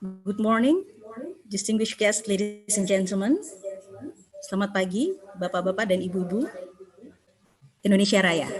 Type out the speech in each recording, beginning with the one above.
Good morning, distinguished guests, ladies and gentlemen. Selamat pagi, Bapak-Bapak dan Ibu-Ibu. Indonesia Raya.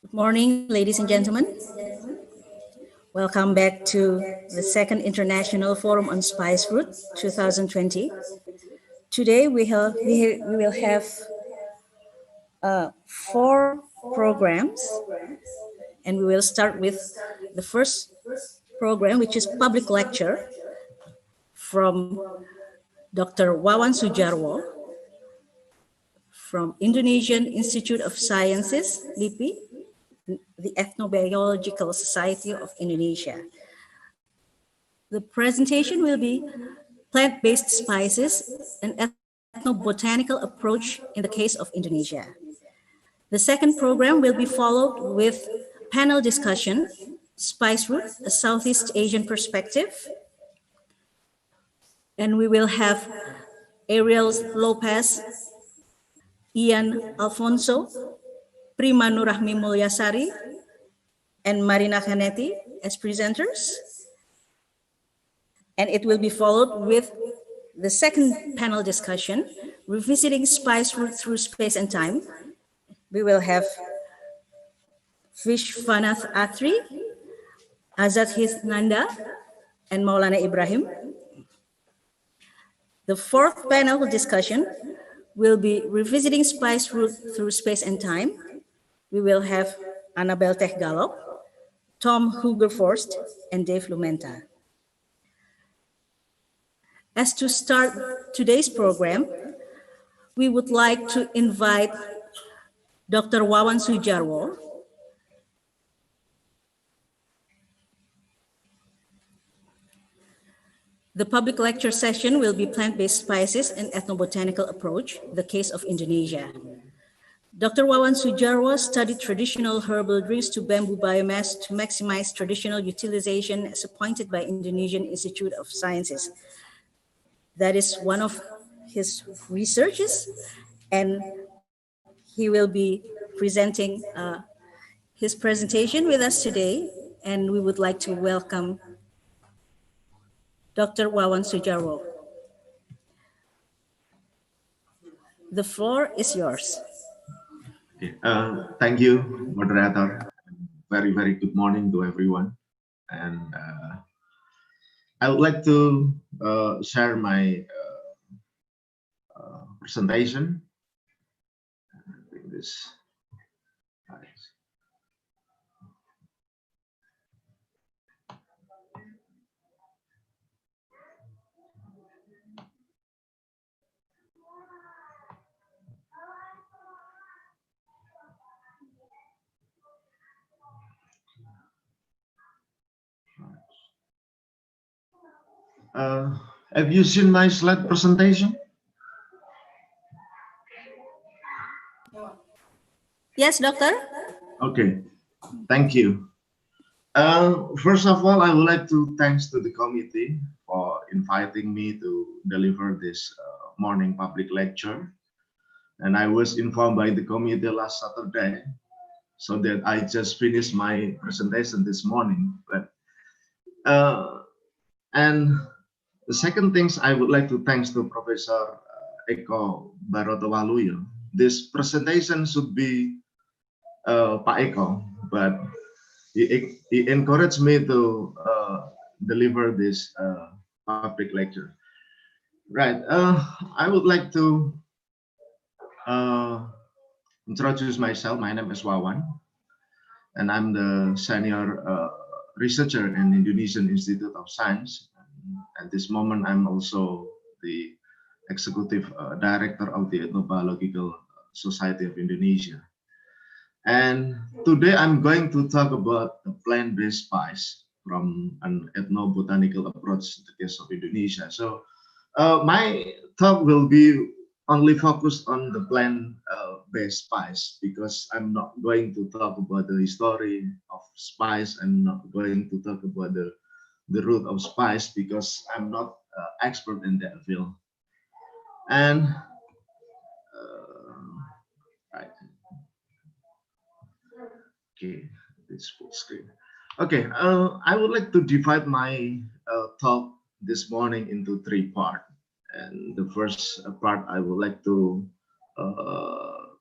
Good morning, ladies and gentlemen. Welcome back to the second International Forum on Spice Route 2020. Today we will have 4 programs, and we will start with the first program, which is public lecture from Dr. Wawan Sujarwo from Indonesian Institute of Sciences, LIPI, the Ethnobiological Society of Indonesia. The presentation will be plant-based spices, an ethnobotanical approach in the case of Indonesia. The second program will be followed with panel discussion, Spice Route, a Southeast Asian perspective. And we will have Ariel Lopez, Ian Alfonso, Prima Nurahmi Mulyasari, and Marina Canetti as presenters. And it will be followed with the second panel discussion, revisiting Spice Route through space and time. We will have Vishwanath Atri, Azad Hisnanda, and Maulana Ibrahim. The fourth panel discussion will be revisiting spice route through space and time. We will have Annabel Techgalop, Tom Hugerforst, and Dave Lumenta. As to start today's program, we would like to invite Dr. Wawan Sujarwo. The public lecture session will be plant-based spices and ethnobotanical approach, the case of Indonesia. Dr. Wawan Sujarwo studied traditional herbal drinks to bamboo biomass to maximize traditional utilization as appointed by Indonesian Institute of Sciences. That is one of his researches, and he will be presenting his presentation with us today, and we would like to welcome Dr. Wawan Sujarwo. The floor is yours. Okay. Thank you, moderator. Very, very good morning to everyone. And I would like to share my presentation. I think this. Have you seen my slide presentation? Yes, doctor. Okay, thank you. First of all, I would like to thanks to the committee for inviting me to deliver this morning public lecture. And I was informed by the committee last Saturday, so that I just finished my presentation this morning. But and the second things I would like to thanks to Professor Eko Barotowaluyo. This presentation should be Pak Eko, but he encouraged me to deliver this public lecture. Right. I would like to introduce myself. My name is Wawan, and I'm the senior researcher in Indonesian Institute of Science. At this moment, I'm also the executive director of the Ethnobiological Society of Indonesia. And today I'm going to talk about the plant-based spice from an ethnobotanical approach to the case of Indonesia. So my talk will be only focused on the plant-based spice, because I'm not going to talk about the history of spice. I'm not going to talk about the root of spice, because I'm not expert in that field. And right. Okay, this full screen. Okay, I would like to divide my talk this morning into three parts. And the first part, I would like to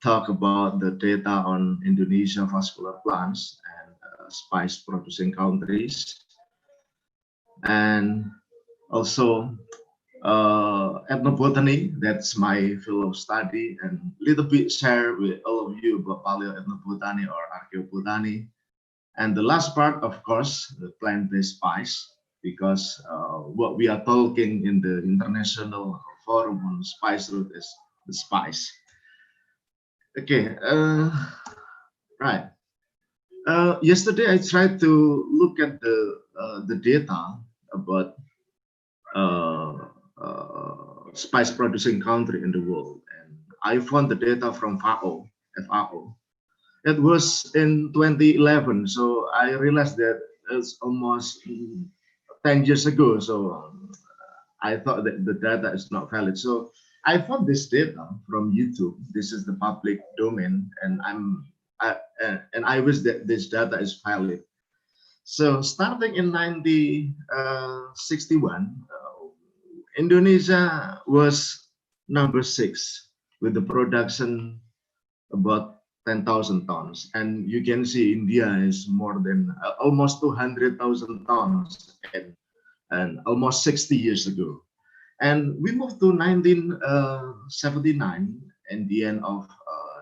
talk about the data on Indonesia vascular plants and spice producing countries, and also ethnobotany. That's my field of study, and a little bit share with all of you about paleoethnobotany or archaeobotany. And the last part, of course, the plant-based spice, because what we are talking in the international forum on spice route is the spice. Okay, right. Yesterday I tried to look at the data about spice producing country in the world, and I found the data from FAO. It was in 2011, so I realized that it's almost 10 years ago. So I thought that the data is not valid. So I found this data from YouTube. This is the public domain, and I wish that this data is valid. So starting in 1961, Indonesia was number 6 with the production about 10,000 tons, and you can see India is more than almost 200,000 tons, and almost 60 years ago. And we moved to 1979 and the end of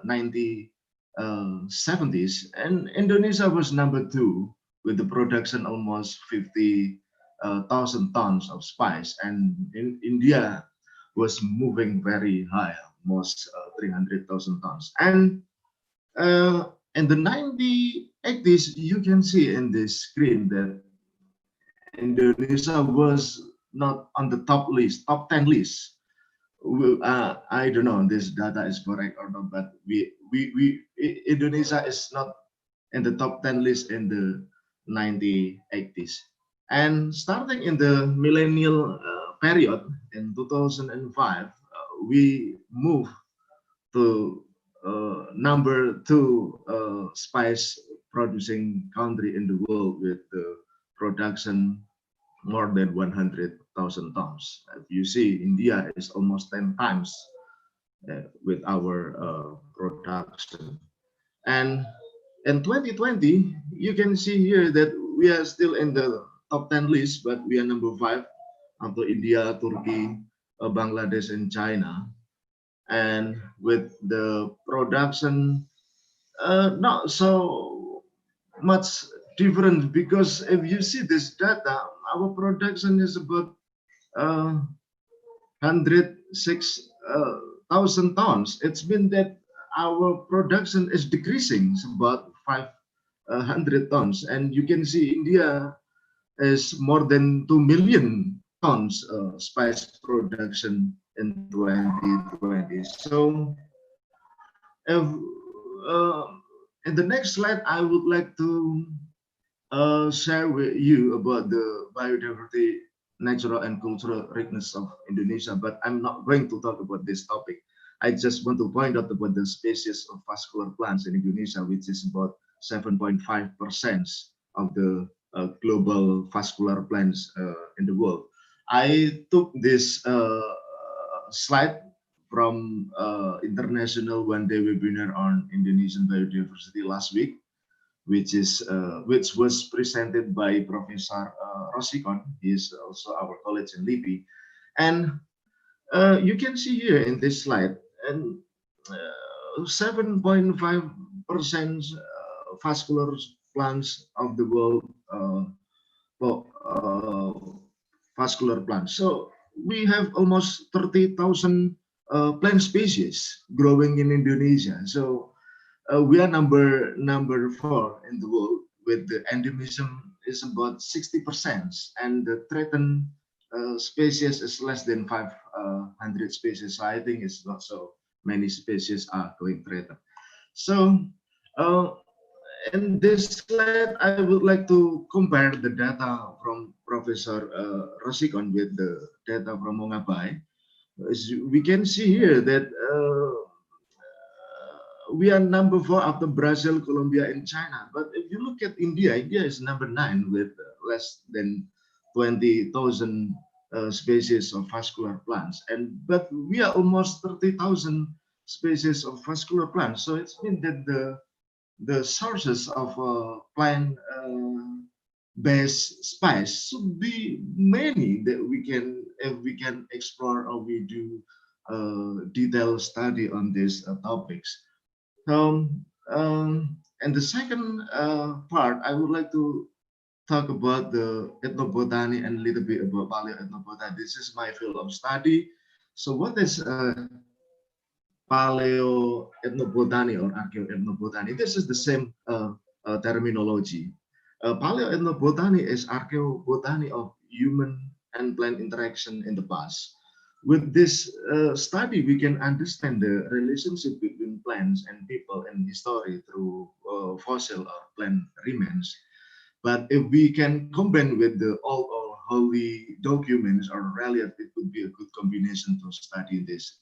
1970s, and Indonesia was number 2 with the production almost 50,000 tons of spice, and in India was moving very high, almost 300,000 tons. And in the 1980s, you can see in this screen that Indonesia was not on the top 10 list. I don't know if this data is correct or not, but Indonesia is not in the top 10 list in the 1980s. And starting in the millennial period in 2005, we moved to number 2 spice producing country in the world with the production more than 100,000 tons. If you see, India is almost 10 times with our production. And in 2020, you can see here that we are still in the top 10 list, but we are number 5 after India, Turkey, Bangladesh, and China. And with the production not so much different, because if you see this data, our production is about 106,000 tons. It's been that our production is decreasing about 500 tons, and you can see India is more than 2 million tons spice production in 2020. So if, in the next slide, I would like to share with you about the biodiversity, natural and cultural richness of Indonesia, but I'm not going to talk about this topic. I just want to point out about the species of vascular plants in Indonesia, which is about 7.5% of the global vascular plants in the world. I took this slide from international one-day webinar on Indonesian biodiversity last week, which was presented by Professor Rosikon. He is also our colleague in LIPI, and you can see here in this slide, and 7.5% vascular plants of the world, vascular plants. So we have almost 30,000 plant species growing in Indonesia. So we are number 4 in the world, with the endemism is about 60%, and the threatened species is less than 500 species. So I think it's not so many species are going threatened. So in this slide, I would like to compare the data from Professor Rosikon with the data from Mongabai. As we can see here that we are number 4 after Brazil, Colombia, and China. But if you look at India, India is number 9 with less than 20,000 species of vascular plants. But we are almost 30,000 species of vascular plants. So it's mean that the sources of plant-based spice should be many that we can, if we can explore or we do detailed study on these topics. And the second part, I would like to talk about the ethnobotany and a little bit about paleoethnobotany. This is my field of study. So what is paleoethnobotany or archaeoethnobotany? This is the same terminology. Paleoethnobotany is archaeobotany of human and plant interaction in the past. With this study, we can understand the relationship between plants and people and history through fossil or plant remains. But if we can combine with the old or holy documents or relief, it would be a good combination to study these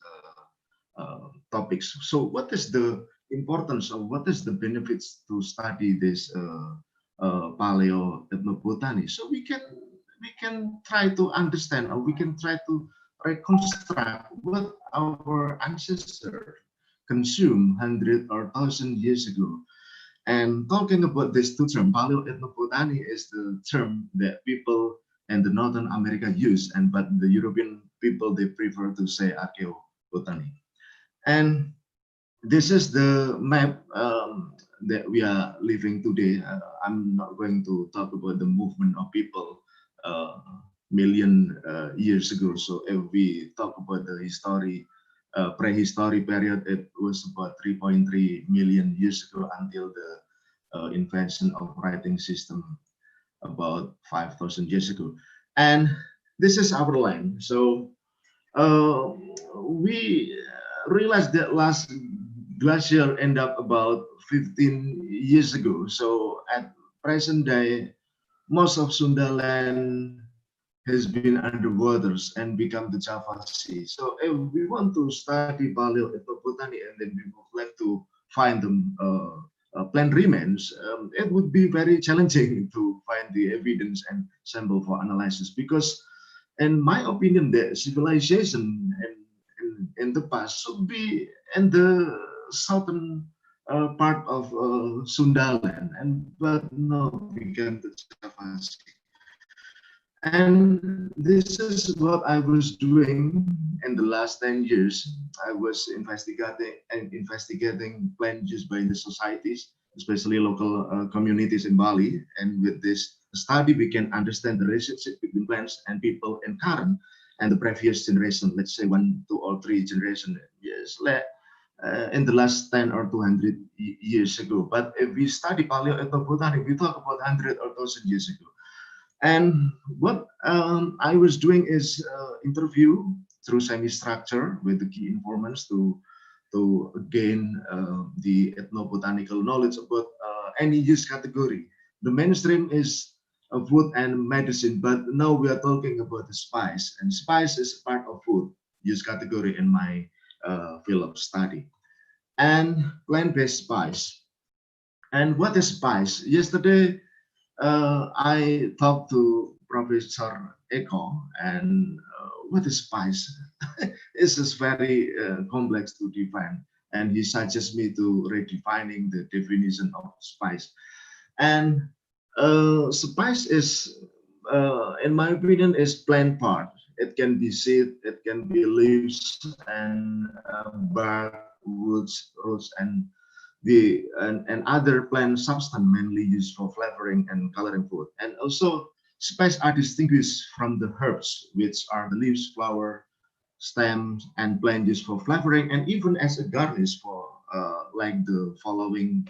topics. So what is the importance or what is the benefits to study this paleoethnobotany? So we can try to understand, or we can try to reconstruct what our ancestors consumed 100 or 1,000 years ago. And talking about these two terms, paleoethnobotany is the term that people in the north Northern America use, but the European people, they prefer to say archaeobotany. And this is the map that we are living today. I'm not going to talk about the movement of people million years ago. So if we talk about the history, prehistory period, it was about 3.3 million years ago until the invention of writing system about 5,000 years ago. And this is our land. So we realized that last glacier ended up about 15 years ago. So at present day, most of Sunda land has been underwater and become the Java Sea. So if we want to study paleoethnobotany and then we would like to find them plant remains, it would be very challenging to find the evidence and sample for analysis, because in my opinion, the civilization in the past should be in the southern part of Sundaland, but no, became the Java Sea. And this is what I was doing in the last 10 years. I was investigating plant use by the societies, especially local communities in Bali. And with this study, we can understand the relationship between plants and people in current and the previous generation, let's say 1, 2, or 3 generation years, in the last 10 or 200 years ago. But if we study paleoethnobotany, we talk about 100 or 1,000 years ago. And what I was doing is interview through semi-structure with the key informants to gain the ethnobotanical knowledge about any use category. The mainstream is food and medicine, but now we are talking about the spice, and spice is part of food use category in my field of study. And plant-based spice. And what is spice? Yesterday, I talked to Professor Eko, and what is spice? This is very complex to define, and he suggests me to redefining the definition of spice. And spice is, in my opinion, is plant part. It can be seed, it can be leaves, and bark, woods, roots, and other plant substance mainly used for flavoring and coloring food. And also, spices are distinguished from the herbs, which are the leaves, flower, stems, and plant used for flavoring, and even as a garnish for like the following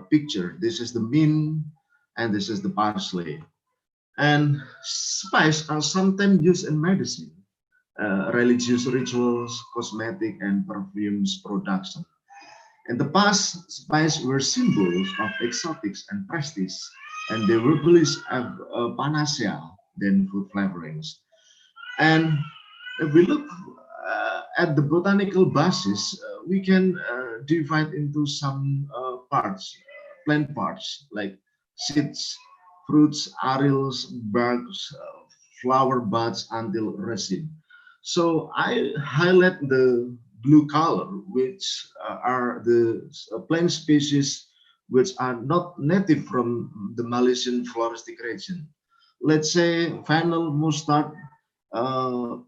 picture. This is the mint, and this is the parsley. And spices are sometimes used in medicine, religious rituals, cosmetic, and perfumes production. In the past, spices were symbols of exotics and prestige, and they were believed as panacea than food flavorings. And if we look at the botanical basis, we can divide into some parts, plant parts, like seeds, fruits, arils, barks, flower buds until resin. So I highlight the blue color, which are the plant species which are not native from the Malaysian floristic region. Let's say fennel, mustard,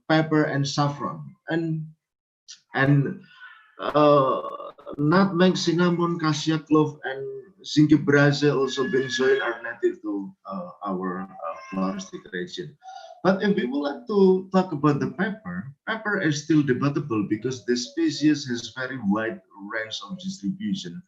pepper, and saffron, and nutmeg, cinnamon, cassia, clove, and zingiberase, also benzoin, are native to our floristic region. But if we would like to talk about the pepper, pepper is still debatable because this species has very wide range of distribution.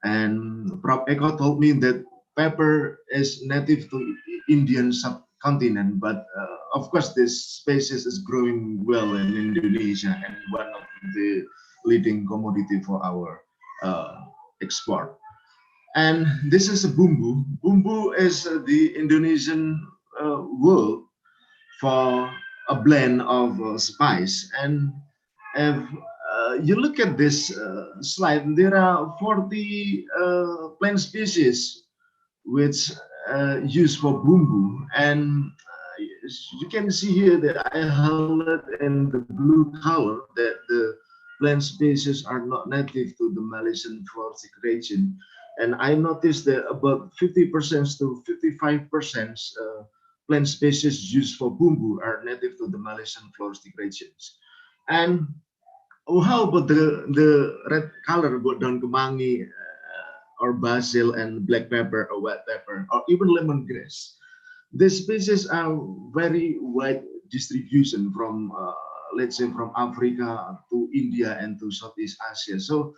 And Prof. Eko told me that pepper is native to Indian subcontinent, but of course this species is growing well in Indonesia and one of the leading commodity for our export. And this is a bumbu. Bumbu is the Indonesian word for a blend of spice. And if you look at this slide, there are 40 plant species which used for bumbu. And you can see here that I highlight in the blue color that the plant species are not native to the Malaysian floristic region. And I noticed that about 50% to 55% plant species used for bumbu are native to the Malaysian floristic regions. And how about the red color, buat daun kemangi, or basil and black pepper or white pepper, or even lemongrass? These species are very wide distribution from, let's say, from Africa to India and to Southeast Asia. So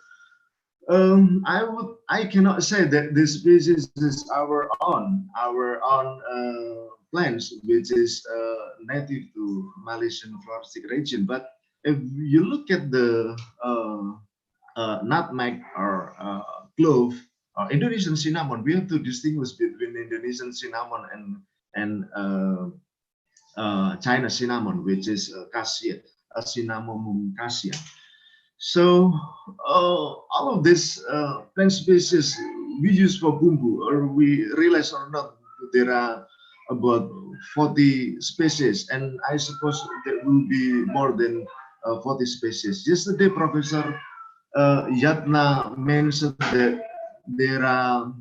I cannot say that this species is our own plants, which is native to Malaysian floristic region. But if you look at the nutmeg or clove or Indonesian cinnamon, we have to distinguish between Indonesian cinnamon and China cinnamon, which is cassia, Cinnamomum cassia. So all of these plant species we use for bumbu, or we realize or not, there are about 40 species, and I suppose there will be more than 40 species. Yesterday, Professor Yatna mentioned that there are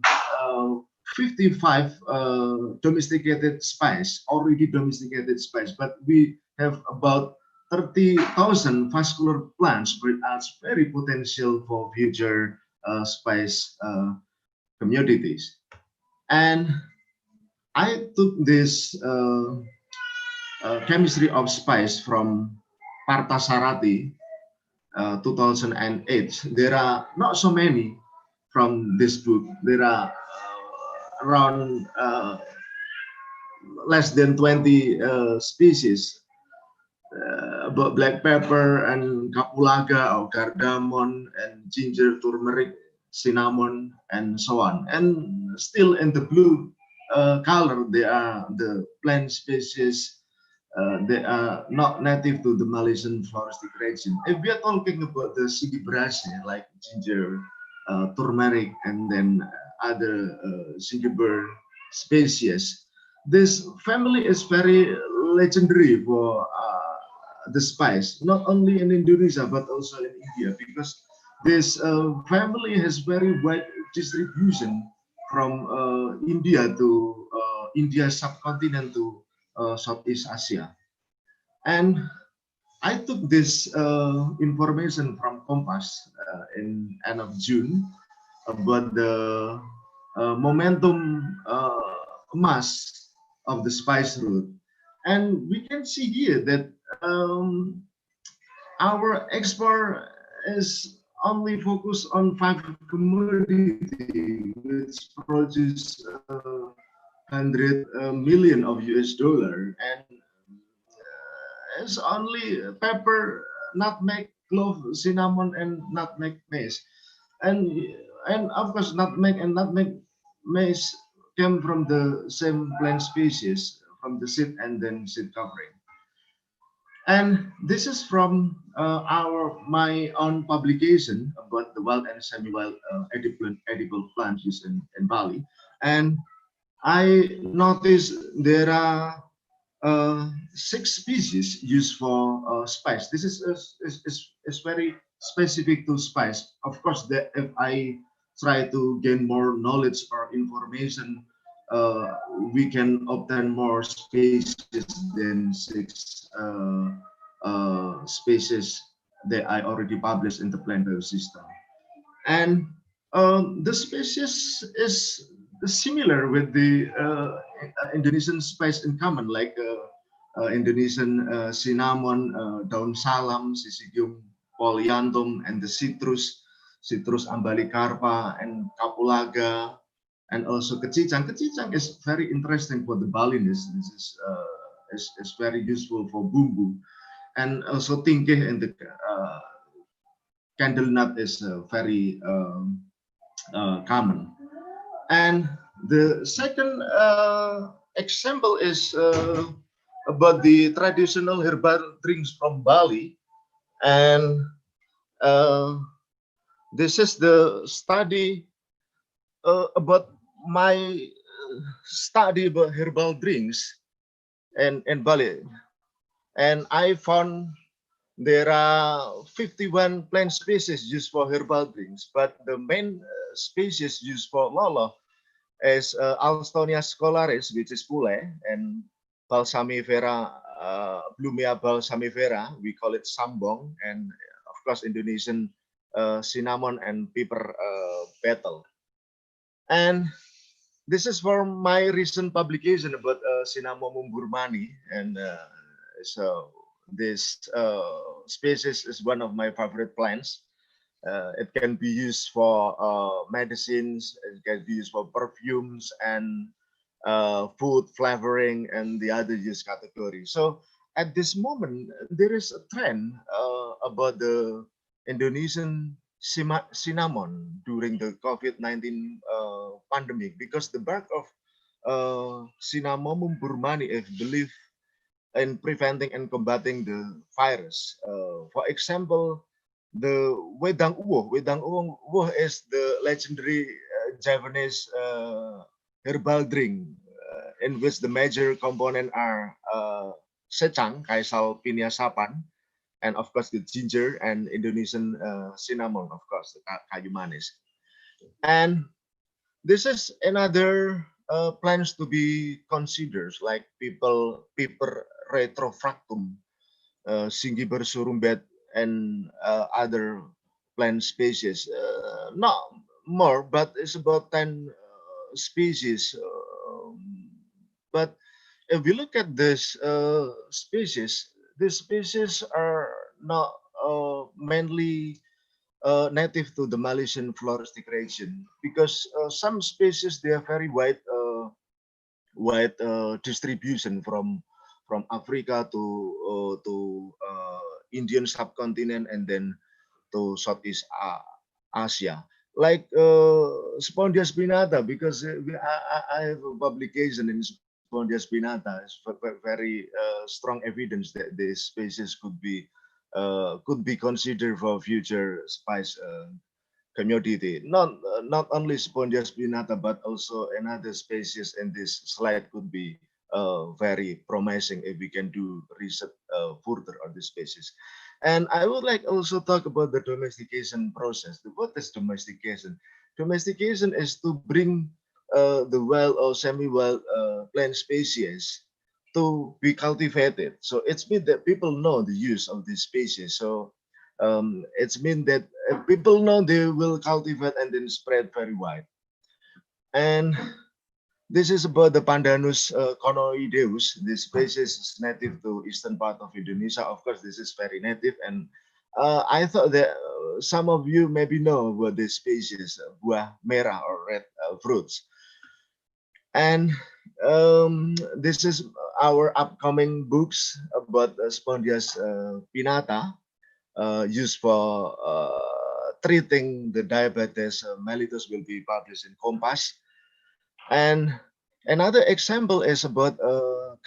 55 domesticated spice, already domesticated spice, but we have about 30,000 vascular plants, which are very potential for future spice communities. And I took this chemistry of spice from Parthasarathi, 2008. There are not so many from this book. There are around less than 20 species about black pepper and kapulaga or cardamom and ginger, turmeric, cinnamon, and so on. And still in the blue color, they are the plant species. They are not native to the Malaysian floristic region. If we are talking about the Sigiberacea, like ginger, turmeric, and then other Sigiber species, this family is very legendary for the spice, not only in Indonesia but also in India, because this family has very wide distribution from India to India subcontinent to Southeast Asia. And I took this information from Kompas in end of June about the momentum mass of the spice route. And we can see here that our export is only focused on 5 commodities, which produce 100 million of US dollar, and it's only pepper, nutmeg, clove, cinnamon, and nutmeg mace, and of course nutmeg and nutmeg mace came from the same plant species, from the seed and then seed covering. And this is from my own publication about the wild and semi-wild edible plants used in Bali. And I noticed there are 6 species used for spice. This is very specific to spice. Of course, that if I try to gain more knowledge or information, we can obtain more species than 6 species that I already published in the plant biosystem. And the species is similar with the Indonesian spice in common, like Indonesian cinnamon, daun salam, Syzygium polyanthum, and the citrus ambalicarpa, and kapulaga, and also kecicang. Kecicang is very interesting for the Balinese. This is very useful for bumbu, and also tingkeh and the candle nut is very common. And the second example is about the traditional herbal drinks from Bali, and this is the study about my study about herbal drinks in Bali, and I found there are 51 plant species used for herbal drinks, but the main species used for loloh is Alstonia scolaris, which is pule, and balsamifera, Blumea balsamifera, we call it sambong, and of course Indonesian cinnamon and pepper betel. And this is for my recent publication about Cinnamomum burmani, and so this species is one of my favorite plants. It can be used for medicines, it can be used for perfumes and food flavoring and the other use category. So at this moment, there is a trend about the Indonesian cinnamon during the COVID-19 pandemic, because the bark of Cinnamomum burmani is believed in preventing and combating the virus. For example, the Wedang Uwo is the legendary Javanese herbal drink in which the major component are secang, kaisal pinia sapan, and of course the ginger and Indonesian cinnamon, of course, the kayu manis. And this is another plans to be considered, like paper retrofractum, Singiber surumbet, and other plant species. Not more, but it's about 10 species. But if we look at this species, these species are not mainly native to the Malaysian floristic region, because some species they are very wide distribution from Africa to Indian subcontinent and then to Southeast Asia. Like Spondia spinata, because I have a publication in Spondia spinata. It's very strong evidence that this species could be considered for future spice commodity. Not only Spondia spinata, but also another species in this slide could be very promising if we can do research further on this species. And I would like also talk about the domestication process. What is domestication? Domestication is to bring the wild or semi-wild plant species to be cultivated. So it's mean that people know the use of this species. So it's mean that people know they will cultivate and then spread very wide. And this is about the Pandanus conoideus. This species is native to eastern part of Indonesia. Of course, this is very native, and I thought that some of you maybe know about this species, buah merah or red fruits. And this is our upcoming books about Spondias pinnata, used for treating the diabetes mellitus, will be published in Kompas. And another example is about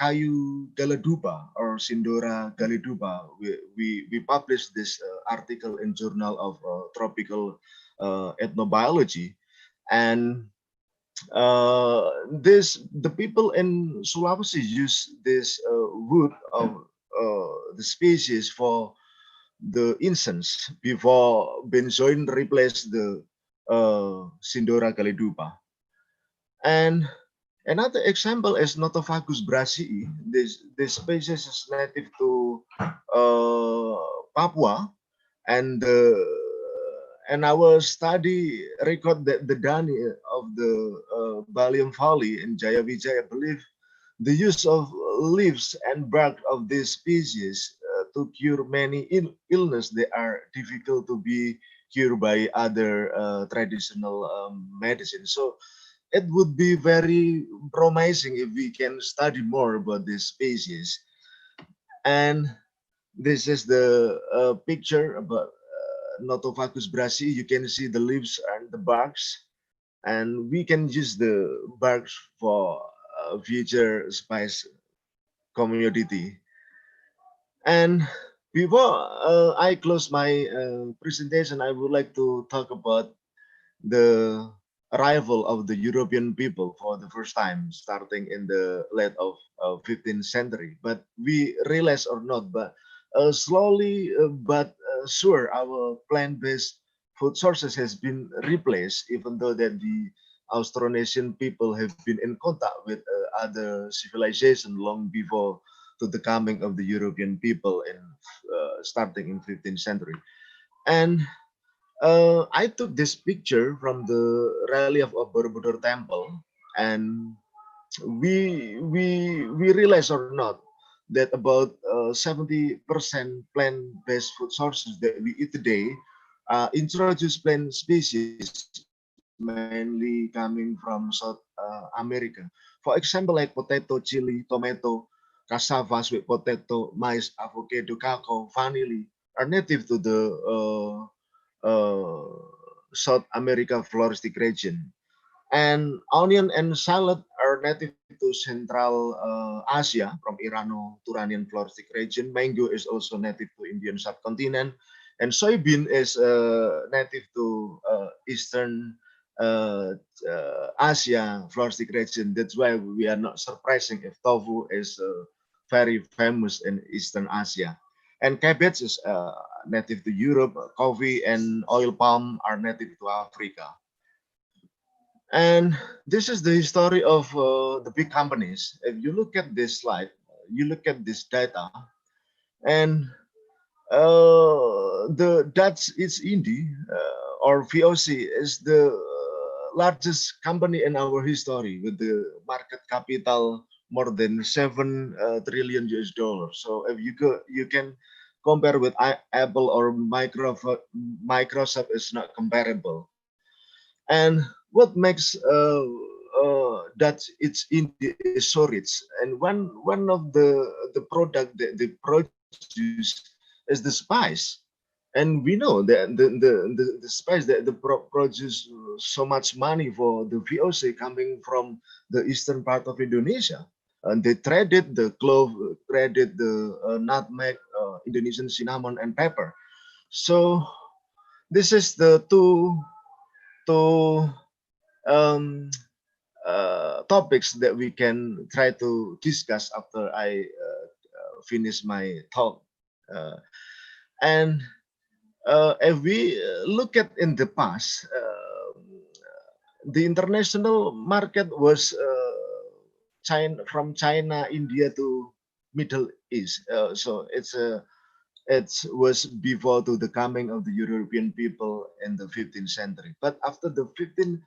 kayu galedupa or Sindora galedupa. We published this article in Journal of Tropical Ethnobiology, and the people in Sulawesi use this wood of the species for the incense before benzoin replaced the Sindora galedupa. And another example is Notophagus brasii. This species is native to Papua, and our study record that the Dani of the Balium Valley in Jayawijaya believe the use of leaves and bark of this species to cure many illness that are difficult to be cured by other traditional medicine. So it would be very promising if we can study more about this species. And this is the picture about Notophagus brasii. You can see the leaves and the barks, and we can use the barks for future spice commodity. And before I close my presentation, I would like to talk about the arrival of the European people for the first time, starting in the late of 15th century. But we realize or not, but slowly but sure, our plant-based food sources has been replaced, even though that the Austronesian people have been in contact with other civilization long before to the coming of the European people in starting in 15th century. And I took this picture from the relief of Borobudur Temple, and we realize or not that about 70% plant-based food sources that we eat today introduce plant species mainly coming from South America. For example, like potato, chili, tomato, cassava, sweet potato, maize, avocado, cacao, vanilla are native to the South America floristic region. And onion and salad are native to Central Asia from Irano-Turanian floristic region. Mango is also native to Indian subcontinent. And soybean is native to Eastern Asia floristic region. That's why we are not surprising if tofu is very famous in Eastern Asia. And cabbage is native to Europe. Coffee and oil palm are native to Africa. And this is the history of the big companies. If you look at this slide, you look at this data, and the Dutch East Indie or VOC is the largest company in our history with the market capital more than 7 trillion US dollars. So if you go, you can compare with Apple or Microsoft is not comparable. And what makes Dutch it's Indie is so rich. And one of the product that they produce is the spice. And we know that the spice that they produce so much money for the VOC coming from the eastern part of Indonesia. And they traded the clove, traded the nutmeg, Indonesian cinnamon and pepper. So this is the two topics that we can try to discuss after I finish my talk. And if we look at in the past, the international market was China, from China, India to Middle East. So it was before to the coming of the European people in the 15th century. But after the 15th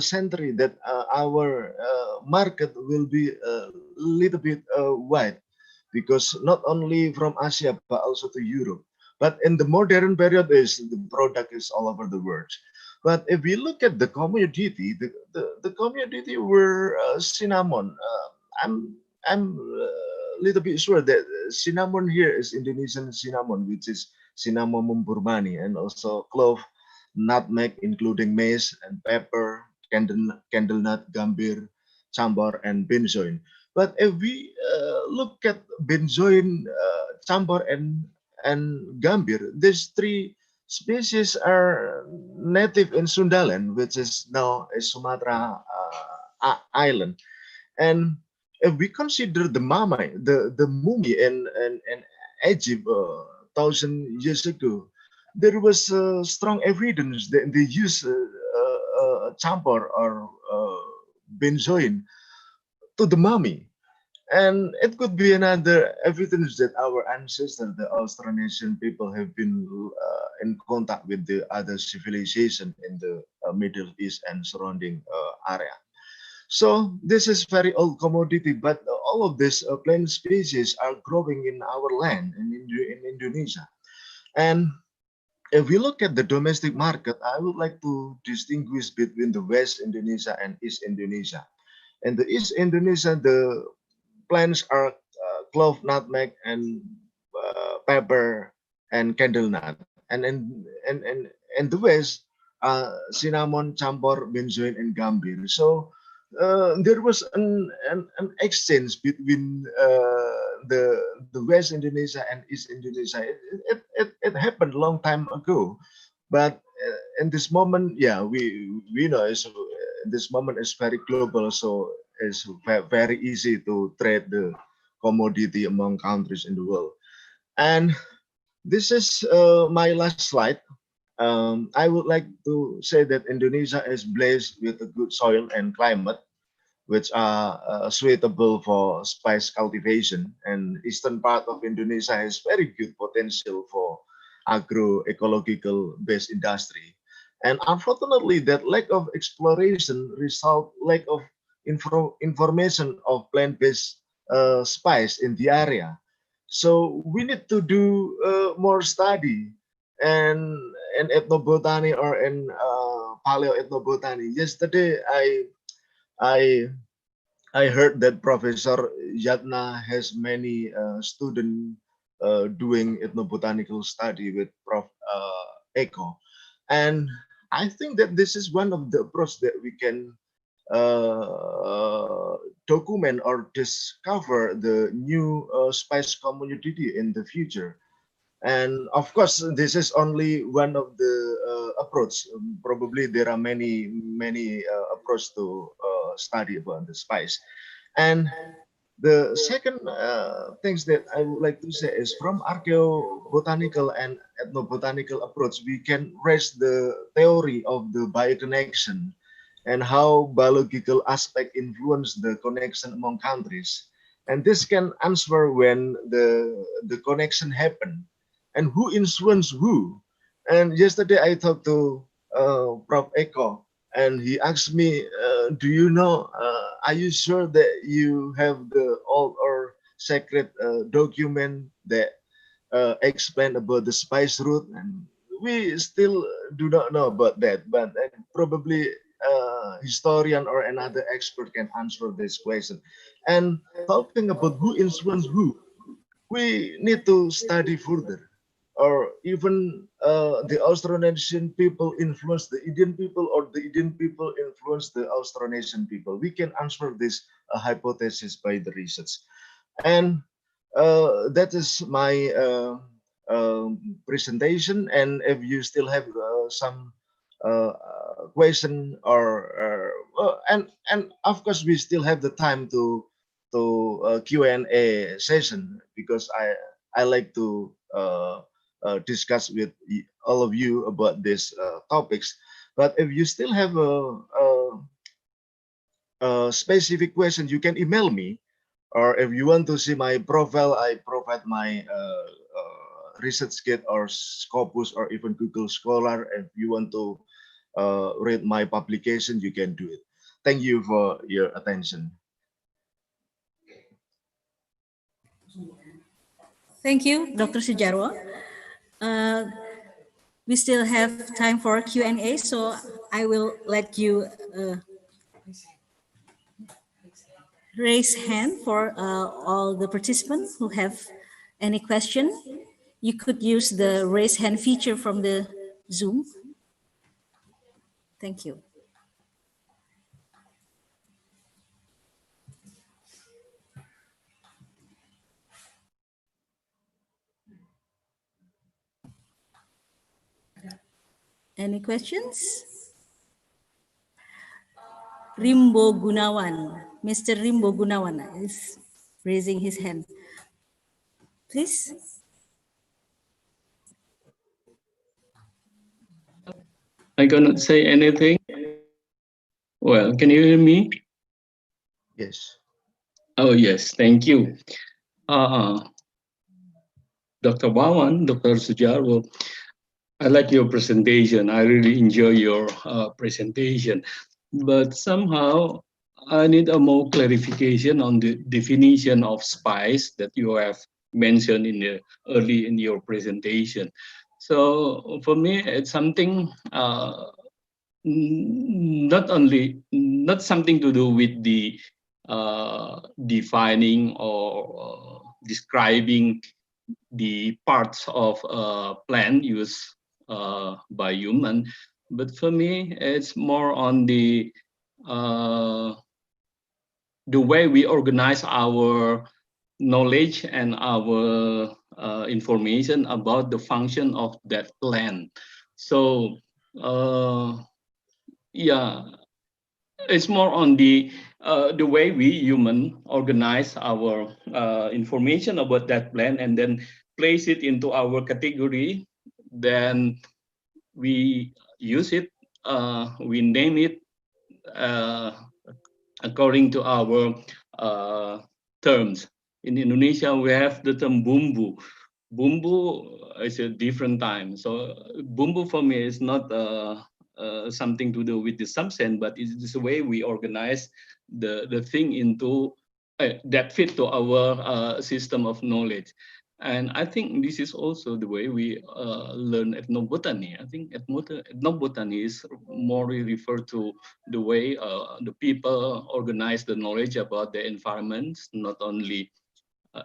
century, that our market will be a little bit wide, because not only from Asia but also to Europe. But in the modern period, is the product is all over the world. But if we look at the commodity, the commodity were cinnamon. I'm a little bit sure that cinnamon here is Indonesian cinnamon, which is cinnamon burmani, and also clove, nutmeg, including mace and pepper, candle nut, gambir, chambar, and benzoin. But if we look at benzoin, chambar, and gambir, these three species are native in Sundaland, which is now a Sumatra island. And if we consider the mummy in Egypt 1,000 years ago, there was strong evidence that they used chamber or benzoin to the mummy. And it could be another evidence that our ancestors, the Austronesian people, have been in contact with the other civilization in the Middle East and surrounding area. So this is very old commodity, but all of these plant species are growing in our land in Indonesia. And if we look at the domestic market, I would like to distinguish between the West Indonesia and East Indonesia. In the East Indonesia, the plants are clove, nutmeg, and pepper and candle nut. And in the West, cinnamon, chamber, benzoin, and gambir. So there was an exchange between the West Indonesia and East Indonesia. It happened a long time ago, but in this moment, yeah, we know this moment is very global, so it's very easy to trade the commodity among countries in the world. And this is my last slide. I would like to say that Indonesia is blessed with a good soil and climate. which are suitable for spice cultivation. And eastern part of Indonesia has very good potential for agroecological based industry. And unfortunately, that lack of exploration result lack of information of plant-based spice in the area. So we need to do more study and in ethnobotany or in paleoethnobotany. Yesterday, I I heard that Professor Yatna has many students doing ethnobotanical study with Prof. Eko, and I think that this is one of the approach that we can document or discover the new spice community in the future. And of course, this is only one of the approach. Probably there are many approach to study about the spice. And the second things that I would like to say is from archaeobotanical and ethnobotanical approach, we can raise the theory of the bioconnection and how biological aspect influence the connection among countries. And this can answer when the connection happen and who influence who. And yesterday I talked to Prof. Eko, and he asked me, "Do you know? Are you sure that you have the old or sacred document that explain about the spice route?" And we still do not know about that, but probably historian or another expert can answer this question. And talking about who influenced who, we need to study further. Or even the Austronesian people influence the Indian people, or the Indian people influence the Austronesian people. We can answer this hypothesis by the research. And that is my presentation. And if you still have some question and of course we still have the time to Q&A session, because I like to discuss with all of you about these topics. But if you still have a specific question, you can email me, or if you want to see my profile, I provide my research kit or Scopus or even Google Scholar. If you want to read my publication, you can do it. Thank you for your attention. Thank you, Dr. Sujarwo. We still have time for Q&A, so I will let you raise hand for all the participants who have any question. You could use the raise hand feature from the Zoom. Thank you. Any questions? Rimbo Gunawan. Mr. Rimbo Gunawan is raising his hand. Please. I cannot say anything. Well, can you hear me? Yes. Oh, yes, thank you. Dr. Wawan, Dr. Sujarwo, I like your presentation. I really enjoy your presentation. But somehow I need a more clarification on the definition of spice that you have mentioned early in your presentation. So for me, it's something not something to do with the defining or describing the parts of a plant used by human, but for me it's more on the way we organize our knowledge and our information about the function of that plant. So yeah, it's more on the way we human organize our information about that plant and then place it into our category. Then we use it, we name it according to our terms. In Indonesia, we have the term bumbu. Bumbu is a different time. So bumbu for me is not something to do with the substance, but it's the way we organize the thing into that fit to our system of knowledge. And I think this is also the way we learn ethnobotany. I think ethnobotany is more referred to the way the people organize the knowledge about the environments, not only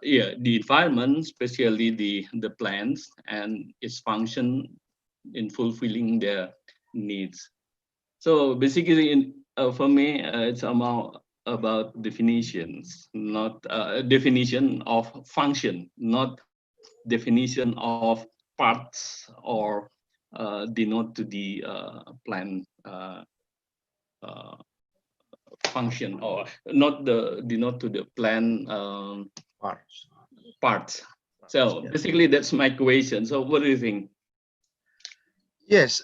the environment, especially the plants and its function in fulfilling their needs. So basically, for me, it's about definitions, not definition of function, not definition of parts or denote to the plant uh, function, or not the denote to the plant Parts. parts. So Yeah. basically, that's my question. So what do you think? Yes,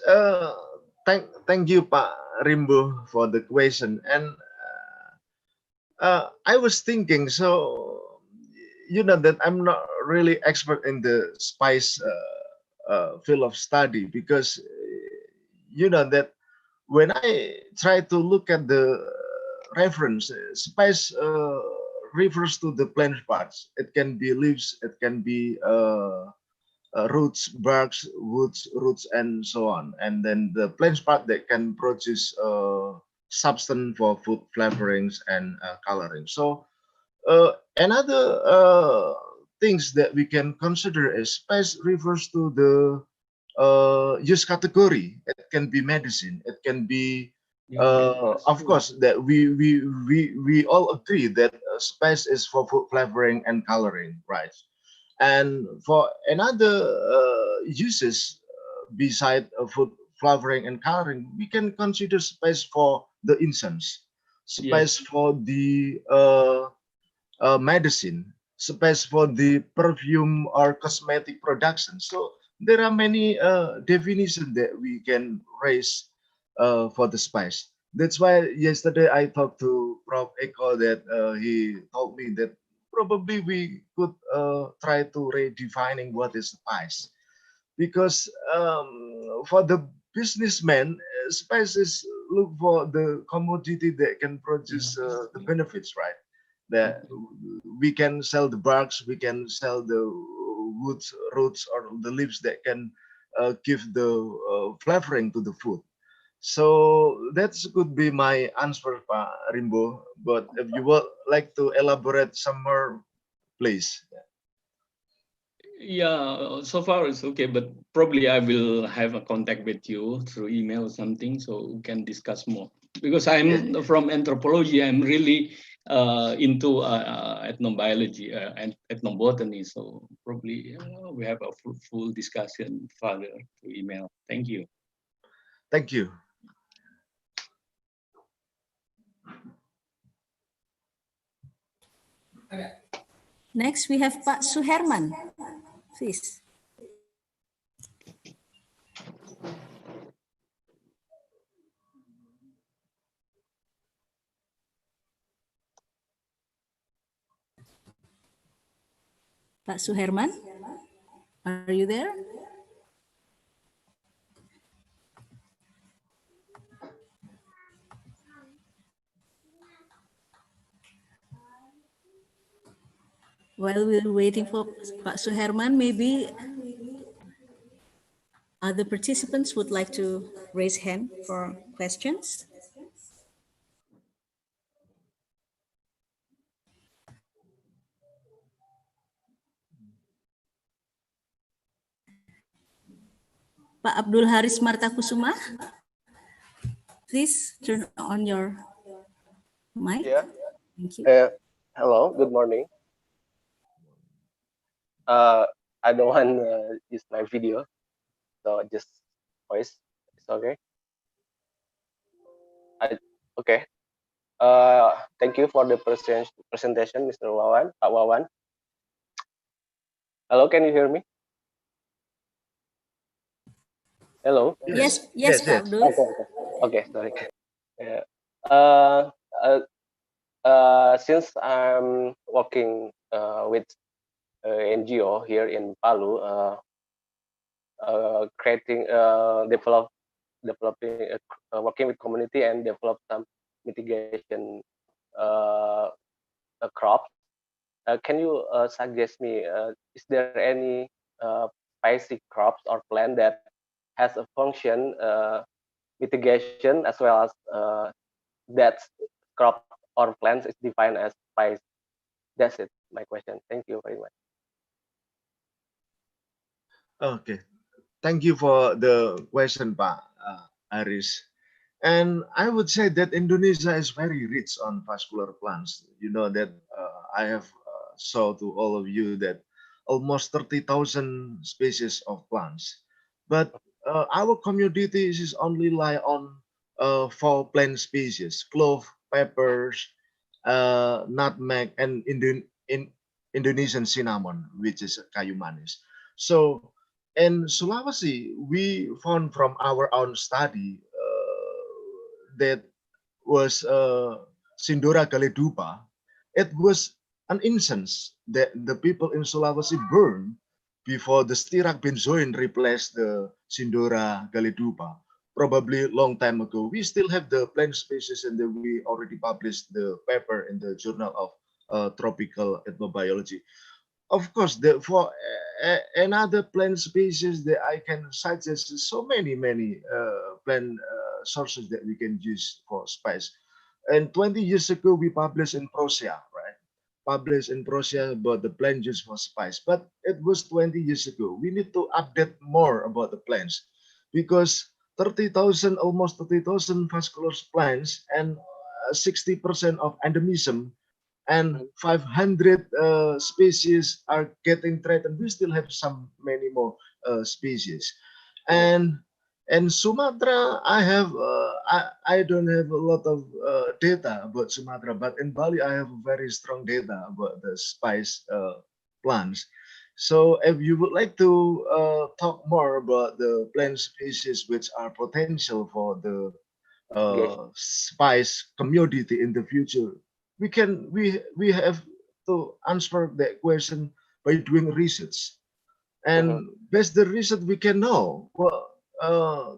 thank you, Pak Rimbo, for the question. And I was thinking, so you know that I'm not really expert in the spice field of study, because you know that when I try to look at the reference, spice refers to the plant parts. It can be leaves, it can be roots, barks, woods, roots, and so on. And then the plant part that can produce substance for food flavorings and coloring. So another things that we can consider as spice refers to the use category. It can be medicine. It can be, of course, that we all agree that spice is for food flavoring and coloring, right? And for another uses beside food flavoring and coloring, we can consider spice for the incense, spice Yes. for the medicine, space for the perfume or cosmetic production. So there are many definitions that we can raise for the spice. That's why yesterday I talked to Prof. Eko, that he told me that probably we could try to redefining what is spice, because for the businessman, spices look for the commodity that can produce the benefits, right? That we can sell the barks, we can sell the woods, roots, or the leaves that can give the flavoring to the food. So that could be my answer, Pak Rimbo. But if you would like to elaborate some more, please. Yeah, so far it's okay, but probably I will have a contact with you through email or something so we can discuss more. Because I'm Yes. from anthropology, I'm really into ethnobiology and ethnobotany. So probably we have a full discussion further through email. Thank you. Thank you. Next, we have Pak Suherman. Please. Pak Suherman, are you there? While we're waiting for Pak Suherman, maybe other participants would like to raise hand for questions. Pak Abdul Haris Martakusuma, please turn on your mic. Yeah. Thank you. Hello. Good morning. I don't want to use my video, so just voice. It's okay. Okay. Thank you for the presentation, Mr. Wawan, Pak Wawan. Hello, can you hear me? Hello. Yes, Pak Abdul. Okay. Sorry. Yeah. Uh, since I'm working with NGO here in Palu, creating, developing, working with community and develop some mitigation crops. Can you suggest me, is there any basic crops or plant that has a function mitigation as well as that crop or plants is defined as spice? That's it, my question. Thank you very much. Okay, thank you for the question, Pak Aris. And I would say that Indonesia is very rich on vascular plants. You know that I have saw to all of you that almost 30,000 species of plants. But our community is only lie on 4 plant species: clove, peppers, nutmeg, and Indonesian cinnamon, which is kayu manis. So in Sulawesi, we found from our own study that was Sindora Galedupa. It was an incense that the people in Sulawesi burned before the Stirac benzoin replaced the Sindora Galedupa. Probably long time ago. We still have the plant species, and then we already published the paper in the Journal of Tropical Ethnobiology. Of course, for another plant species that I can suggest so many plant sources that we can use for spice. And 20 years ago, we published in Prussia, right? Published in Prussia about the plant use for spice. But it was 20 years ago. We need to update more about the plants, because 30,000, almost 30,000 vascular plants, and 60% of endemism, and 500 species are getting threatened. We still have many more species. And Sumatra, I don't have a lot of data about Sumatra, but in Bali I have very strong data about the spice plants. So if you would like to talk more about the plant species which are potential for the spice community in the future, we have to answer that question by doing research. And based the research, we can know what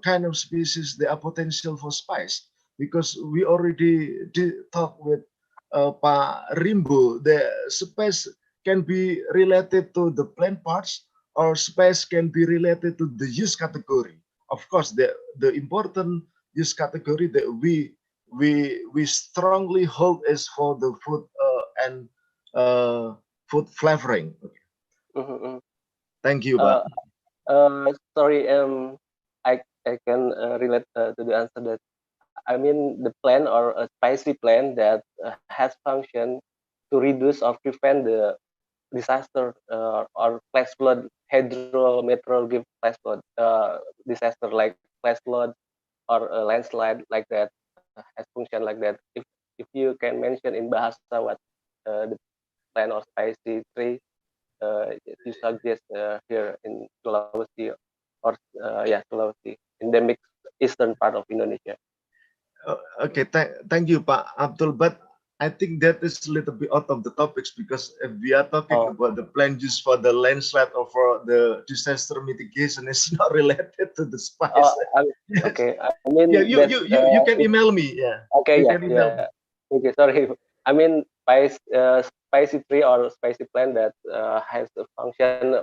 kind of species they are potential for spice, because we already did talk with Pak Rimbo. The spice can be related to the plant parts, or spice can be related to the use category. Of course, the important use category that we strongly hold is for the food and food flavoring. Thank you, Pak. Sorry, I can relate to the answer that, I mean, the plan or a spicy plan that has function to reduce or prevent the disaster or flash flood, hydrometeorological flash flood disaster like flash flood or a landslide like that, has function like that. If you can mention in Bahasa what the plan or spicy tree you suggest here in Sulawesi, or Sulawesi, endemic eastern part of Indonesia. Okay, thank you, Pak Abdul. But I think that is a little bit out of the topics, because if we are talking about the plan used for the landslide or for the disaster mitigation, it's not related to the spice. Yes. Okay, I mean, yeah, you can email me. Yeah. Okay, you can email me. Okay, sorry. I mean, spicy tree or spicy plant that has a function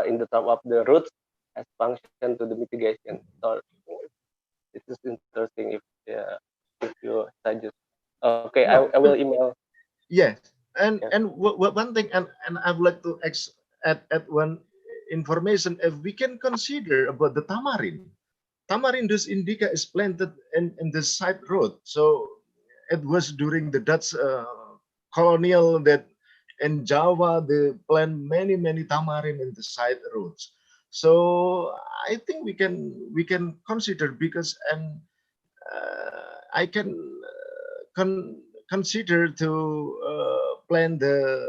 in the top of the roots, has function to the mitigation. So it is interesting if you suggest. Okay, No. I will email. Yes, and one thing, and I would like to add one information. If we can consider about the tamarind, Tamarindus indica is planted in the side road. So it was during the Dutch colonial that in Java they plant many tamarind in the side roads. So I think we can consider, because I can consider to plant the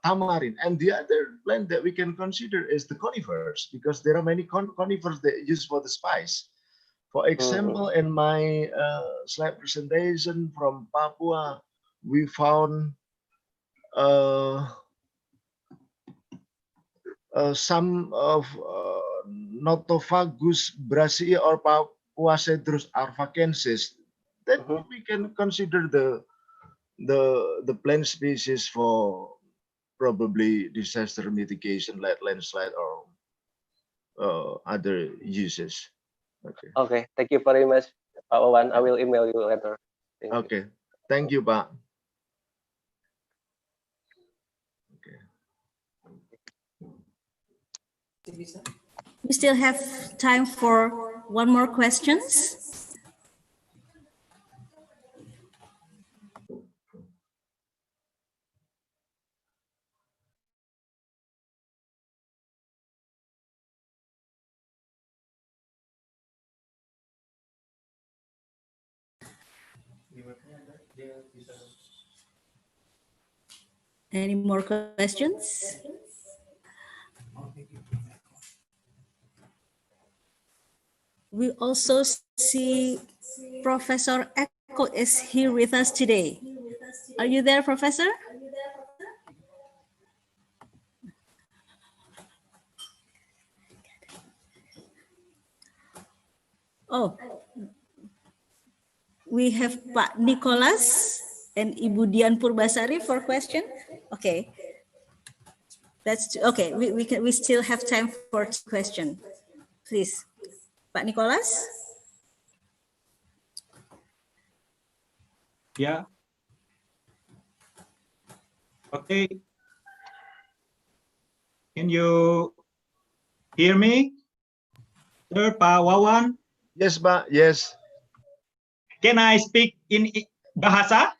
tamarind. And the other plant that we can consider is the conifers, because there are many conifers that use for the spice. For example, in my slide presentation from Papua, we found some of Nothofagus brasii or Papuacedrus arfacensis, then we can consider the plant species for probably disaster mitigation like landslide or other uses. Okay. Okay, thank you very much, Pak Wawan. I will email you later. Thank you. Okay, thank you, Pak. Okay. We still have time for one more questions. Any more questions? We also see Professor Eko is here with us today. Are you there, Professor? Oh, we have Pak Nicholas and Ibu Dian Purbasari for question. Okay, that's okay. We still have time for question. Please, Pak Nicholas. Ya. Okay. Can you hear me? Sir, Pak Wawan? Yes, Pak. Yes. Can I speak in bahasa?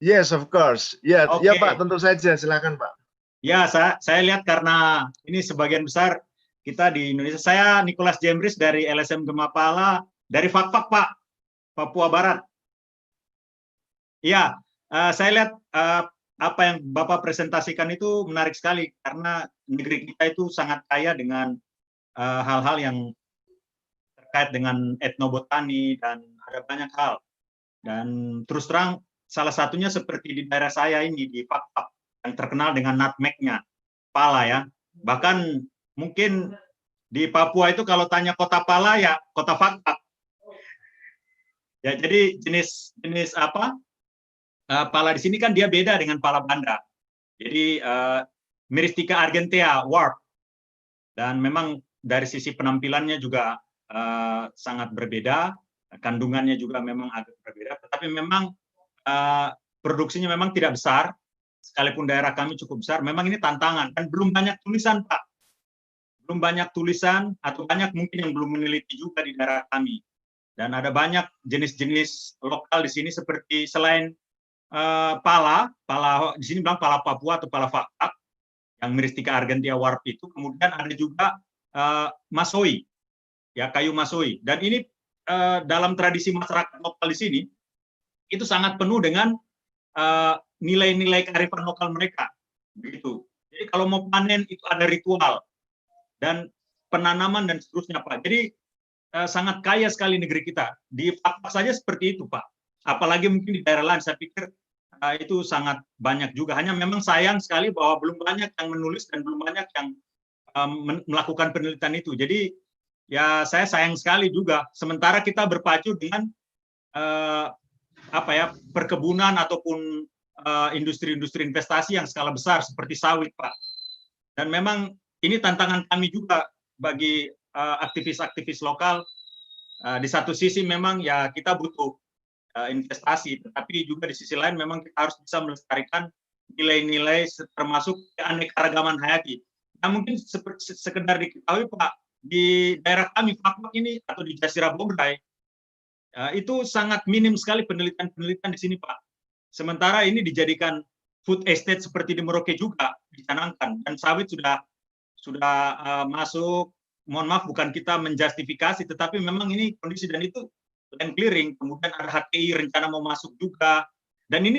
Yes, of course. Ya, Okay. ya Pak, tentu saja. Silakan Pak. Ya, saya lihat karena ini sebagian besar kita di Indonesia. Saya Nicholas Jembris dari LSM Gemapala, dari Fakfak, Pak, Papua Barat. Ya, saya lihat apa yang Bapak presentasikan itu menarik sekali karena negeri kita itu sangat kaya dengan hal-hal yang terkait dengan etnobotani dan ada banyak hal. Dan terus terang salah satunya seperti di daerah saya ini di Fakfak yang terkenal dengan nutmegnya, pala ya. Bahkan mungkin di Papua itu kalau tanya kota pala ya kota Fakfak. Ya, jadi jenis apa? Pala di sini kan dia beda dengan pala Banda. Jadi Myristica argentea warp, dan memang dari sisi penampilannya juga sangat berbeda, kandungannya juga memang agak berbeda. Tetapi memang produksinya memang tidak besar, sekalipun daerah kami cukup besar. Memang ini tantangan dan belum banyak tulisan, Pak. Belum banyak tulisan atau banyak mungkin yang belum meneliti juga di daerah kami. Dan ada banyak jenis-jenis lokal di sini seperti selain pala di sini bilang pala Papua atau pala Fakfak yang Myristica argentea warp itu, kemudian ada juga masoi, ya kayu masoi. Dan ini dalam tradisi masyarakat lokal di sini itu sangat penuh dengan nilai-nilai kearifan lokal mereka, begitu. Jadi kalau mau panen itu ada ritual dan penanaman dan seterusnya, Pak. Jadi sangat kaya sekali negeri kita. Di Fakfak saja seperti itu, Pak. Apalagi mungkin di daerah lain, saya pikir itu sangat banyak juga. Hanya memang sayang sekali bahwa belum banyak yang menulis dan belum banyak yang melakukan penelitian itu. Jadi ya saya sayang sekali juga. Sementara kita berpacu dengan perkebunan ataupun industri-industri investasi yang skala besar seperti sawit, Pak. Dan memang ini tantangan kami juga bagi aktivis-aktivis lokal. Di satu sisi memang ya kita butuh investasi, tetapi juga di sisi lain memang kita harus bisa melestarikan nilai-nilai termasuk keanekaragaman hayati. Nah, mungkin sekedar diketahui, Pak, di daerah kami Fakfak ini atau di Jazirah Bograi itu sangat minim sekali penelitian-penelitian di sini, Pak. Sementara ini dijadikan food estate seperti di Merauke juga dicanangkan, dan sawit sudah masuk. Mohon maaf, bukan kita menjustifikasi, tetapi memang ini kondisi, dan itu land clearing, kemudian ada HTI rencana mau masuk juga, dan ini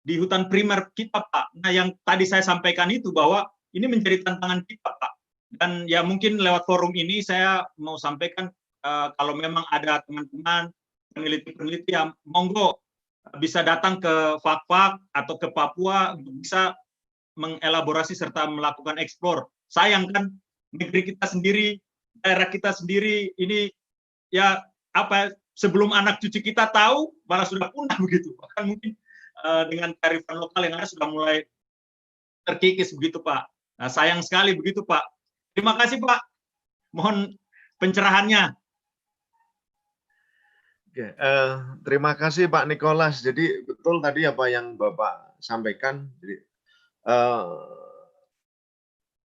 di hutan primer kita, Pak. Nah, yang tadi saya sampaikan itu bahwa ini menjadi tantangan kita, Pak. Dan ya mungkin lewat forum ini saya mau sampaikan kalau memang ada teman-teman peneliti-peneliti yang monggo bisa datang ke Fak-Fak atau ke Papua untuk bisa mengelaborasi serta melakukan eksplor. Sayang kan negeri kita sendiri, daerah kita sendiri ini ya apa sebelum anak cucu kita tahu malah sudah punah begitu. Bahkan mungkin dengan kearifan lokal yang ada sudah mulai terkikis begitu Pak. Nah, sayang sekali begitu Pak. Terima kasih Pak. Mohon pencerahannya. Oke, terima kasih Pak Nicholas. Jadi betul tadi apa yang Bapak sampaikan. Jadi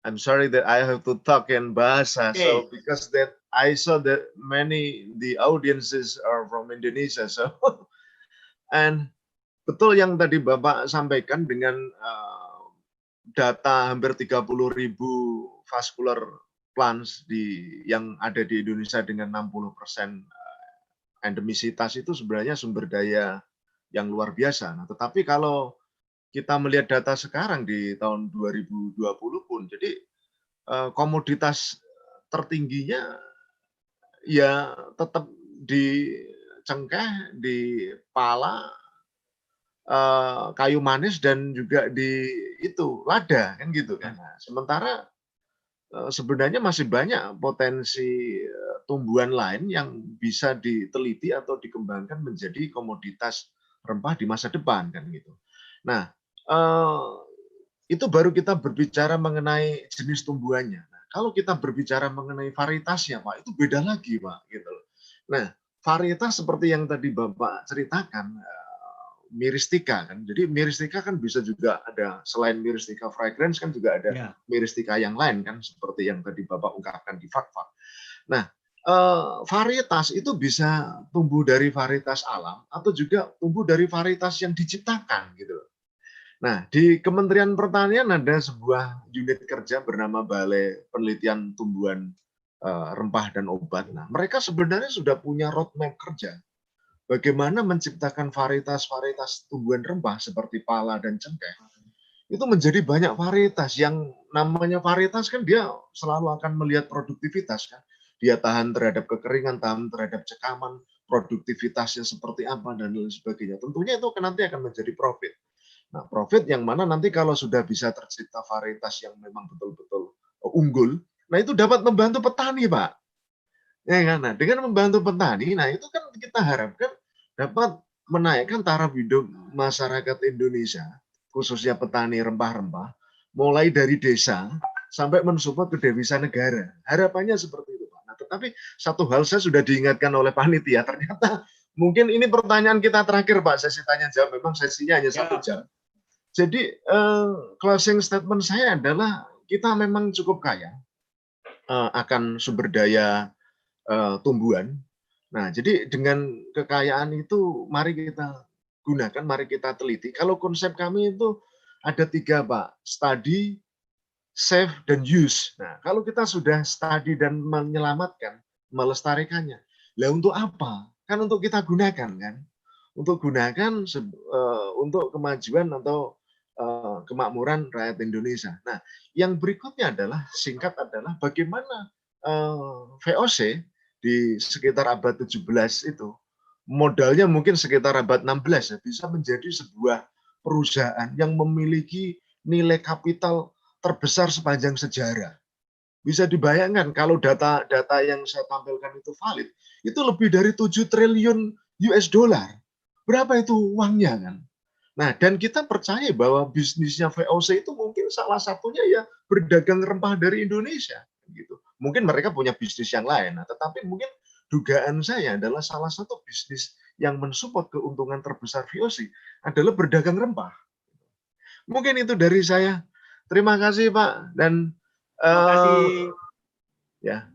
I'm sorry that I have to talk in bahasa. Okay. So because that I saw that the audiences are from Indonesia. So and betul yang tadi Bapak sampaikan dengan data hampir 30.000 vascular plants yang ada di Indonesia dengan 60% endemisitas itu sebenarnya sumber daya yang luar biasa. Nah, tetapi kalau kita melihat data sekarang di tahun 2020 pun, jadi komoditas tertingginya ya tetap di cengkeh, di pala, kayu manis dan juga di itu lada kan gitu kan. Nah, sementara sebenarnya masih banyak potensi tumbuhan lain yang bisa diteliti atau dikembangkan menjadi komoditas rempah di masa depan kan gitu. Nah, itu baru kita berbicara mengenai jenis tumbuhannya. Nah, kalau kita berbicara mengenai varietasnya, Pak, itu beda lagi, Pak, gitu. Nah, varietas seperti yang tadi Bapak ceritakan, miristika kan. Jadi miristika kan bisa juga ada, selain miristika fragrance kan juga ada miristika yang lain kan, seperti yang tadi Bapak ungkapkan di Fak-Fak. Nah, varietas itu bisa tumbuh dari varietas alam atau juga tumbuh dari varietas yang diciptakan gitu. Nah, di Kementerian Pertanian ada sebuah unit kerja bernama Balai Penelitian Tumbuhan Rempah dan Obat. Nah, mereka sebenarnya sudah punya roadmap kerja bagaimana menciptakan varietas-varietas tumbuhan rempah seperti pala dan cengkeh. Itu menjadi banyak varietas. Yang namanya varietas kan dia selalu akan melihat produktivitas kan. Dia tahan terhadap kekeringan, tahan terhadap cekaman, produktivitasnya seperti apa dan lain sebagainya. Tentunya itu nanti akan menjadi profit. Nah, profit yang mana nanti kalau sudah bisa tercipta varietas yang memang betul-betul unggul, nah itu dapat membantu petani, Pak. Ya kan? Nah, dengan membantu petani, nah itu kan kita harapkan dapat menaikkan taraf hidup masyarakat Indonesia, khususnya petani rempah-rempah, mulai dari desa sampai mensupport ke devisa negara. Harapannya seperti itu, Pak. Nah, tetapi satu hal saya sudah diingatkan oleh panitia, ternyata mungkin ini pertanyaan kita terakhir, Pak. Sesi tanya jawab, memang sesinya hanya 1 jam. Jadi closing statement saya adalah kita memang cukup kaya akan sumber daya tumbuhan. Nah, jadi dengan kekayaan itu mari kita gunakan, mari kita teliti. Kalau konsep kami itu ada 3, Pak. Study, save, dan use. Nah, kalau kita sudah study dan menyelamatkan, melestarikannya, lah untuk apa? Kan untuk kita gunakan kan? Untuk gunakan untuk kemajuan atau kemakmuran rakyat Indonesia. Nah, yang berikutnya adalah singkat adalah bagaimana VOC di sekitar abad 17 itu modalnya mungkin sekitar abad 16 ya, bisa menjadi sebuah perusahaan yang memiliki nilai kapital terbesar sepanjang sejarah. Bisa dibayangkan kalau data yang saya tampilkan itu valid, itu lebih dari 7 triliun US dollar. Berapa itu uangnya kan? Nah, dan kita percaya bahwa bisnisnya VOC itu mungkin salah satunya ya berdagang rempah dari Indonesia gitu. Mungkin mereka punya bisnis yang lain, nah, tetapi mungkin dugaan saya adalah salah satu bisnis yang mensupport keuntungan terbesar VOC adalah berdagang rempah. Mungkin itu dari saya. Terima kasih, Pak. Dan terima kasih. Ya,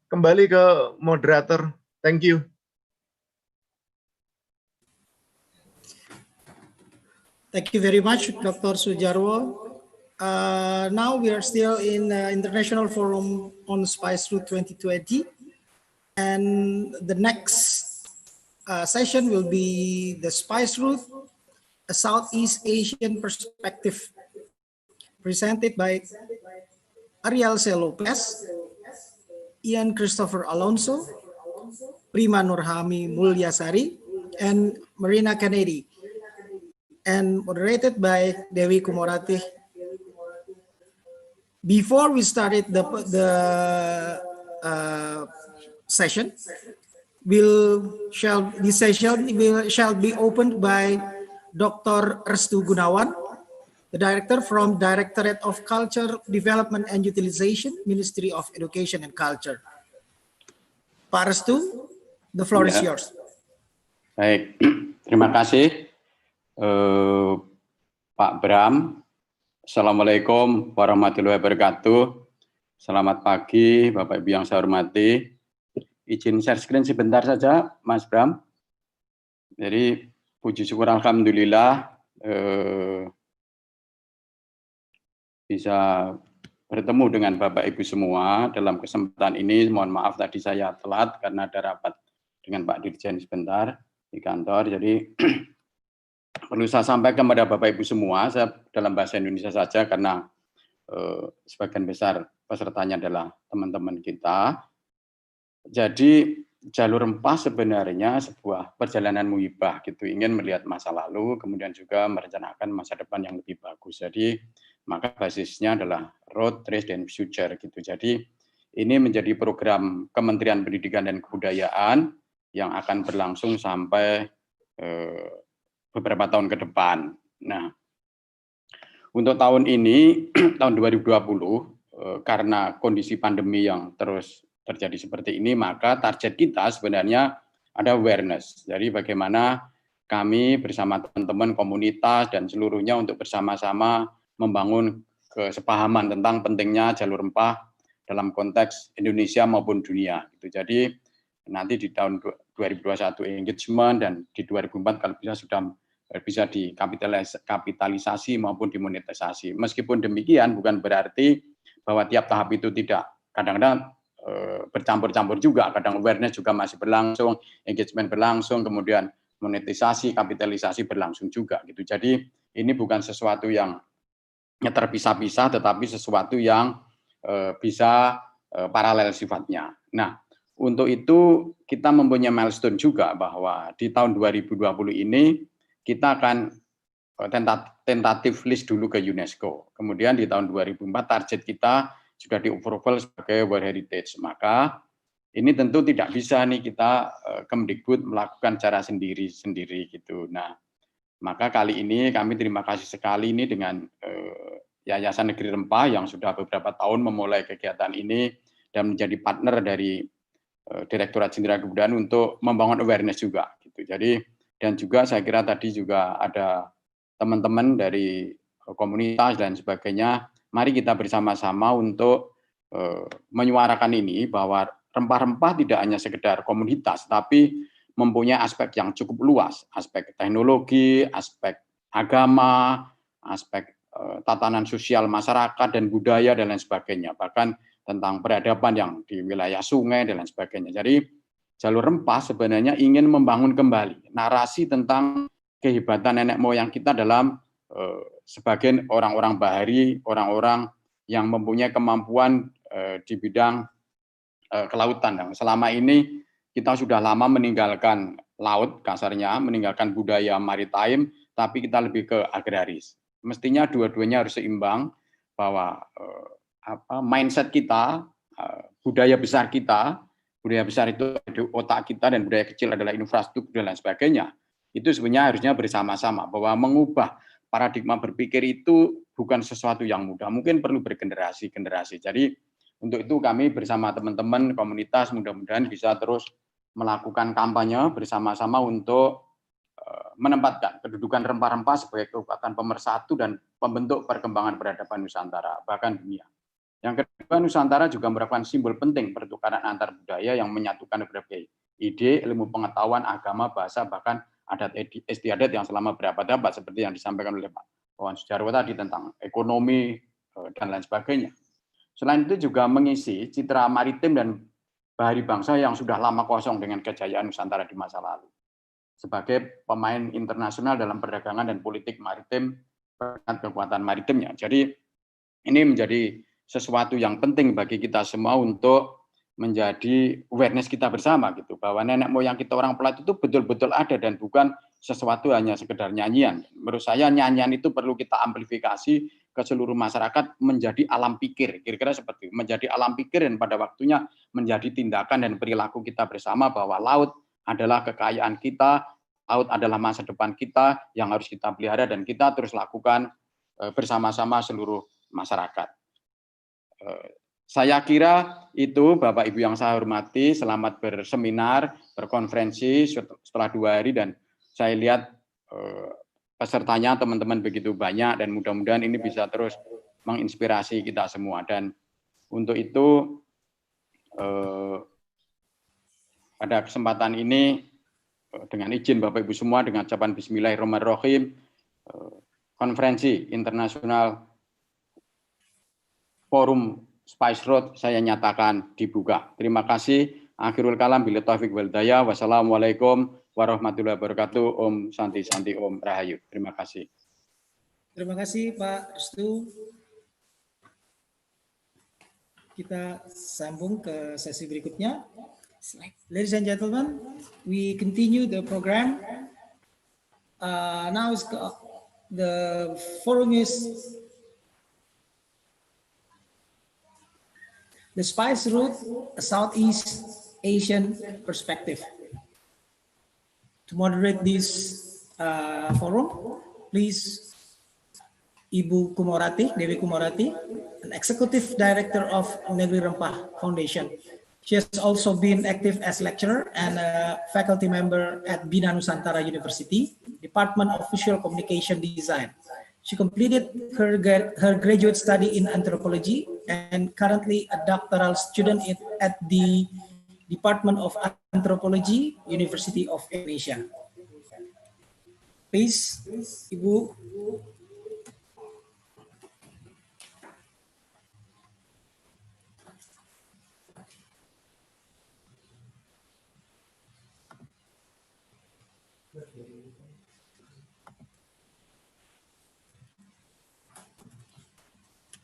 kembali ke moderator. Thank you. Thank you very much, Dr. Sujarwo. Now we are still in the International Forum on Spice Route 2020. And the next session will be the Spice Route, a Southeast Asian perspective, presented by Ariel C. Lopez, Ian Christopher Alonso, Prima Nurhami Mulyasari, and Marina Kennedy. and moderated by Dewi Kumorati. Before we started the session, this session shall be opened by Dr. Restu Gunawan, the Director from Directorate of Culture, Development and Utilization, Ministry of Education and Culture. Pak Restu, the floor is yours. Baik, terima kasih Pak Bram. Assalamualaikum warahmatullahi wabarakatuh. Selamat pagi Bapak Ibu yang saya hormati. Izin share screen sebentar saja Mas Bram. Jadi puji syukur alhamdulillah bisa bertemu dengan Bapak Ibu semua dalam kesempatan ini. Mohon maaf tadi saya telat karena ada rapat dengan Pak Dirjen sebentar di kantor. Jadi perlu saya sampaikan kepada Bapak Ibu semua, saya dalam bahasa Indonesia saja karena sebagian besar pesertanya adalah teman-teman kita. Jadi jalur rempah sebenarnya sebuah perjalanan muhibah gitu, ingin melihat masa lalu, kemudian juga merencanakan masa depan yang lebih bagus. Jadi maka basisnya adalah road, trace, dan future gitu. Jadi ini menjadi program Kementerian Pendidikan dan Kebudayaan yang akan berlangsung sampai beberapa tahun ke depan. Nah, untuk tahun ini, tahun 2020, karena kondisi pandemi yang terus terjadi seperti ini, maka target kita sebenarnya ada awareness. Jadi bagaimana kami bersama teman-teman komunitas dan seluruhnya untuk bersama-sama membangun kesepahaman tentang pentingnya jalur rempah dalam konteks Indonesia maupun dunia. Jadi nanti di tahun 2021 engagement dan di 2004 kalau bisa dikapitalisasi maupun dimonetisasi. Meskipun demikian bukan berarti bahwa tiap tahap itu tidak, kadang-kadang bercampur-campur juga, kadang awareness juga masih berlangsung, engagement berlangsung, kemudian monetisasi, kapitalisasi berlangsung juga gitu. Jadi ini bukan sesuatu yang terpisah-pisah, tetapi sesuatu yang bisa paralel sifatnya. Nah, untuk itu kita mempunyai milestone juga bahwa di tahun 2020 ini kita akan tentatif list dulu ke UNESCO. Kemudian di tahun 2004 target kita juga di-approval sebagai World Heritage. Maka ini tentu tidak bisa nih kita Kemdikbud melakukan cara sendiri-sendiri gitu. Nah, maka kali ini kami terima kasih sekali ini dengan Yayasan Negeri Rempah yang sudah beberapa tahun memulai kegiatan ini dan menjadi partner dari Direktorat Jenderal Kebudayaan untuk membangun awareness juga gitu. Jadi dan juga saya kira tadi juga ada teman-teman dari komunitas dan sebagainya. Mari kita bersama-sama untuk menyuarakan ini bahwa rempah-rempah tidak hanya sekedar komunitas, tapi mempunyai aspek yang cukup luas, aspek teknologi, aspek agama, aspek tatanan sosial masyarakat dan budaya dan lain sebagainya. Bahkan tentang peradaban yang di wilayah sungai dan lain sebagainya. Jadi jalur rempah sebenarnya ingin membangun kembali narasi tentang kehebatan nenek moyang kita dalam sebagian orang-orang bahari, orang-orang yang mempunyai kemampuan di bidang kelautan. Yang selama ini kita sudah lama meninggalkan laut, kasarnya meninggalkan budaya maritime, tapi kita lebih ke agraris. Mestinya dua-duanya harus seimbang, bahwa mindset kita, budaya besar kita, budaya besar itu di otak kita dan budaya kecil adalah infrastruktur dan lain sebagainya. Itu sebenarnya harusnya bersama-sama, bahwa mengubah paradigma berpikir itu bukan sesuatu yang mudah, mungkin perlu bergenerasi-generasi. Jadi untuk itu kami bersama teman-teman komunitas mudah-mudahan bisa terus melakukan kampanye bersama-sama untuk menempatkan kedudukan rempah-rempah sebagai kekuatan pemersatu dan pembentuk perkembangan peradaban Nusantara, bahkan dunia. Yang kedua, Nusantara juga merupakan simbol penting pertukaran antar budaya yang menyatukan berbagai ide, ilmu pengetahuan, agama, bahasa, bahkan adat istiadat yang selama berabad-abad seperti yang disampaikan oleh Pak Wawan Sujarwo tadi tentang ekonomi dan lain sebagainya. Selain itu juga mengisi citra maritim dan bahari bangsa yang sudah lama kosong dengan kejayaan Nusantara di masa lalu. Sebagai pemain internasional dalam perdagangan dan politik maritim, kekuatan maritimnya. Jadi ini menjadi sesuatu yang penting bagi kita semua untuk menjadi awareness kita bersama gitu, bahwa nenek moyang kita orang Pelaut itu betul-betul ada dan bukan sesuatu hanya sekedar nyanyian. Menurut saya nyanyian itu perlu kita amplifikasi ke seluruh masyarakat menjadi alam pikir, kira-kira seperti itu. Menjadi alam pikir dan pada waktunya menjadi tindakan dan perilaku kita bersama bahwa laut adalah kekayaan kita, laut adalah masa depan kita yang harus kita pelihara dan kita terus lakukan bersama-sama seluruh masyarakat. Saya kira itu Bapak Ibu yang saya hormati, selamat berseminar, berkonferensi setelah 2 hari dan saya lihat pesertanya teman-teman begitu banyak dan mudah-mudahan ini bisa terus menginspirasi kita semua. Dan untuk itu pada kesempatan ini dengan izin Bapak Ibu semua dengan ucapan Bismillahirrahmanirrahim, konferensi internasional Forum Spice Road saya nyatakan dibuka. Terima kasih. Akhirul kalam bila taufik wal hidayah. Wassalamualaikum warahmatullahi wabarakatuh. Om Santi Santi Om Rahayu. Terima kasih. Terima kasih Pak Restu. Kita sambung ke sesi berikutnya. Ladies and gentlemen, we continue the program. Now the forum is the Spice Route, a Southeast Asian perspective. To moderate this forum, please Ibu Kumorati, Dewi Kumorati, an Executive Director of Negeri Rempah Foundation. She has also been active as lecturer and a faculty member at Bina Nusantara University, Department of Visual Communication Design. She completed her graduate study in anthropology and currently a doctoral student at the Department of Anthropology, University of Indonesia. Please, Ibu.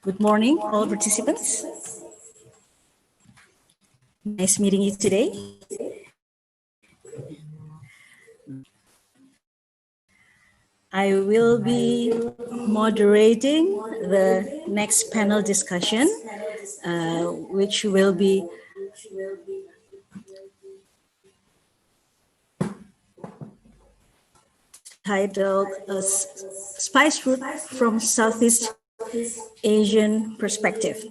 Good morning, all participants. Nice meeting you today. I will be moderating the next panel discussion, which will be titled Spice Route from Southeast Asian Perspective.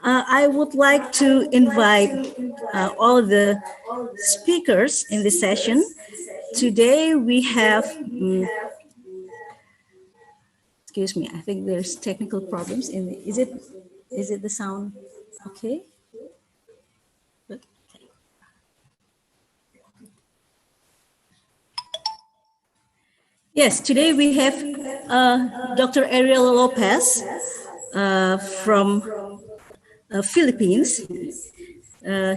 I would like to invite all the speakers in this session. Today we have, excuse me, I think there's technical problems in the, is it the sound okay? Yes, today we have Dr. Ariel Lopez from Philippines.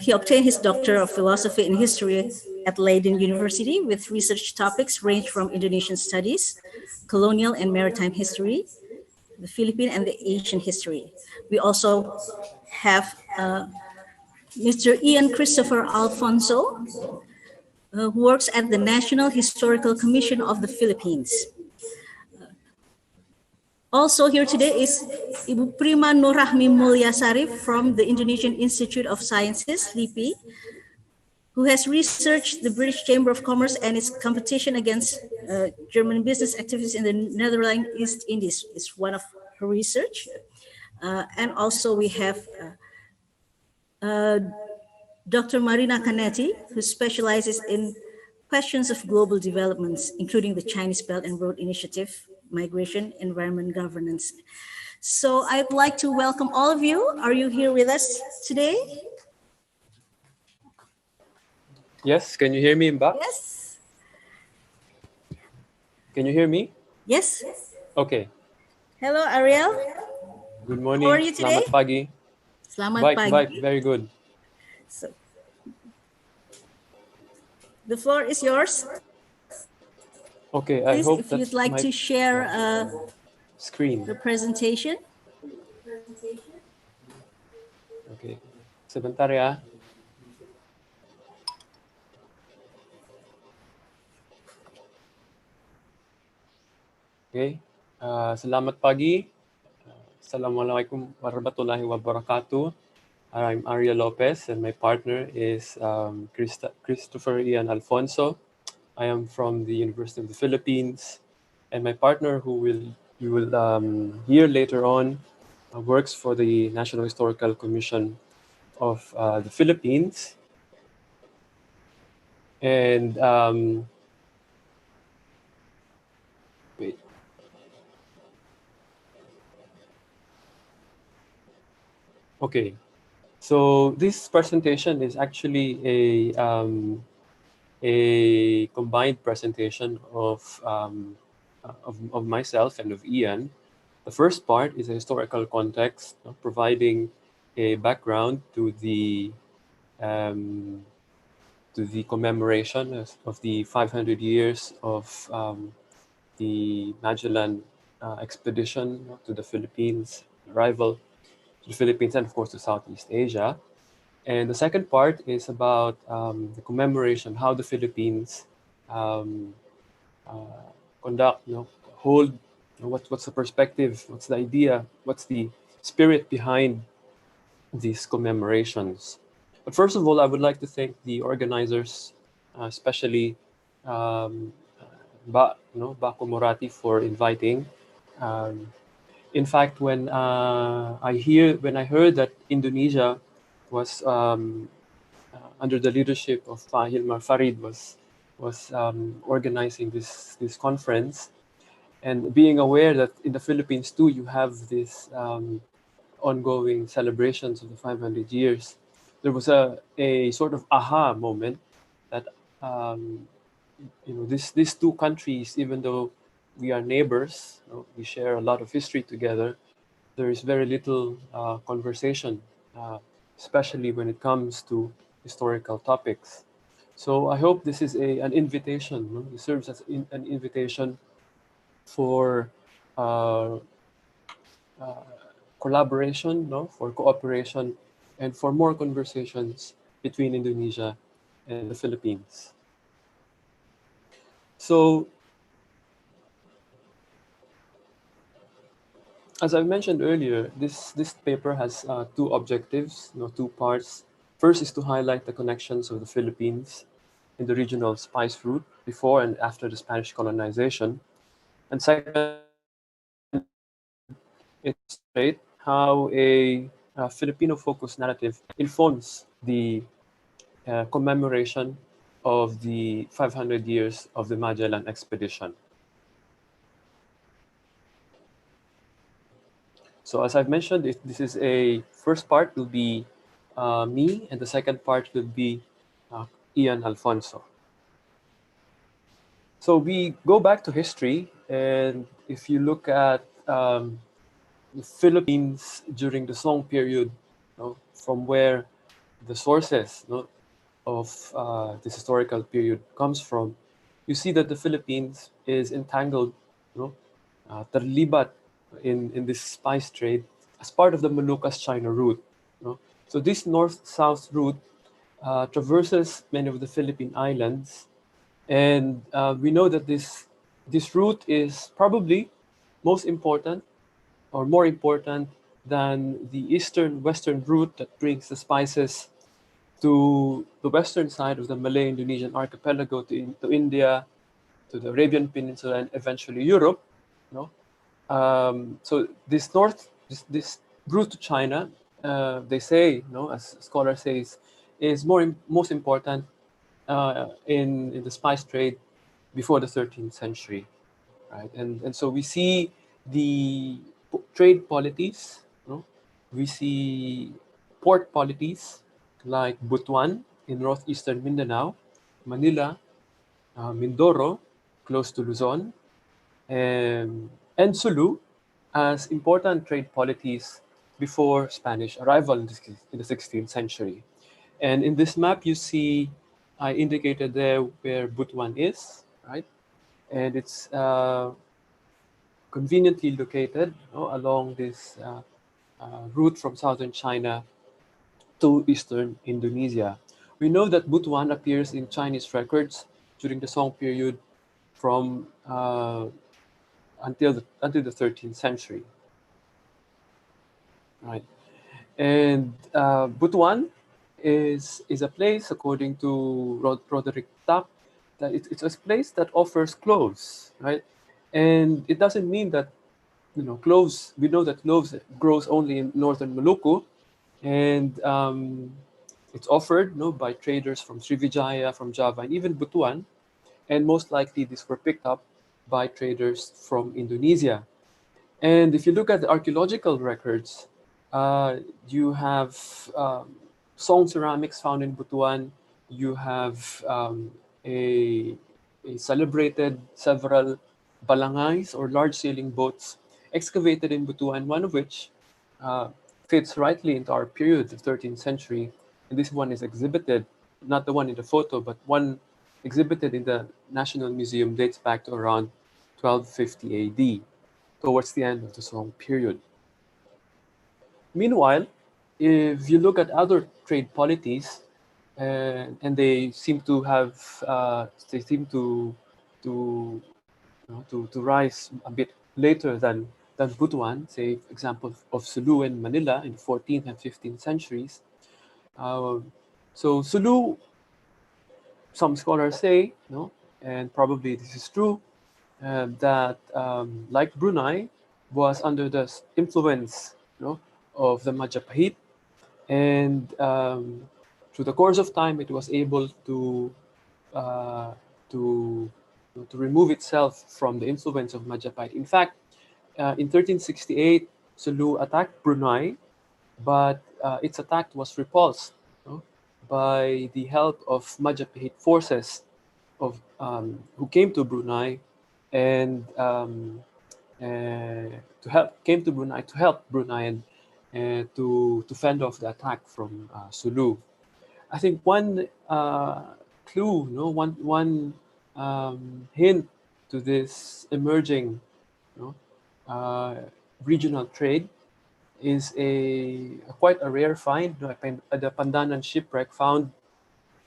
He obtained his Doctor of Philosophy in History at Leiden University with research topics range from Indonesian studies, colonial and maritime history, the Philippine and the Asian history. We also have Mr. Ian Christopher Alfonso, who works at the National Historical Commission of the Philippines. Also here today is Ibu Prima Nurrahmi Mulyasari from the Indonesian Institute of Sciences, LIPI, who has researched the British Chamber of Commerce and its competition against German business activities in the Netherlands East Indies is one of her research. And also we have Dr. Marina Canetti, who specializes in questions of global developments, including the Chinese Belt and Road Initiative, migration, environment governance. So I'd like to welcome all of you. Are you here with us today? Yes, can you hear me, Mbak? Yes. Can you hear me? Yes. Okay. Hello, Ariel. Good morning. How are you today? Selamat pagi. Selamat pagi. Baik, very good. So, the floor is yours. Okay, I Please, hope if that you'd like my to share screen. the presentation. Okay, sebentar ya. Okay. Selamat pagi. Assalamualaikum warahmatullahi wabarakatuh. I'm Arya Lopez, and my partner is Christopher Ian Alfonso. I am from the University of the Philippines, and my partner, you will hear later on, works for the National Historical Commission of the Philippines. And wait. Okay, so this presentation is actually a combined presentation of myself and of Ian. The first part is a historical context, providing a background to the commemoration of the 500 years of the Magellan expedition to the Philippines, arrival to the Philippines, and of course to Southeast Asia. And the second part is about the commemoration, how the Philippines conduct, hold, what's the perspective, what's the idea, what's the spirit behind these commemorations. But first of all, I would like to thank the organizers, especially Bako Morati for inviting. In fact, when I heard that Indonesia was under the leadership of Hilmar Farid was organizing this conference, and being aware that in the Philippines too you have this ongoing celebrations of the 500 years, there was a sort of aha moment that these two countries, even though we are neighbors, we share a lot of history together, there is very little conversation, especially when it comes to historical topics. So I hope this is an invitation. It serves as an invitation for collaboration, for cooperation, and for more conversations between Indonesia and the Philippines. So, as I mentioned earlier, this paper has two objectives, two parts. First is to highlight the connections of the Philippines in the regional spice route before and after the Spanish colonization. And second, it's how a Filipino-focused narrative informs the commemoration of the 500 years of the Magellan expedition. So as I've mentioned, this is a first part will be me, and the second part will be Ian Alfonso. So we go back to history, and if you look at the Philippines during the Song period, from where the sources of this historical period comes from, you see that the Philippines is entangled, terlibat in this spice trade as part of the Moluccas-China route. So this north-south route traverses many of the Philippine islands, and we know that this route is probably most important, or more important than the eastern-western route that brings the spices to the western side of the Malay-Indonesian archipelago, to India, to the Arabian Peninsula, and eventually Europe. So this this route to China, they say, as scholars say, is most important in the spice trade before the 13th century, right? And so we see the trade polities, we see port polities like Butuan in northeastern Mindanao, Manila, Mindoro, close to Luzon, and Sulu as important trade polities before Spanish arrival in the 16th century. And in this map, you see I indicated there where Butuan is, right? And it's conveniently located along this route from southern China to eastern Indonesia. We know that Butuan appears in Chinese records during the Song period from until the 13th century. Right, and Butuan is a place, according to Roderick Tapp, that it's a place that offers cloves, right? And it doesn't mean that, you know, cloves. We know that cloves grows only in northern Maluku, and it's offered, you know, by traders from Srivijaya, from Java, and even Butuan. And most likely, these were picked up by traders from Indonesia. And if you look at the archaeological records, you have Song ceramics found in Butuan. You have a celebrated several balangais, or large sailing boats, excavated in Butuan, one of which fits rightly into our period, the 13th century. And this one is exhibited, not the one in the photo, but one exhibited in the National Museum, dates back to around 1250 AD, towards the end of the Song period. Meanwhile, if you look at other trade polities, and they seem to have, to rise a bit later than Butuan, say, for example, of Sulu and Manila in the 14th and 15th centuries. So Sulu, some scholars say, and probably this is true, that like Brunei, was under the influence, of the Majapahit, and through the course of time, it was able to remove itself from the influence of Majapahit. In fact, in 1368, Sulu attacked Brunei, but its attack was repulsed by the help of Majapahit forces who came to Brunei and to help Brunei and to fend off the attack from Sulu. I think one clue, one hint to this emerging regional trade is quite a rare find, the Pandanan shipwreck found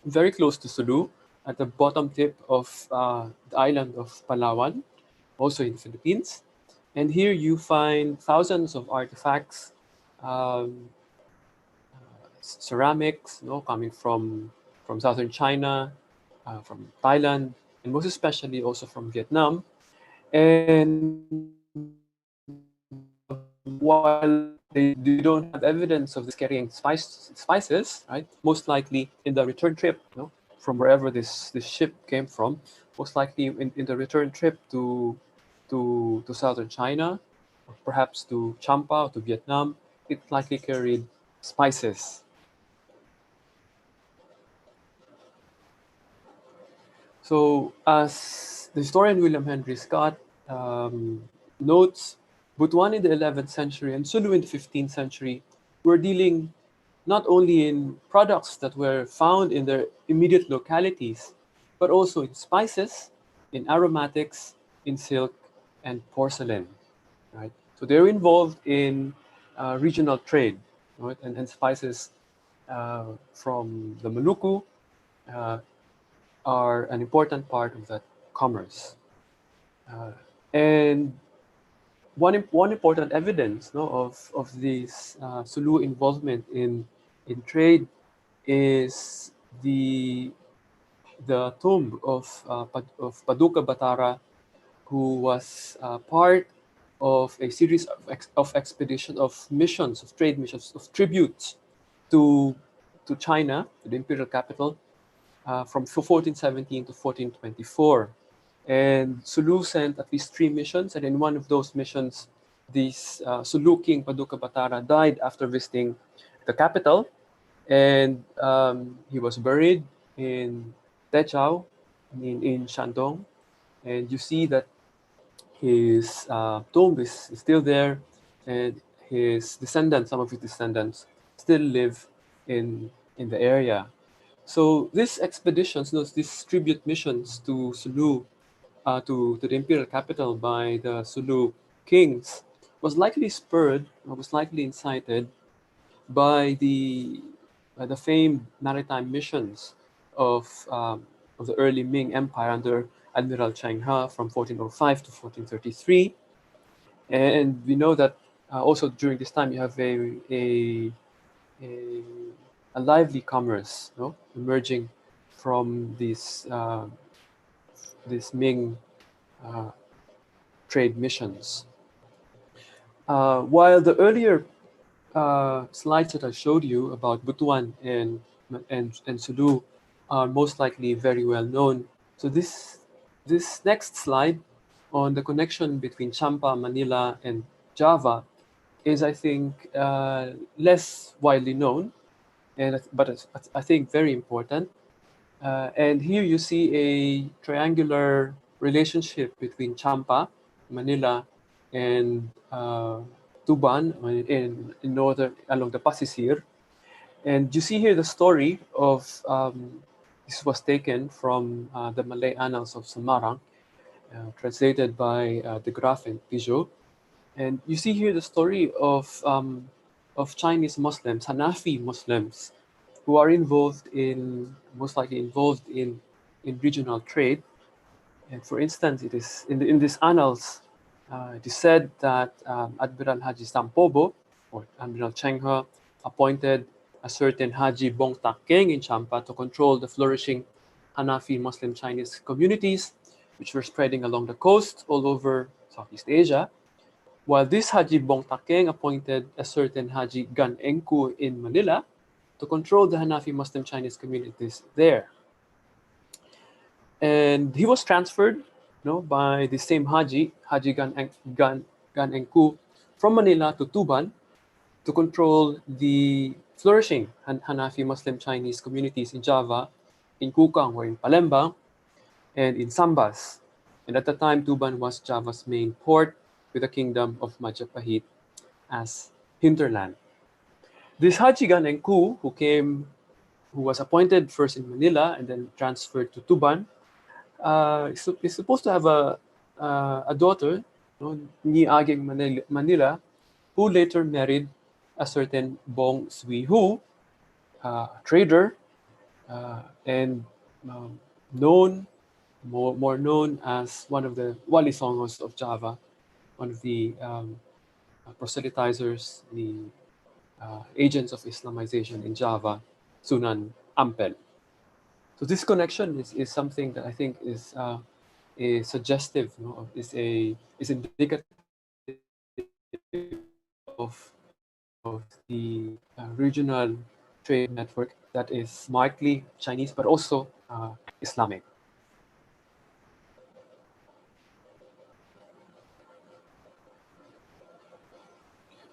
very close to Sulu at the bottom tip of the island of Palawan, also in the Philippines. And here you find thousands of artifacts, ceramics, coming from southern China, from Thailand, and most especially also from Vietnam. And while they don't have evidence of this carrying spices, right? Most likely in the return trip, from wherever this ship came from, most likely in the return trip to southern China, or perhaps to Champa or to Vietnam, it likely carried spices. So, as the historian William Henry Scott notes, Butuan in the 11th century and Sulu in the 15th century were dealing not only in products that were found in their immediate localities, but also in spices, in aromatics, in silk, and porcelain. Right? So they're involved in regional trade, right? And spices from the Maluku are an important part of that commerce. And one important evidence of this Sulu involvement in trade is the tomb of Paduka Batara, who was part of a series of expeditions, of missions, of trade missions, of tributes to China, to the imperial capital, from 1417 to 1424. And Sulu sent at least 3 missions, and in one of those missions, this Sulu king Paduka Batara died after visiting the capital, and he was buried in Techao, in Shandong, and you see that his tomb is still there, and his descendants, some of his descendants, still live in the area. So these expeditions, these tribute missions to Sulu, to the imperial capital by the Sulu kings, was likely spurred, or was likely incited by the famed maritime missions of the early Ming Empire under Admiral Cheng He from 1405 to 1433, And we know that also during this time you have a lively commerce, no, emerging from these Ming trade missions. While the earlier slides that I showed you about Butuan and Sulu are most likely very well known. So this next slide on the connection between Champa, Manila, and Java is, I think, less widely known, but I think very important. And here you see a triangular relationship between Champa, Manila, and Tuban in northern along the Pasisir. And you see here the story of this was taken from the Malay Annals of Semarang, translated by de Graaf and Pijot. And you see here the story of Chinese Muslims, Hanafi Muslims, who are most likely involved in regional trade. And for instance, it is in these annals, it is said that Admiral Haji Sampobo or Admiral Cheng He appointed a certain Haji Bong Takeng in Champa to control the flourishing Hanafi Muslim Chinese communities, which were spreading along the coast all over Southeast Asia. While this Haji Bong Takeng appointed a certain Haji Gan Engku in Manila to control the Hanafi Muslim Chinese communities there. And he was transferred by the same Haji Gan Engku, from Manila to Tuban to control the flourishing Hanafi Muslim Chinese communities in Java, in Kukang or in Palembang, and in Sambas. And at the time, Tuban was Java's main port, with the kingdom of Majapahit as hinterland. This Haji Gan Engku, who was appointed first in Manila and then transferred to Tuban, is supposed to have a daughter, Ni Ageng Manila, who later married a certain Bong Sui Hu, a trader, and more known as one of the Wali Songos of Java, one of the proselytizers, the agents of Islamization in Java, Sunan Ampel. So this connection is something that I think is suggestive, is indicative of the regional trade network that is markedly Chinese, but also Islamic.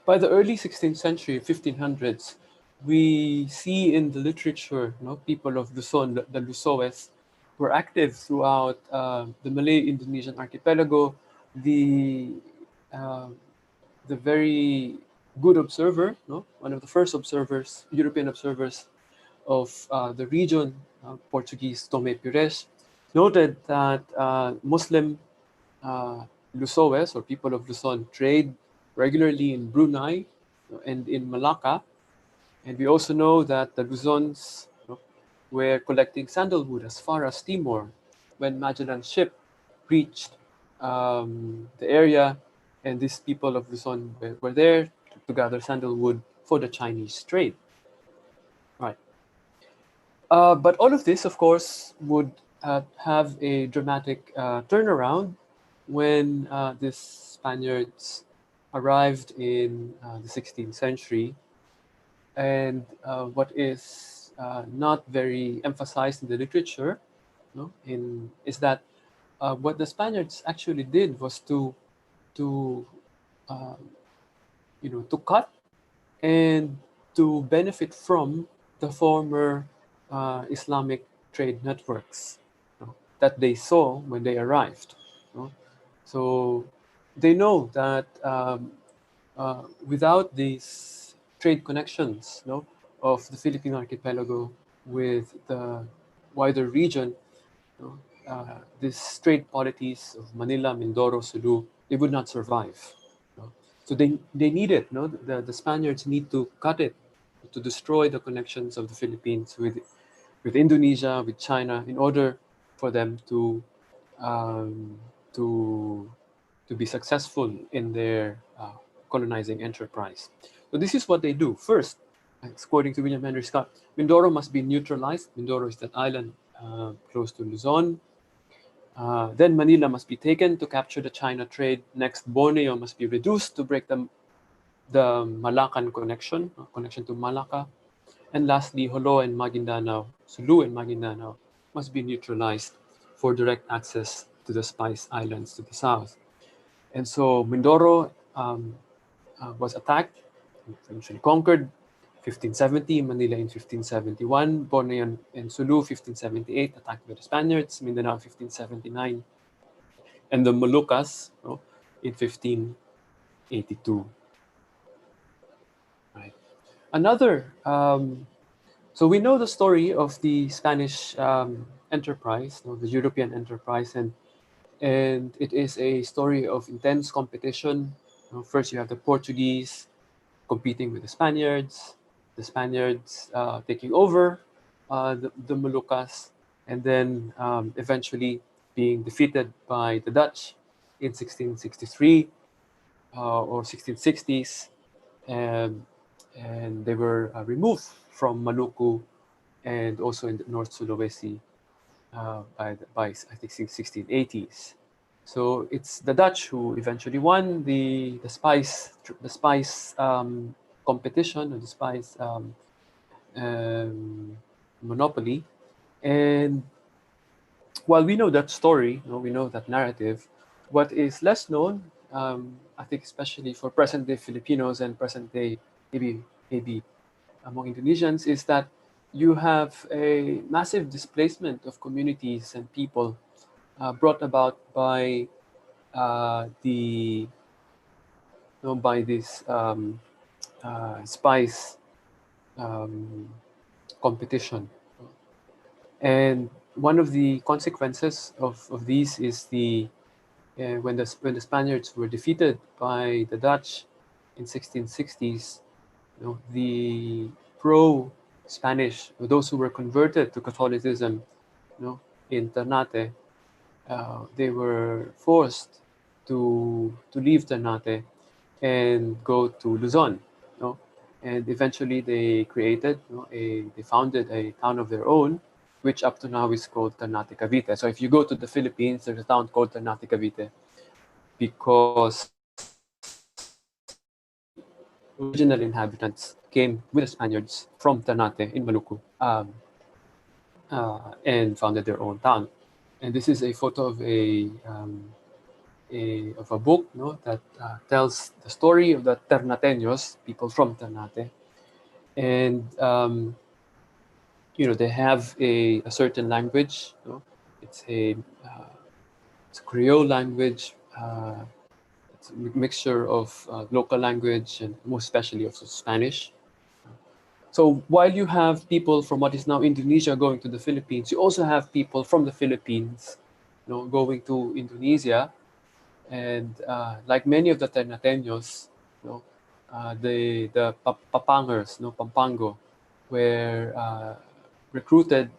By the early 16th century, 1500s, we see in the literature, people of Luzon, the Lusoes, were active throughout the Malay-Indonesian archipelago. The very good observer, one of the first observers, European observers of the region, Portuguese Tomé Pires, noted that Muslim Lusoes, or people of Luzon, trade regularly in Brunei and in Malacca. And we also know that the Luzons were collecting sandalwood as far as Timor when Magellan's ship reached the area, and these people of Luzon were there to gather sandalwood for the Chinese trade. Right. But all of this, of course, would have a dramatic turnaround when these Spaniards arrived in the 16th century. And what is not very emphasized in the literature is that what the Spaniards actually did was to cut and to benefit from the former Islamic trade networks that they saw when they arrived. So they know that without these trade connections of the Philippine archipelago with the wider region, these trade polities of Manila, Mindoro, Sulu, they would not survive. So they need it. The Spaniards need to cut it, to destroy the connections of the Philippines with Indonesia, with China, in order for them to to be successful in their colonizing enterprise. So this is what they do. First, according to William Henry Scott, Mindoro must be neutralized. Mindoro is that island close to Luzon. Then Manila must be taken to capture the China trade. Next, Borneo must be reduced to break the Malacan connection to Malacca. And lastly, Jolo and Maguindanao, Sulu and Maguindanao must be neutralized for direct access to the Spice Islands to the south. And so Mindoro was attacked, eventually conquered, 1570, Manila in 1571, Borneo and Sulu 1578, attacked by the Spaniards, Mindanao 1579, and the Moluccas in 1582. Right. Another, so we know the story of the Spanish enterprise, the European enterprise, and it is a story of intense competition. First, you have the Portuguese competing with the Spaniards taking over the Moluccas, and then eventually being defeated by the Dutch in 1663 or 1660s, and they were removed from Maluku and also in the North Sulawesi by I think 1680s. So it's the Dutch who eventually won the spice competition, or the spice monopoly. And while we know that story, we know that narrative, what is less known, I think especially for present-day Filipinos and present-day maybe among Indonesians, is that you have a massive displacement of communities and people brought about by by this spice competition. And one of the consequences of these is when the Spaniards were defeated by the Dutch in 1660s, the pro-Spanish, those who were converted to Catholicism, in Ternate, they were forced to leave Ternate and go to Luzon. And eventually they created, they founded a town of their own, which up to now is called Ternate Cavite. So if you go to the Philippines, there's a town called Ternate Cavite because original inhabitants came with the Spaniards from Ternate in Maluku and founded their own town. And this is a photo of a book that tells the story of the Ternateños, people from Ternate. And they have a certain language. It's a Creole language. It's a mixture of local language and most especially of Spanish. So while you have people from what is now Indonesia going to the Philippines, you also have people from the Philippines, going to Indonesia. And like many of the Ternateños, the Papangers, Pampango, were recruited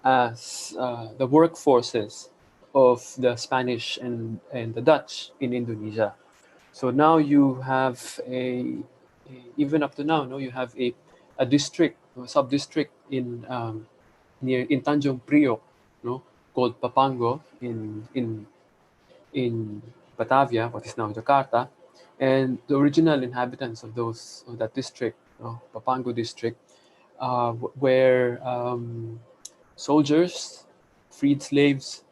as the workforces of the Spanish and the Dutch in Indonesia. So now you have even up to now, you have a district, a sub-district in Tanjung Priok, called Papango in Batavia, what is now Jakarta, and the original inhabitants of that district, Papango district, were soldiers, freed slaves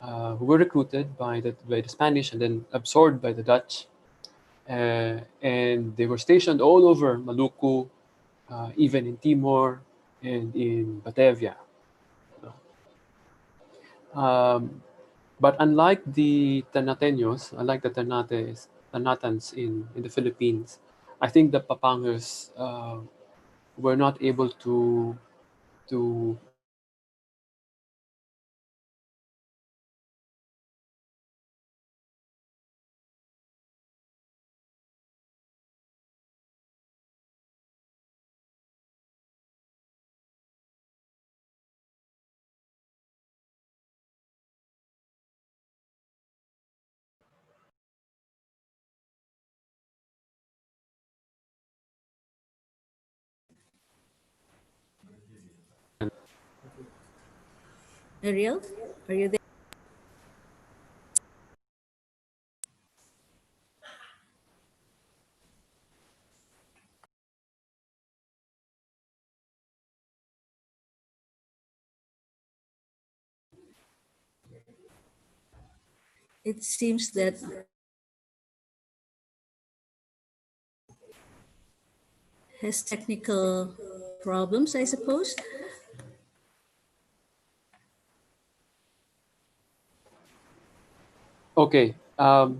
who were recruited by the Spanish and then absorbed by the Dutch, and they were stationed all over Maluku, even in Timor and in Batavia. But unlike the Ternateños, unlike the Ternatans in the Philippines, I think the Papangers were not able to Ariel, are you there? It seems that has technical problems, I suppose. Okay. Oh,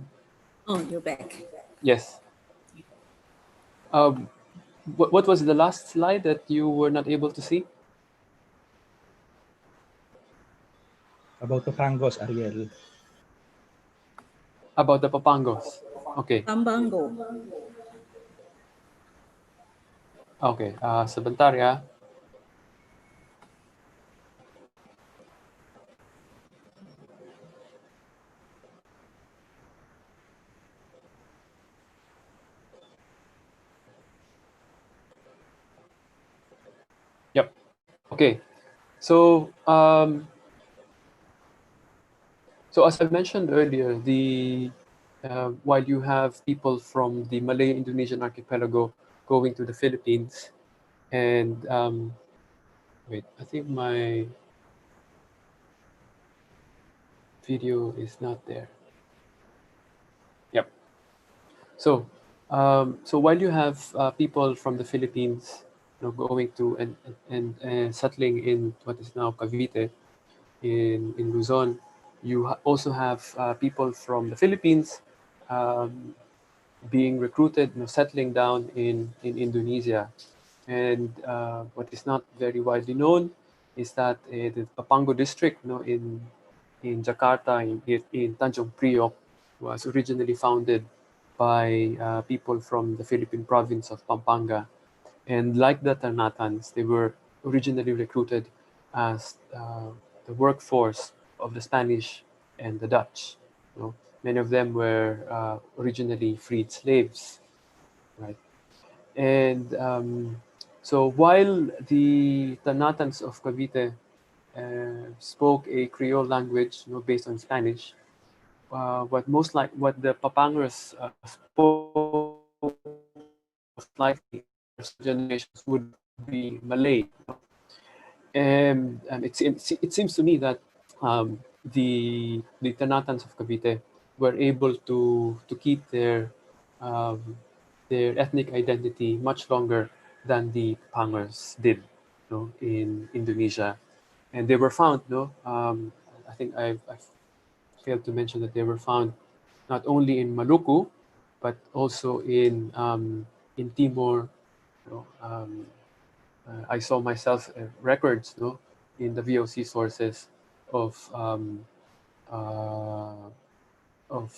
you're back. Yes. What was the last slide that you were not able to see? About the Pangos, Ariel. About the Papangos. Okay. Pambango. Okay. Sebentar ya. Yep. Okay. So, so as I mentioned earlier, while you have people from the Malay-Indonesian archipelago going to the Philippines, and wait, I think my video is not there. Yep. So, so while you have people from the Philippines, going to and settling in what is now Cavite, in Luzon, you also have people from the Philippines being recruited, settling down in Indonesia. And what is not very widely known is that the Papango district, in Jakarta, in Tanjung Priok, was originally founded by people from the Philippine province of Pampanga. And like the Ternatans, they were originally recruited as the workforce of the Spanish and the Dutch. Many of them were originally freed slaves, right? And so while the Ternatans of Cavite spoke a Creole language, based on Spanish, what the Papangers spoke most likely generations would be Malay. And it seems to me that the Ternatans of Cavite were able to keep their ethnic identity much longer than the Pangers did, in Indonesia. And they were found, I think I've failed to mention that they were found not only in Maluku, but also in Timor. I saw myself records, in the VOC sources of uh, of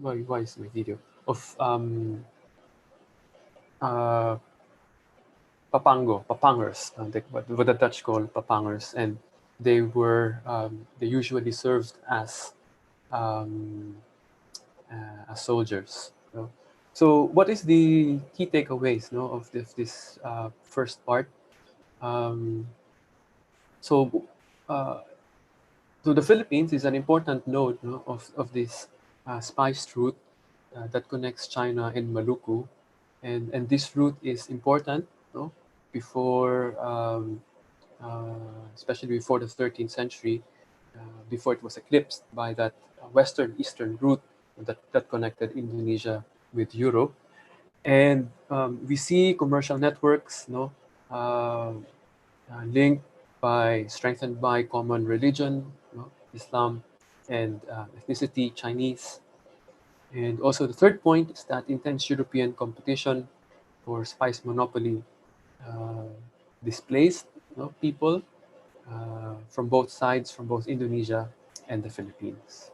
why is my video of Papangers, what the Dutch call Papangers, and they usually served as soldiers. So, what is the key takeaways, of this first part? So, the Philippines is an important node, of this spice route that connects China and Maluku, and this route is important, before, especially before the 13th century, before it was eclipsed by that western-eastern route that connected Indonesia with Europe. And we see commercial networks, linked strengthened by common religion, Islam, and ethnicity, Chinese. And also the third point is that intense European competition for spice monopoly displaced, people from both sides, from both Indonesia and the Philippines.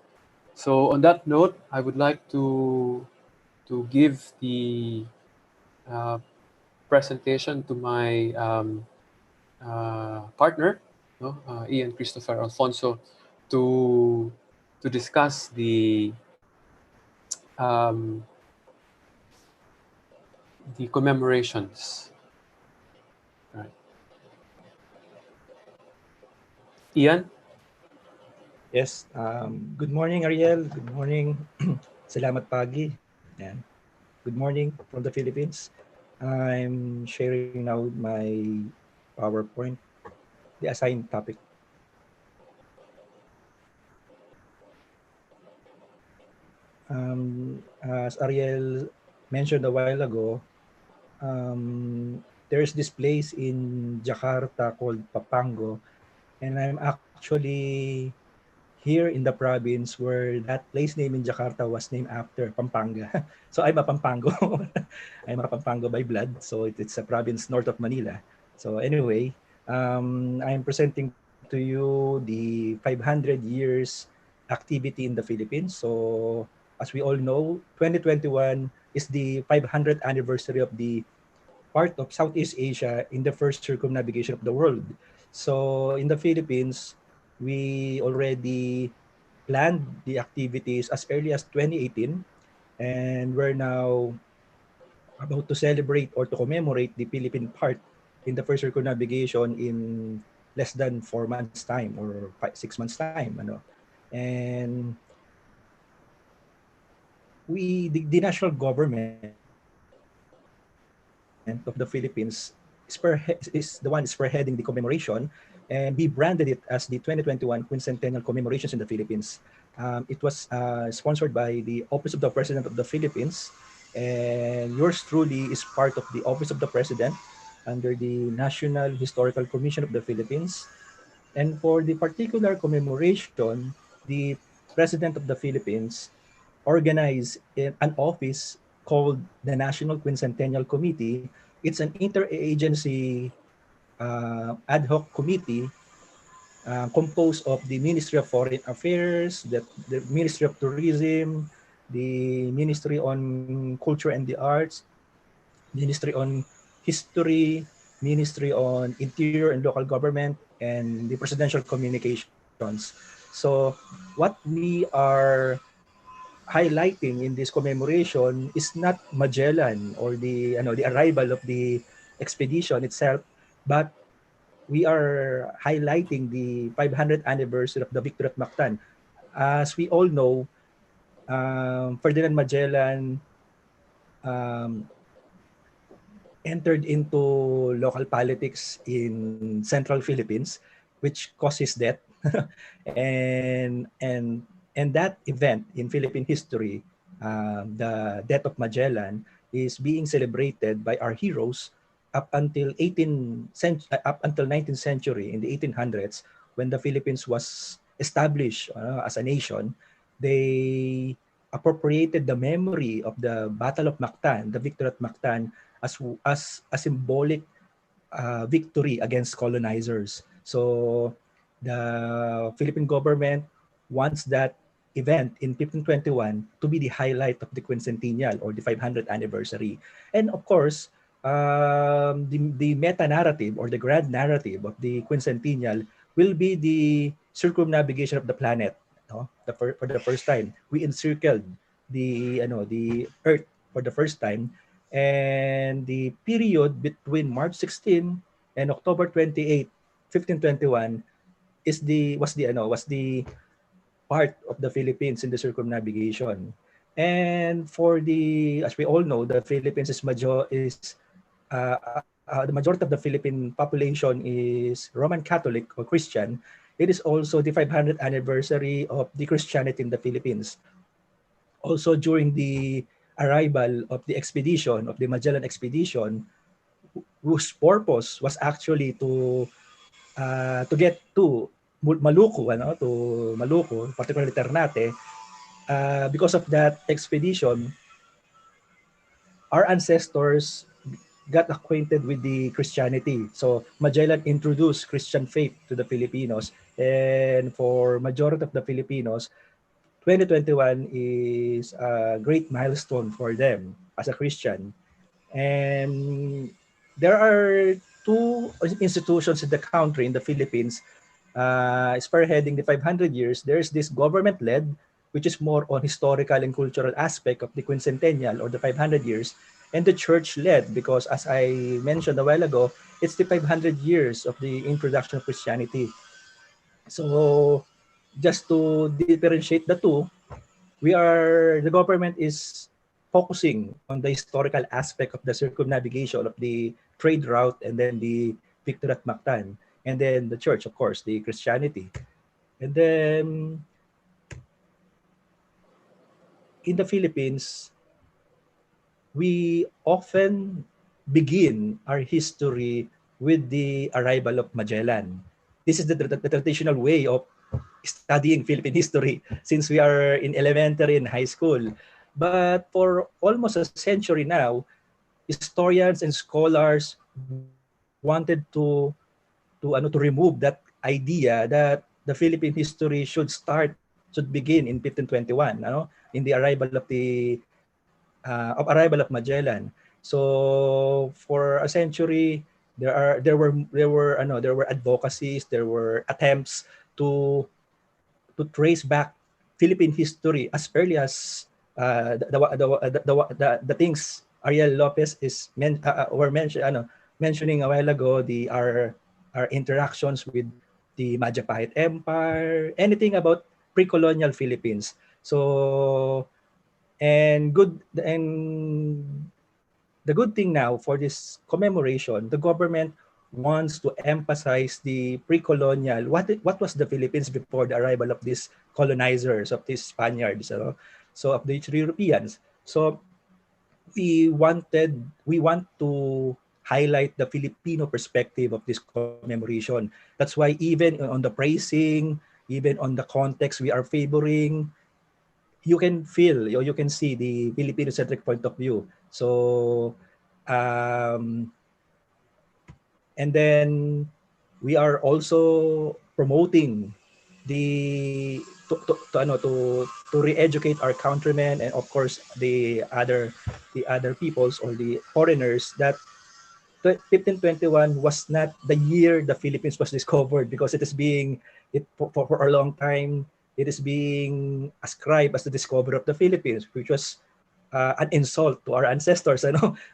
So on that note, I would like to give the presentation to my partner, Ian Christopher Alfonso, to discuss the commemorations. Right. Ian? Yes, good morning, Ariel. Good morning. Salamat pagi. Yan. Good morning from the Philippines. I'm sharing now my PowerPoint, the assigned topic. As Ariel mentioned a while ago, there's this place in Jakarta called Papango, and I'm actually here in the province where that place name in Jakarta was named after Pampanga. So I'm a Pampango. I'm a Pampango by blood. So it's a province north of Manila. So anyway, I'm presenting to you the 500 years activity in the Philippines. So as we all know, 2021 is the 500th anniversary of the part of Southeast Asia in the first circumnavigation of the world. So in the Philippines, we already planned the activities as early as 2018, and we're now about to celebrate or to commemorate the Philippine part in the first circumnavigation in less than 4 months time or 6 months time. And the national government of the Philippines is the one spearheading the commemoration, and we branded it as the 2021 Quincentennial Commemorations in the Philippines. It was sponsored by the Office of the President of the Philippines, and yours truly is part of the Office of the President under the National Historical Commission of the Philippines. And for the particular commemoration, the President of the Philippines organized an office called the National Quincentennial Committee. It's an interagency ad hoc committee composed of the Ministry of Foreign Affairs, the Ministry of Tourism, the Ministry on Culture and the Arts, Ministry on History, Ministry on Interior and Local Government, and the Presidential Communications. So what we are highlighting in this commemoration is not Magellan or the arrival of the expedition itself, but we are highlighting the 500th anniversary of the victory at Mactan. As we all know, Ferdinand Magellan entered into local politics in central Philippines, which caused his death. and that event in Philippine history, the death of Magellan, is being celebrated by our heroes up until 19th century, in the 1800s, when the Philippines was established as a nation. They appropriated the memory of the Battle of Mactan, the victory at Mactan, as a symbolic victory against colonizers. So the Philippine government wants that event in 1521 to be the highlight of the quincentennial or the 500th anniversary. And of course, the meta narrative or the grand narrative of the quincentennial will be the circumnavigation of the planet. For the first time, we encircled the Earth for the first time, and the period between March 16 and October 28, 1521 was the part of the Philippines in the circumnavigation. And as we all know, the Philippines is the majority of the Philippine population is Roman Catholic or Christian. It is also the 500th anniversary of the Christianity in the Philippines. Also during the arrival of the expedition, of the Magellan expedition, whose purpose was actually to get to Maluku, particularly Ternate. Because of that expedition, our ancestors got acquainted with the Christianity. So Magellan introduced Christian faith to the Filipinos, and for majority of the Filipinos, 2021 is a great milestone for them as a Christian. And there are two institutions in the country, in the Philippines, spearheading the 500 years. There's this government-led, which is more on historical and cultural aspect of the quincentennial or the 500 years, and the church-led, because as I mentioned a while ago, it's the 500 years of the introduction of Christianity. So just to differentiate the two, the government is focusing on the historical aspect of the circumnavigation of the trade route, and then the victory at Mactan, and then the church, of course, the Christianity. And then in the Philippines, we often begin our history with the arrival of Magellan. This is the traditional way of studying Philippine history since we are in elementary and high school. But for almost a century now, historians and scholars wanted to remove that idea that the Philippine history should begin in 1521, in the arrival of Magellan. So for a century, there were advocacies, there were attempts to trace back Philippine history as early as the things Ariel Lopez mentioning a while ago, our interactions with the Majapahit Empire, anything about pre-colonial Philippines. So and the good thing now for this commemoration, the government wants to emphasize the pre-colonial, what was the Philippines before the arrival of these colonizers, of these Spaniards, so of the Europeans. So we want to highlight the Filipino perspective of this commemoration. That's why even on the praising, even on the context we are favoring, you can feel, or you can see the Filipino-centric point of view. So, and then we are also promoting to re-educate our countrymen, and of course the other peoples or the foreigners, that 1521 was not the year the Philippines was discovered, because for a long time it is being ascribed as the discovery of the Philippines, which was an insult to our ancestors,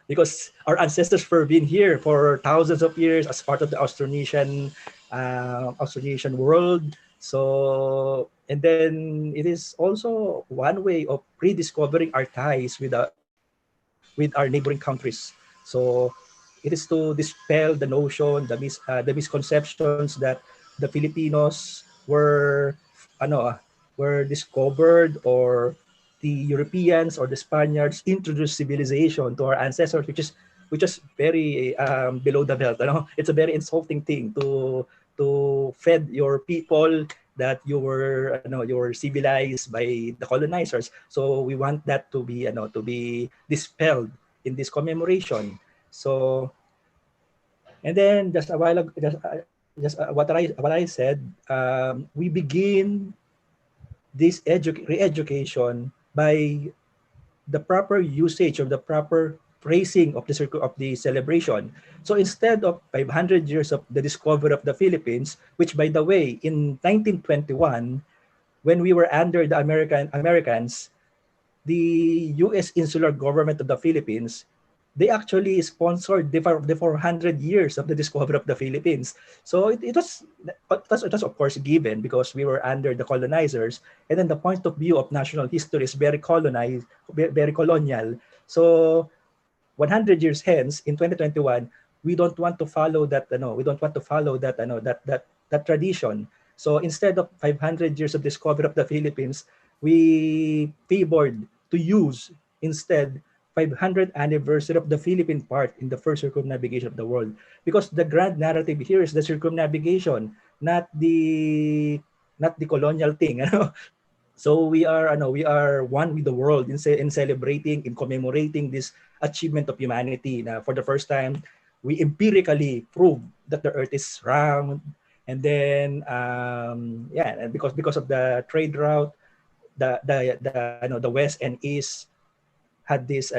because our ancestors were been here for thousands of years as part of the Austronesian world. So, and then it is also one way of rediscovering our ties with our neighboring countries. So it is to dispel the notion, the misconceptions that the Filipinos were discovered, or the Europeans or the Spaniards introduced civilization to our ancestors, which is very below the belt. It's a very insulting thing to fed your people that you were civilized by the colonizers. So we want that to be dispelled in this commemoration. So, and then just a while ago, what I said, we begin this re-education by the proper usage, or the proper phrasing of the celebration. So instead of 500 years of the discovery of the Philippines, which by the way, in 1921, when we were under the Americans, the U.S. insular government of the Philippines, they actually sponsored the 400 years of the discovery of the Philippines. So it was of course given because we were under the colonizers, and then the point of view of national history is very colonial. So 100 years hence, in 2021, we don't want to follow that. We don't want to follow that. That tradition. So instead of 500 years of discovery of the Philippines, we favored to use instead 500th anniversary of the Philippine part in the first circumnavigation of the world, because the grand narrative here is the circumnavigation, not the colonial thing. So we are one with the world in celebrating, in commemorating this achievement of humanity. Now, for the first time, we empirically prove that the Earth is round, and then and because of the trade route, the West and East had this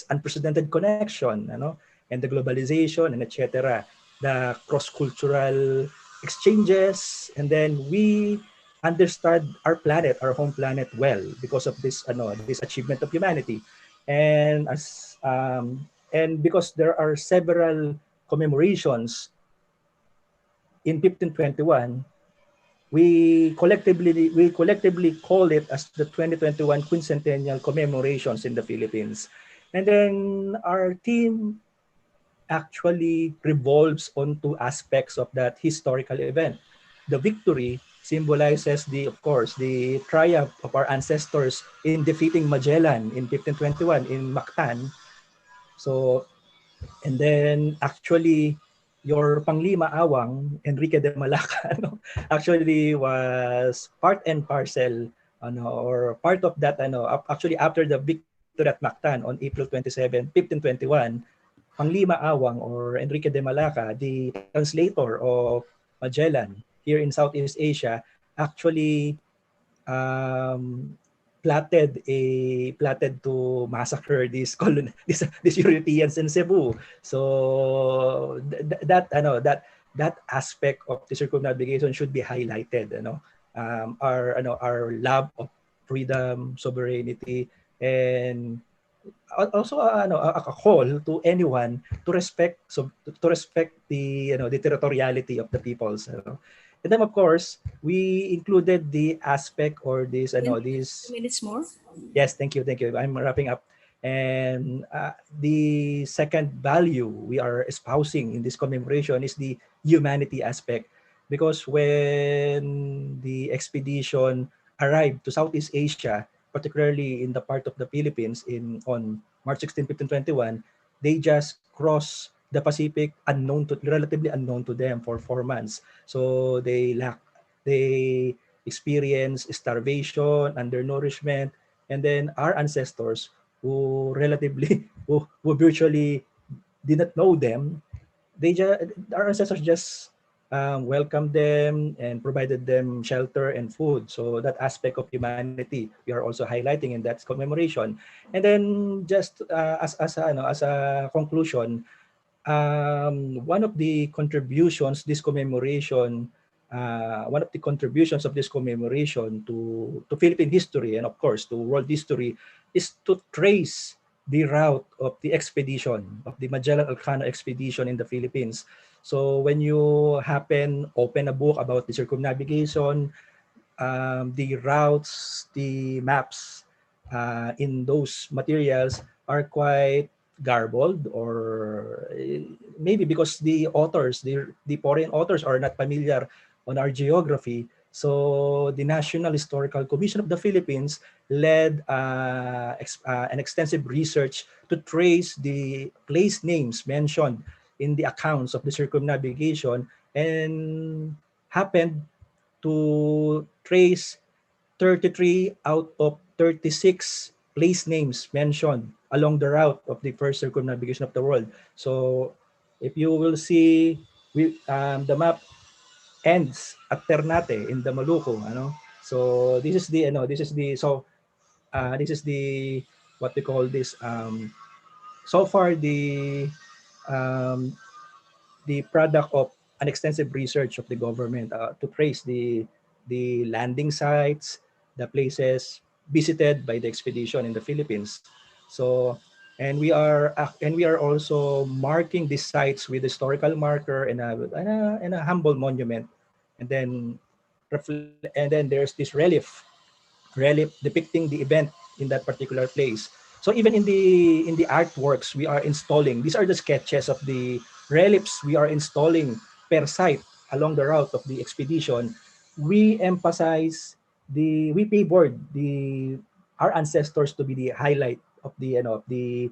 unprecedented connection, and the globalization and etc. The cross-cultural exchanges, and then we understand our planet, our home planet, well because of this this achievement of humanity, and because there are several commemorations in 1521. we collectively call it as the 2021 quincentennial commemorations in the Philippines. And then our team actually revolves on two aspects of that historical event. The victory symbolizes of course, the triumph of our ancestors in defeating Magellan in 1521 in Mactan. So, and then actually, your Panglima Awang, Enrique de Malacca, actually was part and parcel, or part of that, actually after the victory at Mactan on April 27, 1521, Panglima Awang or Enrique de Malacca, the translator of Magellan here in Southeast Asia, actually plotted to massacre these Europeans in Cebu. So that aspect of the circumnavigation should be highlighted. Our love of freedom, sovereignty, and also a call to anyone to respect the the territoriality of the peoples. And then of course we included the aspect or this 2 minutes more. Yes, thank you. I'm wrapping up. And the second value we are espousing in this commemoration is the humanity aspect, because when the expedition arrived to Southeast Asia, particularly in the part of the Philippines on March 16, 1521, they just crossed the Pacific relatively unknown to them for 4 months. So they experienced starvation, undernourishment, and then our ancestors who virtually did not know them, our ancestors just welcomed them and provided them shelter and food. So that aspect of humanity we are also highlighting in that commemoration. And then just as a conclusion, one of the contributions of this commemoration to Philippine history and of course to world history is to trace the route of the expedition, of the Magellan-Elcano expedition in the Philippines. So when you open a book about the circumnavigation, the routes, the maps in those materials are quite garbled, or maybe because the foreign authors are not familiar on our geography. So the National Historical Commission of the Philippines led an extensive research to trace the place names mentioned in the accounts of the circumnavigation, and happened to trace 33 out of 36 place names mentioned along the route of the first circumnavigation of the world. So if you will see, the map ends at Ternate in the Maluku. So this is the what we call this. So far the product of an extensive research of the government to trace the landing sites, the places visited by the expedition in the Philippines. So, and we are also marking these sites with historical marker and a humble monument, and then there's this relief depicting the event in that particular place. So even in the artworks we are installing, these are the sketches of the reliefs we are installing per site along the route of the expedition. We emphasize we favored our ancestors to be the highlight of the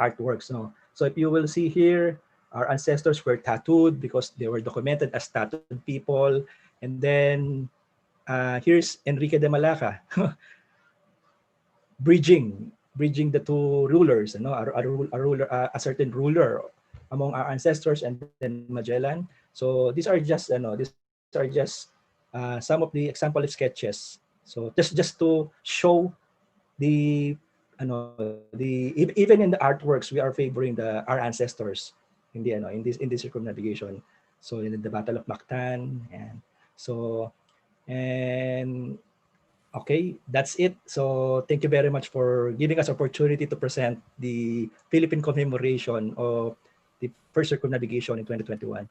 artworks. No? So if you will see here, our ancestors were tattooed because they were documented as tattooed people. And then here's Enrique de Malacca bridging the two rulers, a certain ruler among our ancestors and then Magellan. So these are just some of the example of sketches. So just to show even in the artworks we are favoring our ancestors in this circumnavigation. So in the Battle of Mactan, and okay, that's it. So thank you very much for giving us opportunity to present the Philippine commemoration of the first circumnavigation in 2021.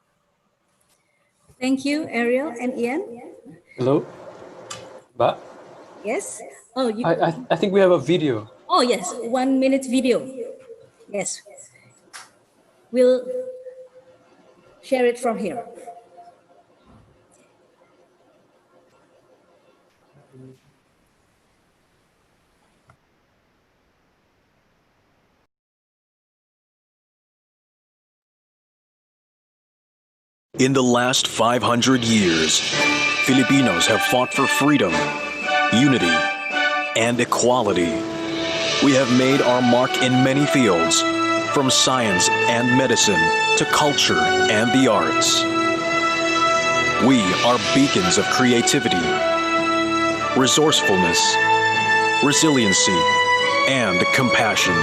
Thank you, Ariel and Ian. Hello, Mbak? Yes? Oh, you, I think we have a video. oh yes, 1 minute video. Yes. We'll share it from here. In the last 500 years, Filipinos have fought for freedom, unity, and equality. We have made our mark in many fields, from science and medicine to culture and the arts. We are beacons of creativity, resourcefulness, resiliency, and compassion.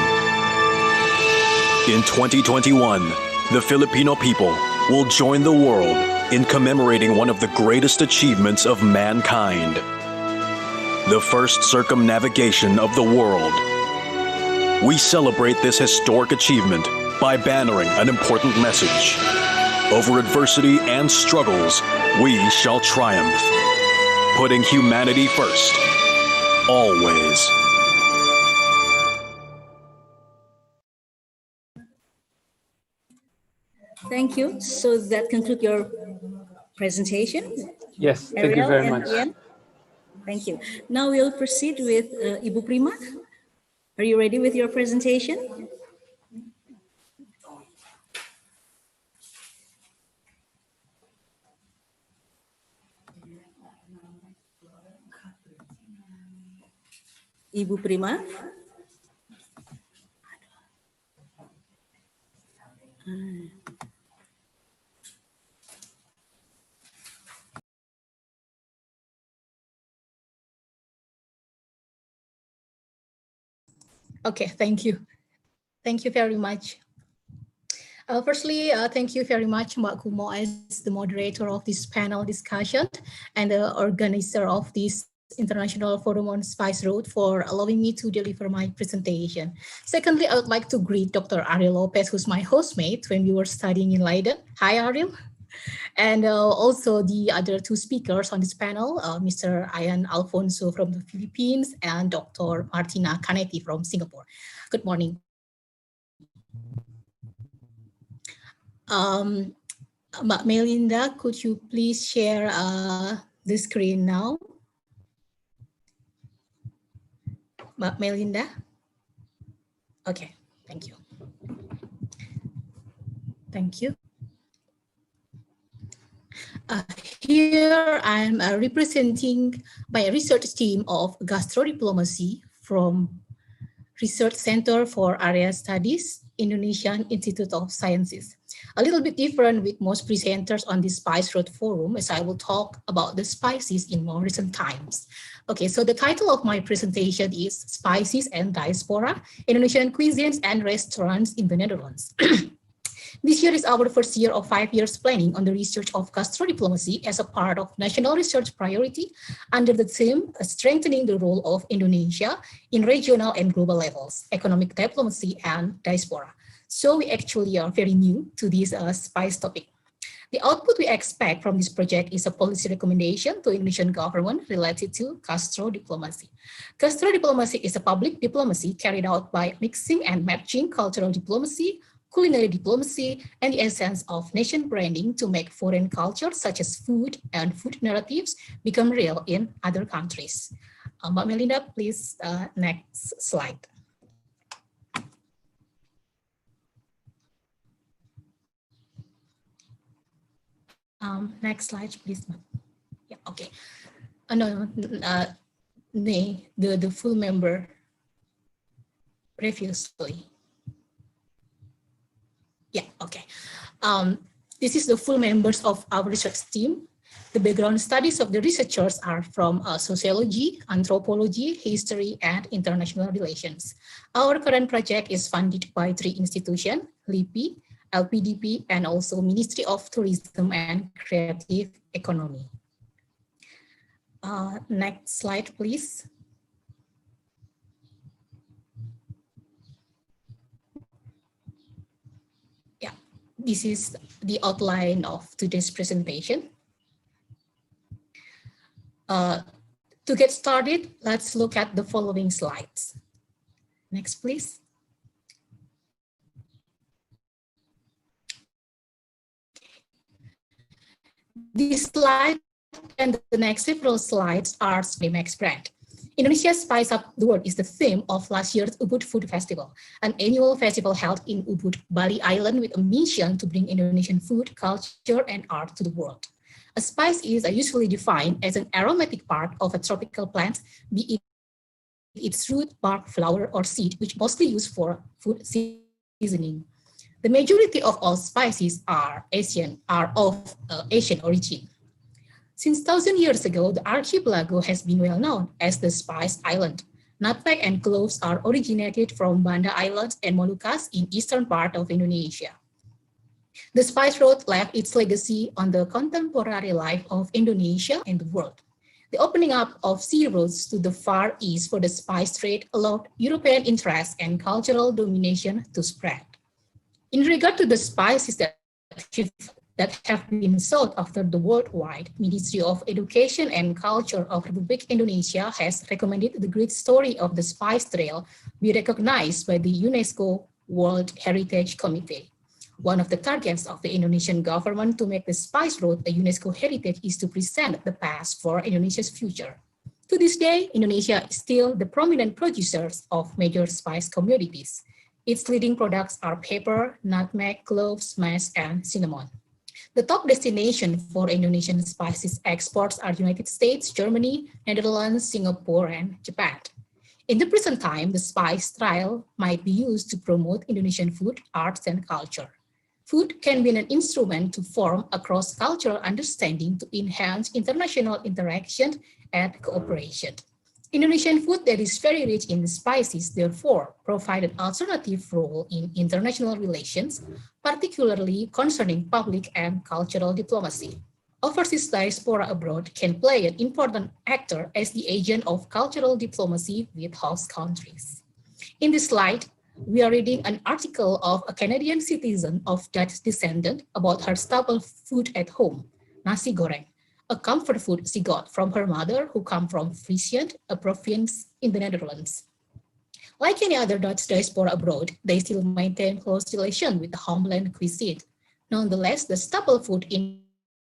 In 2021, the Filipino people will join the world in commemorating one of the greatest achievements of mankind, the first circumnavigation of the world. We celebrate this historic achievement by bannering an important message. Over adversity and struggles, we shall triumph, putting humanity first, always. Thank you. So that concludes your presentation. Yes, thank you Ariel very and much. Ian. Thank you. Now we'll proceed with Ibu Prima. Are you ready with your presentation? Ibu Prima. Okay, thank you. Thank you very much. Firstly, thank you very much, Mbak Kumo, as the moderator of this panel discussion and the organizer of this International Forum on Spice Road for allowing me to deliver my presentation. Secondly, I would like to greet Dr. Ariel Lopez, who's my hostmate when we were studying in Leiden. Hi, Ariel. And also the other two speakers on this panel, Mr. Ian Alfonso from the Philippines and Dr. Martina Canetti from Singapore. Good morning. Mbak Melinda, could you please share the screen now? Mbak Melinda? Okay, thank you. Thank you. Here I'm representing my research team of gastrodiplomacy from Research Center for Area Studies, Indonesian Institute of Sciences. A little bit different with most presenters on the Spice Road Forum, as I will talk about the spices in more recent times. Okay, so the title of my presentation is Spices and Diaspora, Indonesian Cuisines and Restaurants in the Netherlands. This year is our first year of 5 years planning on the research of gastrodiplomacy as a part of national research priority under the theme strengthening the role of Indonesia in regional and global levels, economic diplomacy and diaspora. So we actually are very new to this spice topic. The output we expect from this project is a policy recommendation to Indonesian government related to gastrodiplomacy. Gastrodiplomacy is a public diplomacy carried out by mixing and matching cultural diplomacy, culinary diplomacy, and the essence of nation branding to make foreign cultures such as food and food narratives become real in other countries. Mbak Melinda, please, next slide. Next slide, please. Yeah, okay. The full member previously. Yeah, okay. This is the full members of our research team. The background studies of the researchers are from sociology, anthropology, history, and international relations. Our current project is funded by 3 institutions, LIPI, LPDP, and also Ministry of Tourism and Creative Economy. Next slide, please. Yeah, this is the outline of today's presentation. To get started, let's look at the following slides. Next, please. This slide and the next several slides are Max brand. Indonesia Spice Up the World is the theme of last year's Ubud Food Festival, an annual festival held in Ubud, Bali Island with a mission to bring Indonesian food, culture, and art to the world. A spice is usually defined as an aromatic part of a tropical plant, be it its root, bark, flower, or seed, which mostly used for food seasoning. The majority of all spices are of Asian origin. Since 1,000 years ago, the archipelago has been well known as the Spice Island. Nutmeg and cloves are originated from Banda Island and Moluccas in eastern part of Indonesia. The Spice Road left its legacy on the contemporary life of Indonesia and the world. The opening up of sea roads to the Far East for the spice trade allowed European interest and cultural domination to spread. In regard to the spices that have been sought after, the worldwide Ministry of Education and Culture of Republic Indonesia has recommended the great story of the Spice Trail be recognized by the UNESCO World Heritage Committee. One of the targets of the Indonesian government to make the Spice Road a UNESCO heritage is to present the past for Indonesia's future. To this day, Indonesia is still the prominent producers of major spice commodities. Its leading products are pepper, nutmeg, cloves, mace, and cinnamon. The top destination for Indonesian spices exports are United States, Germany, Netherlands, Singapore, and Japan. In the present time, the spice trail might be used to promote Indonesian food, arts, and culture. Food can be an instrument to form a cross-cultural understanding to enhance international interaction and cooperation. Indonesian food that is very rich in spices, therefore, provide an alternative role in international relations, particularly concerning public and cultural diplomacy. Overseas diaspora abroad can play an important actor as the agent of cultural diplomacy with host countries. In this slide, we are reading an article of a Canadian citizen of Dutch descent about her staple food at home, nasi goreng, a comfort food she got from her mother who come from Friesland, a province in the Netherlands. Like any other Dutch diaspora abroad, they still maintain close relation with the homeland cuisine. Nonetheless, the staple food in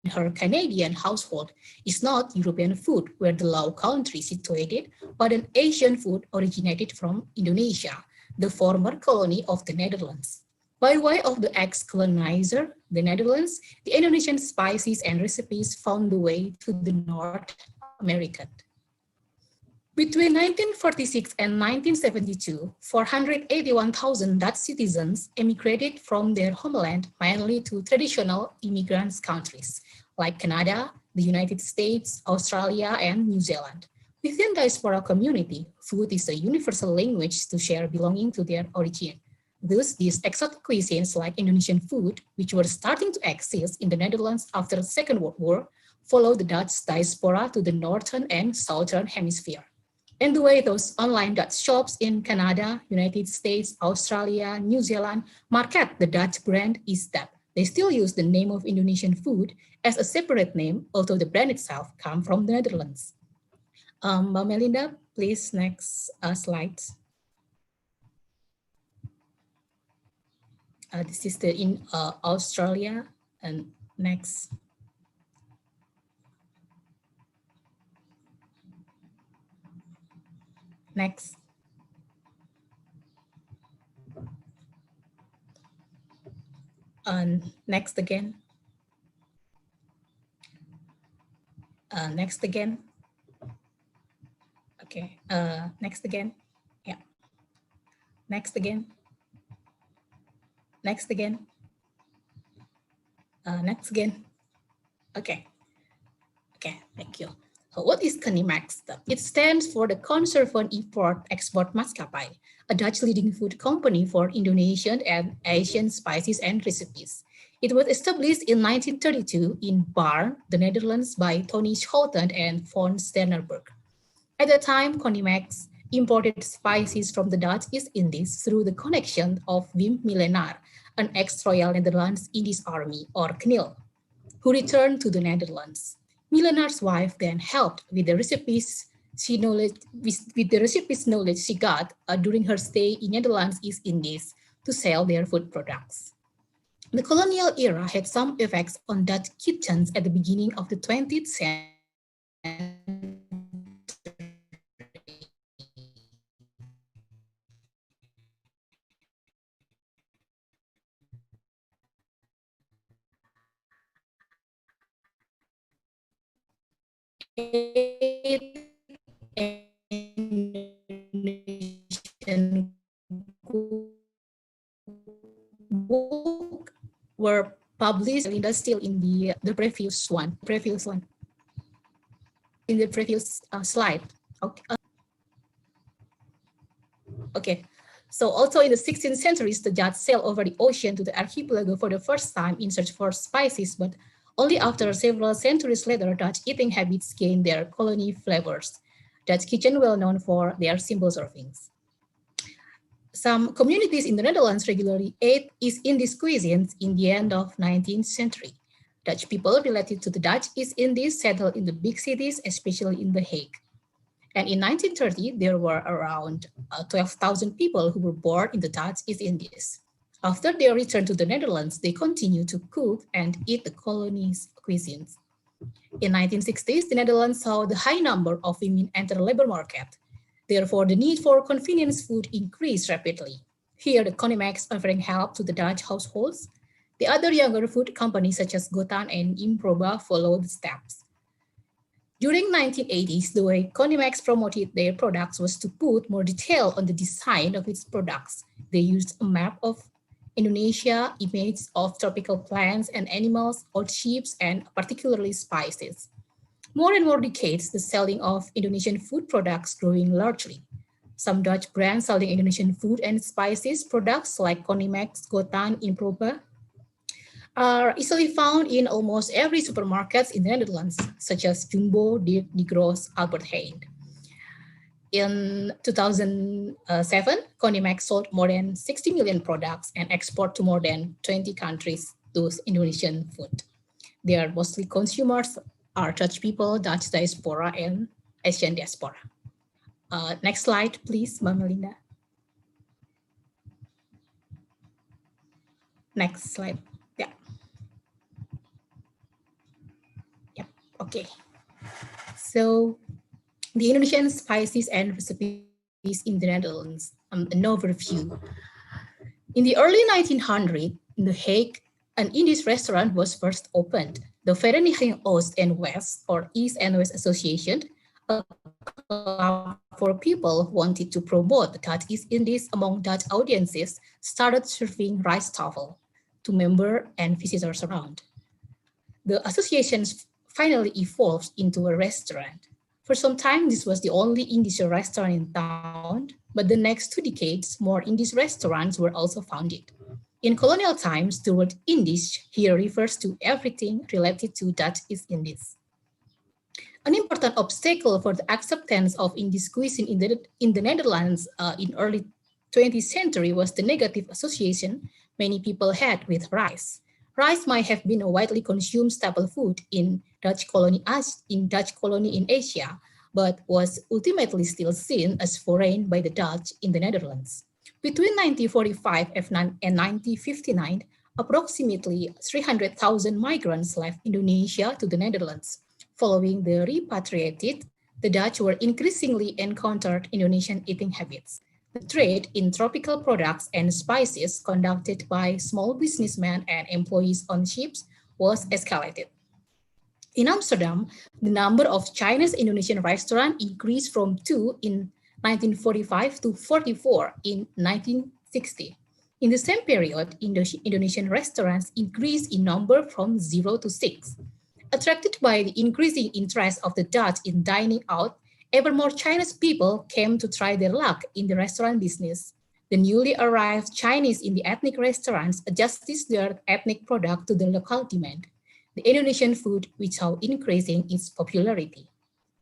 her Canadian household is not European food, where the Low Country is situated, but an Asian food originated from Indonesia, the former colony of the Netherlands. By way of the ex-colonizer, the Netherlands, the Indonesian spices and recipes found the way to the North American. Between 1946 and 1972, 481,000 Dutch citizens emigrated from their homeland mainly to traditional immigrants countries like Canada, the United States, Australia, and New Zealand. Within the diaspora community, food is a universal language to share belonging to their origin. Thus, these exotic cuisines like Indonesian food, which were starting to exist in the Netherlands after the Second World War, followed the Dutch diaspora to the northern and southern hemisphere. And the way those online Dutch shops in Canada, United States, Australia, New Zealand market the Dutch brand is that they still use the name of Indonesian food as a separate name, although the brand itself comes from the Netherlands. Mbak Melinda, please next slide. This is in Australia, and next. Next. Next again. Next again. Okay, next again. Yeah. Next again. Next again. Next again. Okay. Okay, thank you. So what is CONIMEX? It stands for the Conservan Import-Export Maatskappij, a Dutch leading food company for Indonesian and Asian spices and recipes. It was established in 1932 in Baarn, the Netherlands by Tony Schouten and von Sterneberg. At the time, CONIMEX imported spices from the Dutch East Indies through the connection of Wim Millenaar, an ex-Royal Netherlands Indies Army, or KNIL, who returned to the Netherlands. Millenaar's wife then helped with the recipes knowledge she got during her stay in Netherlands East Indies to sell their food products. The colonial era had some effects on Dutch kitchens at the beginning of the 20th century. Book were published. Linda still in the previous one, in the previous slide. Okay. Okay. So also in the 16th centuries, the Dutch sailed over the ocean to the archipelago for the first time in search for spices, but only after several centuries later, Dutch eating habits gained their colony flavors. Dutch kitchen well known for their simple servings. Some communities in the Netherlands regularly ate East Indies cuisines in the end of 19th century. Dutch people related to the Dutch East Indies settled in the big cities, especially in The Hague. And in 1930, there were around 12,000 people who were born in the Dutch East Indies. After their return to the Netherlands, they continued to cook and eat the colony's cuisines. In 1960s, the Netherlands saw the high number of women enter the labor market. Therefore, the need for convenience food increased rapidly. Here, the Conimax offering help to the Dutch households. The other younger food companies such as Gotan and Improba followed the steps. During 1980s, the way Conimax promoted their products was to put more detail on the design of its products. They used a map of Indonesia, images of tropical plants and animals, old ships, and particularly spices. More and more decades, the selling of Indonesian food products growing largely. Some Dutch brands selling Indonesian food and spices products like Conimax, Gotan, Improba are easily found in almost every supermarket in the Netherlands, such as Jumbo, Dirk, De Groot, Albert Heijn. In 2007, Conimax sold more than 60 million products and export to more than 20 countries those Indonesian food. Their mostly consumers are Dutch people, Dutch diaspora, and Asian diaspora. Next slide, please, Mbak Melinda. Next slide. Yeah. Yep. Okay. So the Indonesian spices and recipes in the Netherlands, an overview. In the early 1900s, in The Hague, an Indian restaurant was first opened. The Vereniging Oost en West, or East and West Association, a club for people who wanted to promote the Dutch East Indies among Dutch audiences, started serving rice tafel to members and visitors around. The association finally evolved into a restaurant. For some time, this was the only Indian restaurant in town, but the next 2 decades, more Indian restaurants were also founded. In colonial times, the word Indisch here refers to everything related to Dutch East Indies. An important obstacle for the acceptance of Indian cuisine in the Netherlands in early 20th century was the negative association many people had with rice. Rice might have been a widely consumed staple food in Dutch colony in Asia, but was ultimately still seen as foreign by the Dutch in the Netherlands. Between 1945 and 1959, approximately 300,000 migrants left Indonesia to the Netherlands. Following the repatriated, the Dutch were increasingly encountered Indonesian eating habits. The trade in tropical products and spices conducted by small businessmen and employees on ships was escalated. In Amsterdam, the number of Chinese Indonesian restaurants increased from 2 in 1945 to 44 in 1960. In the same period, Indonesian restaurants increased in number from 0 to 6. Attracted by the increasing interest of the Dutch in dining out, ever more Chinese people came to try their luck in the restaurant business. The newly arrived Chinese in the ethnic restaurants adjusted their ethnic product to the local demand, the Indonesian food which saw increasing its popularity.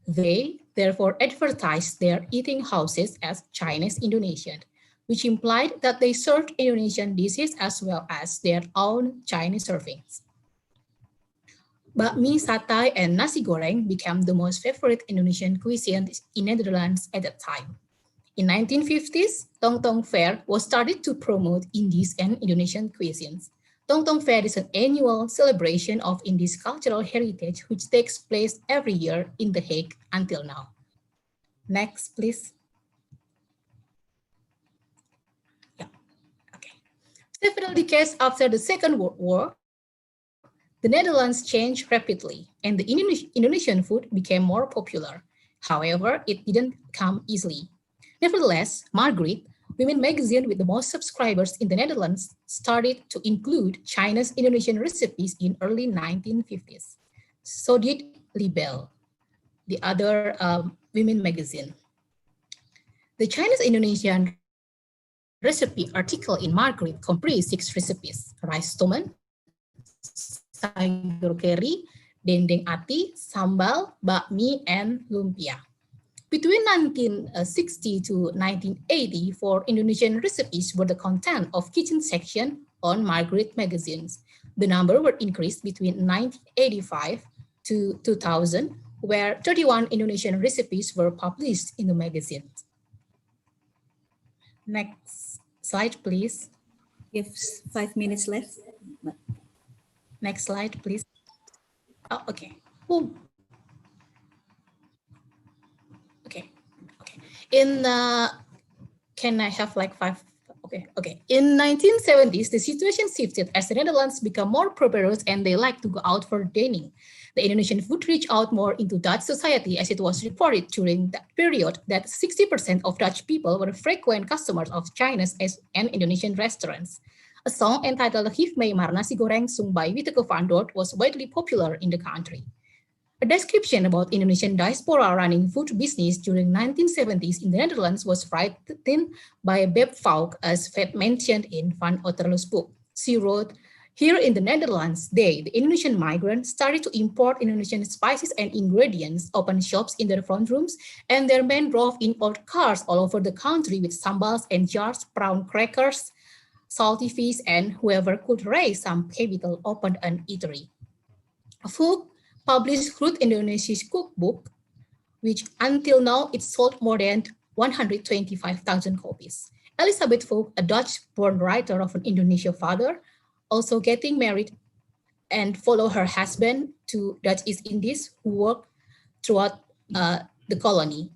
They therefore advertised their eating houses as Chinese Indonesian, which implied that they served Indonesian dishes as well as their own Chinese servings. bakmi, satay, and nasi goreng became the most favorite Indonesian cuisine in Netherlands at that time. In 1950s, Tong Tong Fair was started to promote Indies and Indonesian cuisines. Tong Tong Fair is an annual celebration of Indies cultural heritage which takes place every year in The Hague until now. Next, please. Yeah, okay. Several decades after the Second World War, the Netherlands changed rapidly and the Indonesian food became more popular. However, it didn't come easily. Nevertheless, Margaret, women magazine with the most subscribers in the Netherlands, started to include China's Indonesian recipes in early 1950s. So did Libelle, the other women magazine. The Chinese Indonesian recipe article in Margaret comprised 6 recipes: rice toman, sayur keri, dendeng ati, sambal, bakmi, and lumpia. Between 1960 to 1980, 4 Indonesian recipes were the content of kitchen section on Margaret magazines. The number were increased between 1985 to 2000, where 31 Indonesian recipes were published in the magazine. Next slide, please. We have 5 minutes left. Next slide, please. Oh, okay. Ooh. Okay. Can I have like 5? Okay. In 1970s, the situation shifted as the Netherlands became more prosperous and they liked to go out for dining. The Indonesian food reached out more into Dutch society, as it was reported during that period that 60% of Dutch people were frequent customers of Chinese and Indonesian restaurants. A song entitled Geef mij maar nasi goreng, sung by Wieteke van Dort, was widely popular in the country. A description about Indonesian diaspora running food business during 1970s in the Netherlands was written by Beb Faulk, as mentioned in Van Otterlo's book. She wrote, "Here in the Netherlands, the Indonesian migrants started to import Indonesian spices and ingredients, opened shops in their front rooms, and their men drove in old cars all over the country with sambals and jars, brown crackers, salty fish, and whoever could raise some capital opened an eatery." Faulk published Groot Indonesia's cookbook, which until now it sold more than 125,000 copies. Elizabeth Faulk, a Dutch-born writer of an Indonesian father, also getting married and follow her husband to Dutch East Indies, who worked throughout the colony.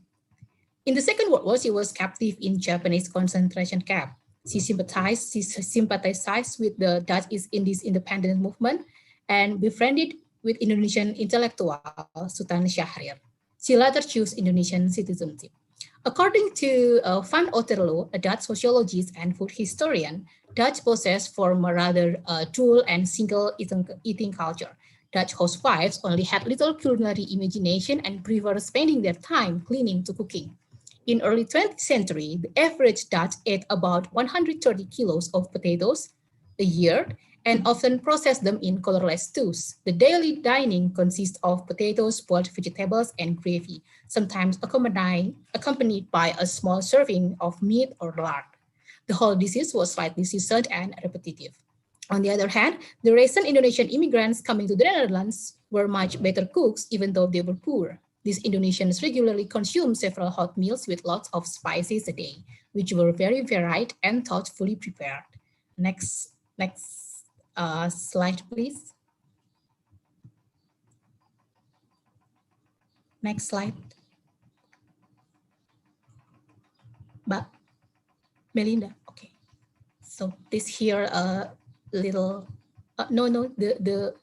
In the Second World War, she was captive in Japanese concentration camp. She sympathized with the Dutch East Indies independence movement and befriended with Indonesian intellectual Sultan Syahrir. She later chose Indonesian citizenship. According to Van Otterlo, a Dutch sociologist and food historian, Dutch possess form a rather dual and single eating culture. Dutch housewives only had little culinary imagination and prefer spending their time cleaning to cooking. In early 20th century, the average Dutch ate about 130 kilos of potatoes a year and often processed them in colorless stews. The daily dining consists of potatoes, boiled vegetables, and gravy, sometimes accompanied by a small serving of meat or lard. The whole dish was slightly seasoned and repetitive. On the other hand, the recent Indonesian immigrants coming to the Netherlands were much better cooks, even though they were poor. These Indonesians regularly consumed several hot meals with lots of spices a day, which were very varied and thoughtfully prepared. Next slide, please. Next slide. Melinda, okay. So this here a little, the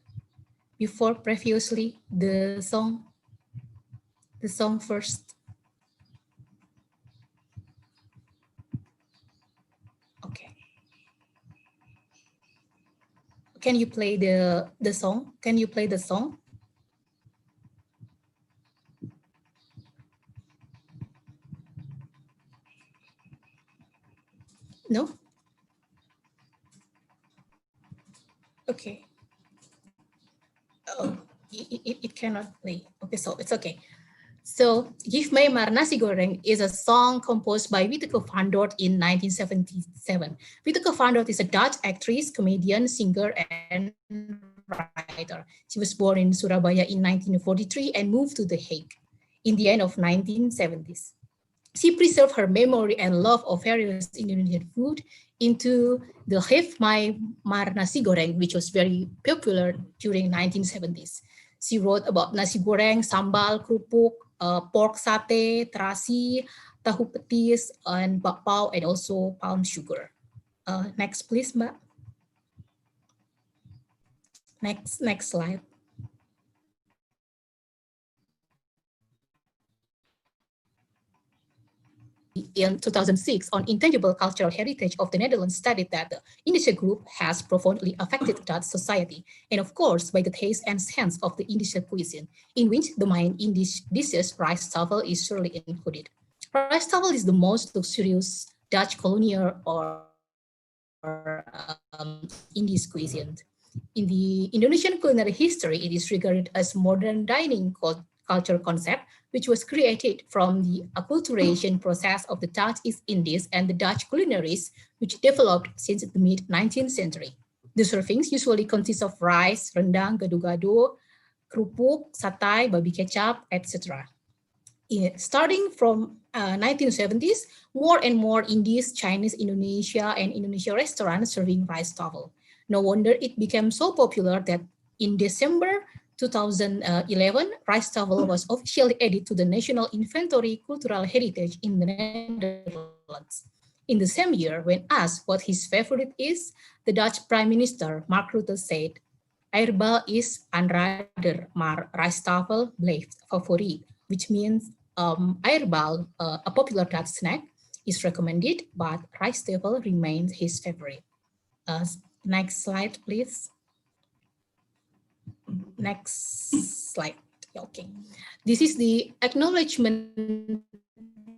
before previously, the song first. Okay. Can you play the song? Can you play the song? No? Okay. Oh, it cannot play. Okay, so it's okay. So, Geef mij maar nasi goreng is a song composed by Wieteke van Dort in 1977. Wieteke van Dort is a Dutch actress, comedian, singer, and writer. writer. She was born in Surabaya in 1943 and moved to The Hague in the end of 1970s. She preserved her memory and love of various Indonesian food into the Chef My Mar Nasi Goreng, which was very popular during 1970s. She wrote about nasi goreng, sambal, kerupuk, pork sate, terasi, tahu petis, and bakpao, and also palm sugar. Next, please, Mbak. Next slide. In 2006, on intangible cultural heritage of the Netherlands, studied that the Indonesia group has profoundly affected Dutch society, and of course by the taste and sense of the Indonesia cuisine, in which the main dishes rice tafel is surely included. Rice tafel is the most luxurious Dutch colonial or Indian cuisine. In the Indonesian culinary history, it is regarded as modern dining culture concept, which was created from the acculturation process of the Dutch East Indies and the Dutch culinaries, which developed since the mid-19th century. The servings usually consist of rice, rendang, gado-gado, kerupuk, satay, babi kecap, etc. Starting from 1970s, more and more Indies, Chinese, Indonesia, and Indonesia restaurants serving rice tafel. No wonder it became so popular that in December 2011, rice tafel was officially added to the National Inventory Cultural Heritage in the Netherlands. In the same year, when asked what his favorite is, the Dutch Prime Minister, Mark Rutte, said, "Airbal is aanrader, maar rice tafel blijft favoriet," which means airbal, a popular Dutch snack, is recommended, but rice tafel remains his favorite. Next slide, please. Next slide. Okay. This is the acknowledgement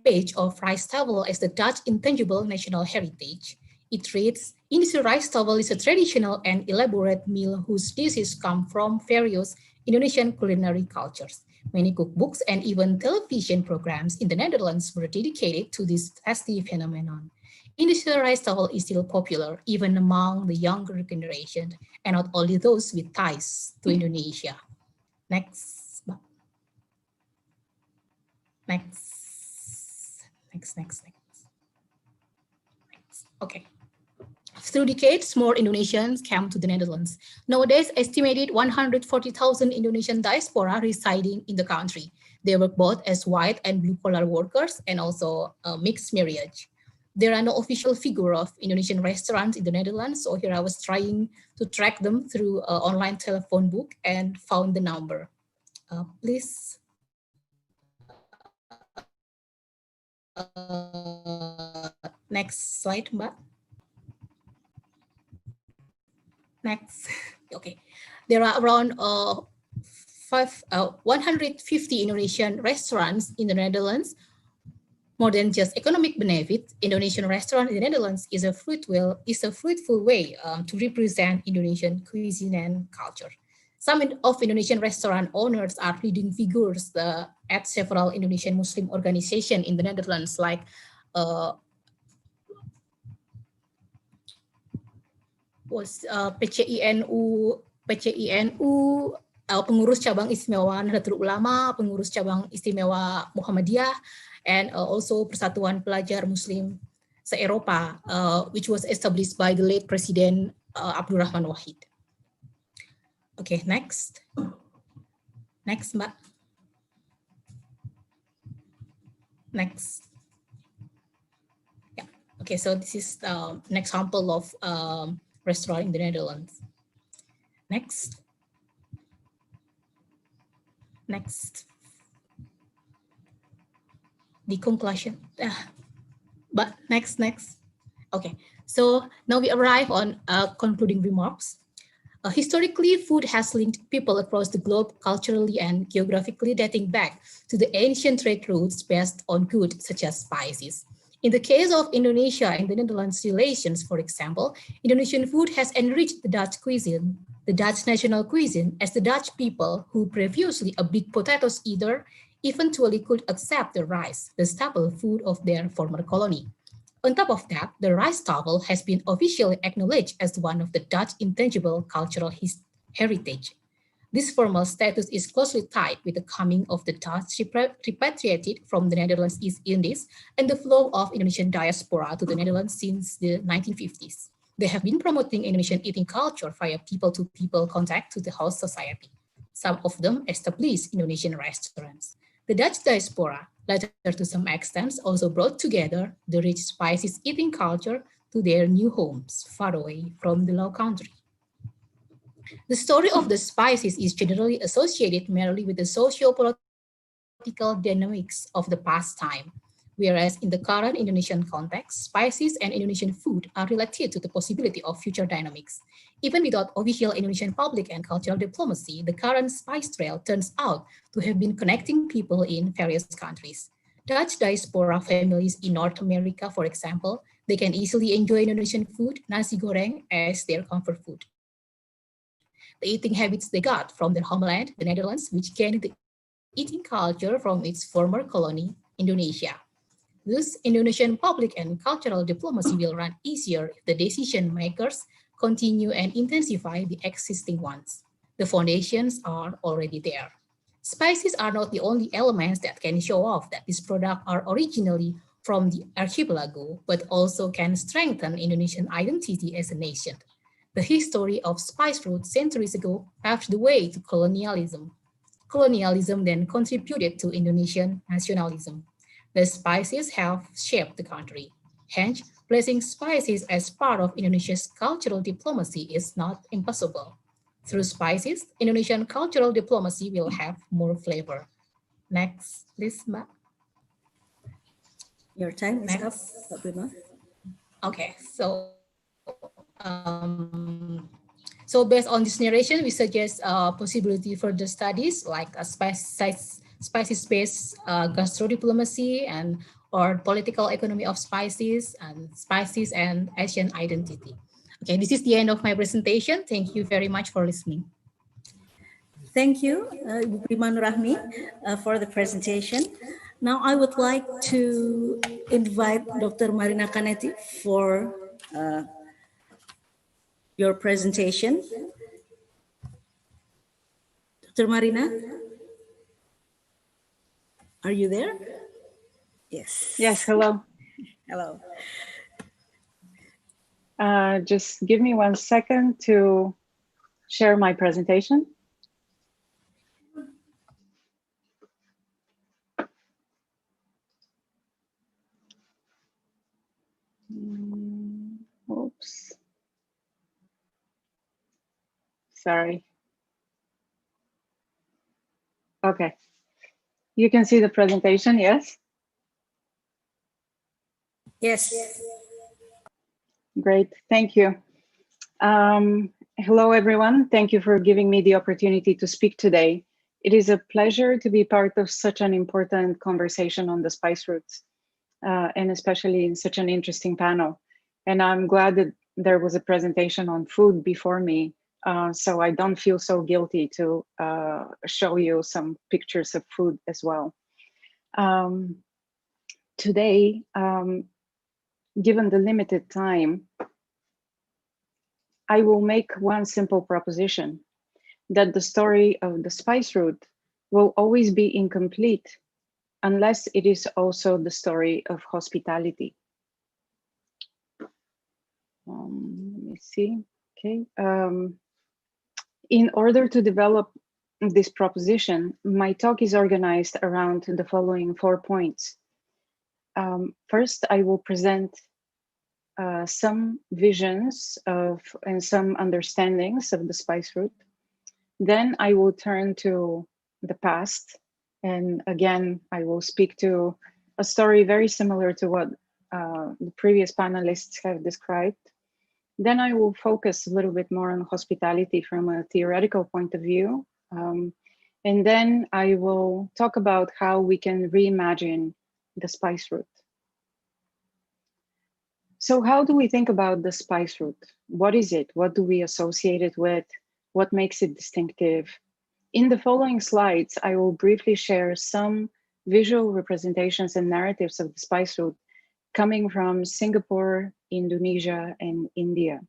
page of rice tafel as the Dutch intangible national heritage. It reads, "Indonesia rice tafel is a traditional and elaborate meal whose dishes come from various Indonesian culinary cultures. Many cookbooks and even television programs in the Netherlands were dedicated to this festive phenomenon. Indonesia rice tafel is still popular even among the younger generation, and not only those with ties to Indonesia." Next. Okay. Through decades, more Indonesians came to the Netherlands. Nowadays, estimated 140,000 Indonesian diaspora residing in the country. They work both as white and blue-collar workers and also mixed marriage. There are no official figure of Indonesian restaurants in the Netherlands, so here I was trying to track them through an online telephone book and found the number. Please. Next slide, Mbak. Next. Okay. There are around 150 Indonesian restaurants in the Netherlands. More than just economic benefit, Indonesian restaurant in the Netherlands is a fruitful way to represent Indonesian cuisine and culture. Some of Indonesian restaurant owners are leading figures at several Indonesian Muslim organizations in the Netherlands, like PCINU, pengurus cabang istimewa Nahdlatul Ulama, pengurus cabang istimewa Muhammadiyah, and also Persatuan Pelajar Muslim se-Eropa, which was established by the late President Abdurrahman Wahid. Okay, next. Next, Mbak. Next. Yeah. Okay, so this is an example of restaurant in the Netherlands. Next. Next. The conclusion. But next. Okay, so now we arrive on concluding remarks. Historically, food has linked people across the globe culturally and geographically, dating back to the ancient trade routes based on goods such as spices. In the case of Indonesia and the Netherlands relations, for example, Indonesian food has enriched the Dutch cuisine, the Dutch national cuisine, as the Dutch people, who previously a big potatoes eater, eventually could accept the rice, the staple food of their former colony. On top of that, the rice tafel has been officially acknowledged as one of the Dutch intangible cultural heritage. This formal status is closely tied with the coming of the Dutch repatriated from the Netherlands East Indies and the flow of Indonesian diaspora to the Netherlands since the 1950s. They have been promoting Indonesian eating culture via people-to-people contact to the host society. Some of them established Indonesian restaurants. The Dutch diaspora, later to some extent, also brought together the rich spices eating culture to their new homes, far away from the Low Country. The story of the spices is generally associated merely with the socio-political dynamics of the past time, whereas in the current Indonesian context, spices and Indonesian food are related to the possibility of future dynamics. Even without official Indonesian public and cultural diplomacy, the current spice trail turns out to have been connecting people in various countries. Dutch diaspora families in North America, for example, they can easily enjoy Indonesian food, nasi goreng, as their comfort food. The eating habits they got from their homeland, the Netherlands, which gained the eating culture from its former colony, Indonesia. Thus, Indonesian public and cultural diplomacy will run easier if the decision makers continue and intensify the existing ones. The foundations are already there. Spices are not the only elements that can show off that these products are originally from the archipelago, but also can strengthen Indonesian identity as a nation. The history of spice fruit centuries ago paved the way to colonialism. Colonialism then contributed to Indonesian nationalism. The spices have shaped the country. Hence, placing spices as part of Indonesia's cultural diplomacy is not impossible. Through spices, Indonesian cultural diplomacy will have more flavor. Next, please, Mbak. Your time is up, Mbak Prima. Okay, so based on this narration, we suggest possibility further studies like a spices-based gastrodiplomacy and or political economy of spices and Asian identity. Okay, this is the end of my presentation. Thank you very much for listening. Thank you, Ibu Prima Nurahmi, for the presentation. Now I would like to invite Dr. Marina Canetti for your presentation. Dr. Marina, are you there? Yes. Yes, hello. Hello. Just give me 1 second to share my presentation. Oops. Sorry. Okay. You can see the presentation, yes? Yes. Great, thank you. Hello, everyone. Thank you for giving me the opportunity to speak today. It is a pleasure to be part of such an important conversation on the spice routes, and especially in such an interesting panel. And I'm glad that there was a presentation on food before me, so I don't feel so guilty to show you some pictures of food as well. Today, given the limited time, I will make one simple proposition, that the story of the spice route will always be incomplete unless it is also the story of hospitality. Let me see, okay. In order to develop this proposition, my talk is organized around the following 4 points. First, I will present some visions of and some understandings of the spice route. Then I will turn to the past, and again I will speak to a story very similar to what the previous panelists have described. Then I will focus a little bit more on hospitality from a theoretical point of view, and then I will talk about how we can reimagine the spice route. So how do we think about the spice route? What is it? What do we associate it with? What makes it distinctive? In the following slides, I will briefly share some visual representations and narratives of the spice route coming from Singapore, Indonesia, and India.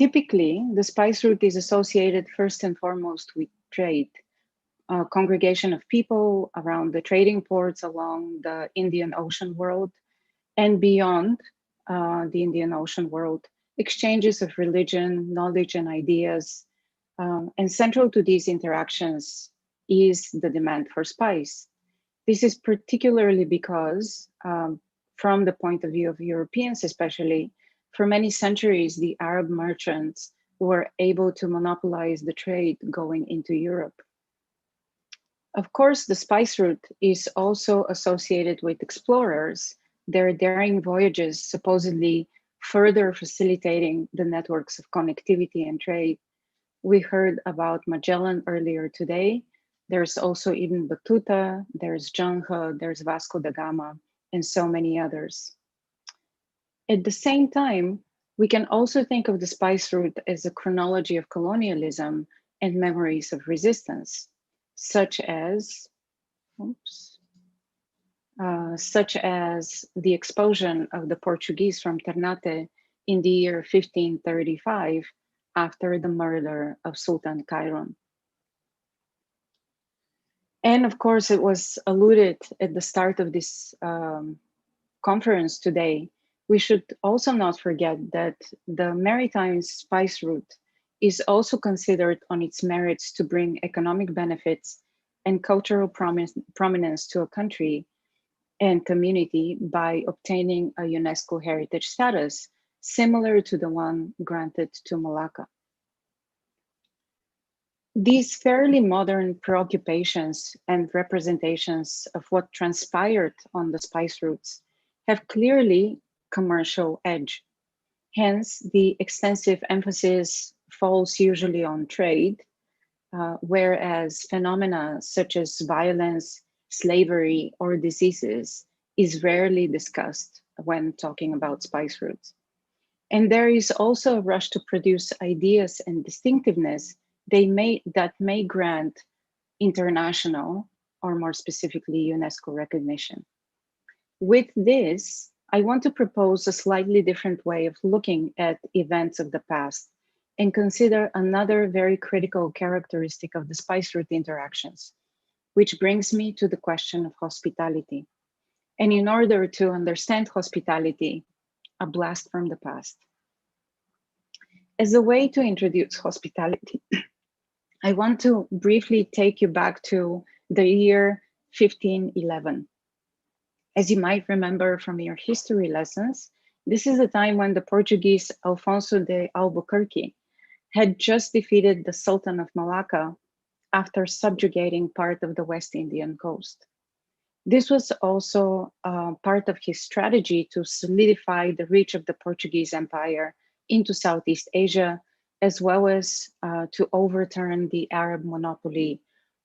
Typically, the spice route is associated first and foremost with trade. A congregation of people around the trading ports along the Indian Ocean world and beyond the Indian Ocean world, exchanges of religion, knowledge, and ideas. And central to these interactions is the demand for spice. This is particularly because, from the point of view of Europeans especially, for many centuries, the Arab merchants were able to monopolize the trade going into Europe. Of course, the spice route is also associated with explorers, their daring voyages supposedly further facilitating the networks of connectivity and trade. We heard about Magellan earlier today. There's also Ibn Battuta, there's Zheng, there's Vasco da Gama, and so many others. At the same time, we can also think of the spice route as a chronology of colonialism and memories of resistance, such as the expulsion of the Portuguese from Ternate in the year 1535 after the murder of Sultan Kairon. And of course, it was alluded at the start of this conference today, we should also not forget that the maritime spice route is also considered on its merits to bring economic benefits and cultural prominence to a country and community by obtaining a UNESCO heritage status, similar to the one granted to Malacca. These fairly modern preoccupations and representations of what transpired on the spice routes have clearly commercial edge. Hence, the extensive emphasis falls usually on trade, whereas phenomena such as violence, slavery, or diseases is rarely discussed when talking about spice routes. And there is also a rush to produce ideas and distinctiveness that may grant international, or more specifically UNESCO recognition. With this, I want to propose a slightly different way of looking at events of the past and consider another very critical characteristic of the spice route interactions, which brings me to the question of hospitality. And in order to understand hospitality, a blast from the past. As a way to introduce hospitality, I want to briefly take you back to the year 1511. As you might remember from your history lessons, this is a time when the Portuguese Alfonso de Albuquerque had just defeated the Sultan of Malacca after subjugating part of the West Indian coast. This was also part of his strategy to solidify the reach of the Portuguese Empire into Southeast Asia, as well as to overturn the Arab monopoly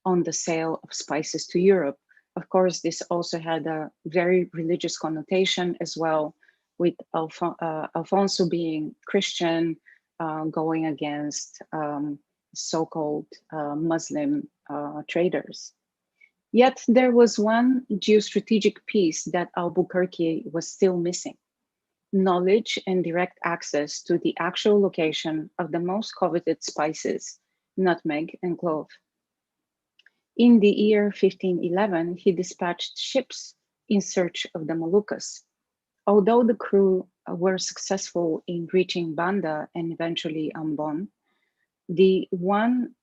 on the sale of spices to Europe. Of course, this also had a very religious connotation as well, with Alfonso being Christian, going against so-called Muslim traders. Yet there was one geostrategic piece that Albuquerque was still missing: knowledge and direct access to the actual location of the most coveted spices, nutmeg and clove. In the year 1511, he dispatched ships in search of the Moluccas. Although the crew were successful in reaching Banda and eventually Ambon, the one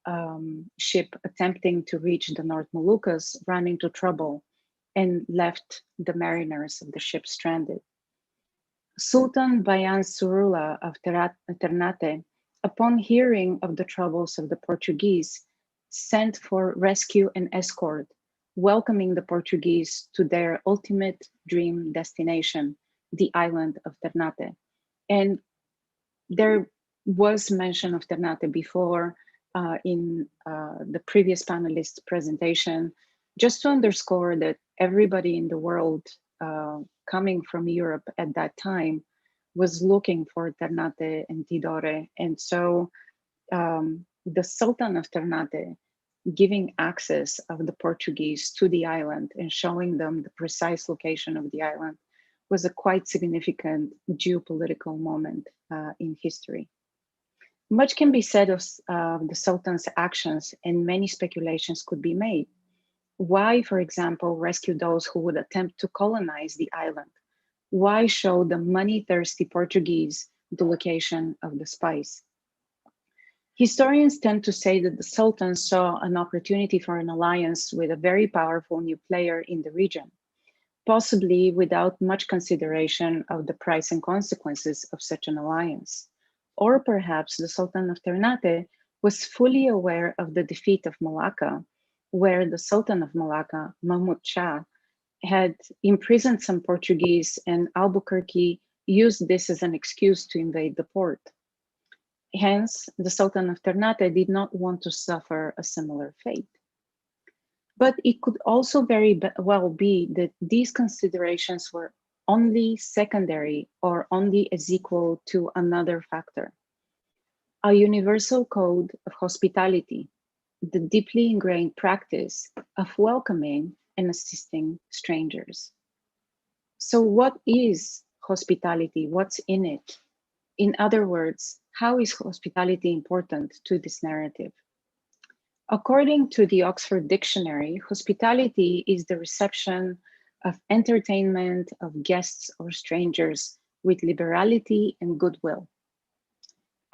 ship attempting to reach the North Moluccas ran into trouble and left the mariners of the ship stranded. Sultan Bayan Surula of Ternate, upon hearing of the troubles of the Portuguese, sent for rescue and escort, welcoming the Portuguese to their ultimate dream destination, the island of Ternate. And there was mention of Ternate before in the previous panelist's presentation, just to underscore that everybody in the world coming from Europe at that time was looking for Ternate and Tidore. And so the Sultan of Ternate giving access of the Portuguese to the island and showing them the precise location of the island was a quite significant geopolitical moment in history. Much can be said of the Sultan's actions, and many speculations could be made. Why, for example, rescue those who would attempt to colonize the island? Why show the money-thirsty Portuguese the location of the spice? Historians tend to say that the Sultan saw an opportunity for an alliance with a very powerful new player in the region, possibly without much consideration of the price and consequences of such an alliance. Or perhaps the Sultan of Ternate was fully aware of the defeat of Malacca, where the Sultan of Malacca, Mahmud Shah, had imprisoned some Portuguese, and Albuquerque used this as an excuse to invade the port. Hence, the Sultan of Ternate did not want to suffer a similar fate. But it could also very well be that these considerations were only secondary or only as equal to another factor: a universal code of hospitality, the deeply ingrained practice of welcoming and assisting strangers. So what is hospitality? What's in it? In other words, how is hospitality important to this narrative? According to the Oxford Dictionary, hospitality is the reception of entertainment of guests or strangers with liberality and goodwill.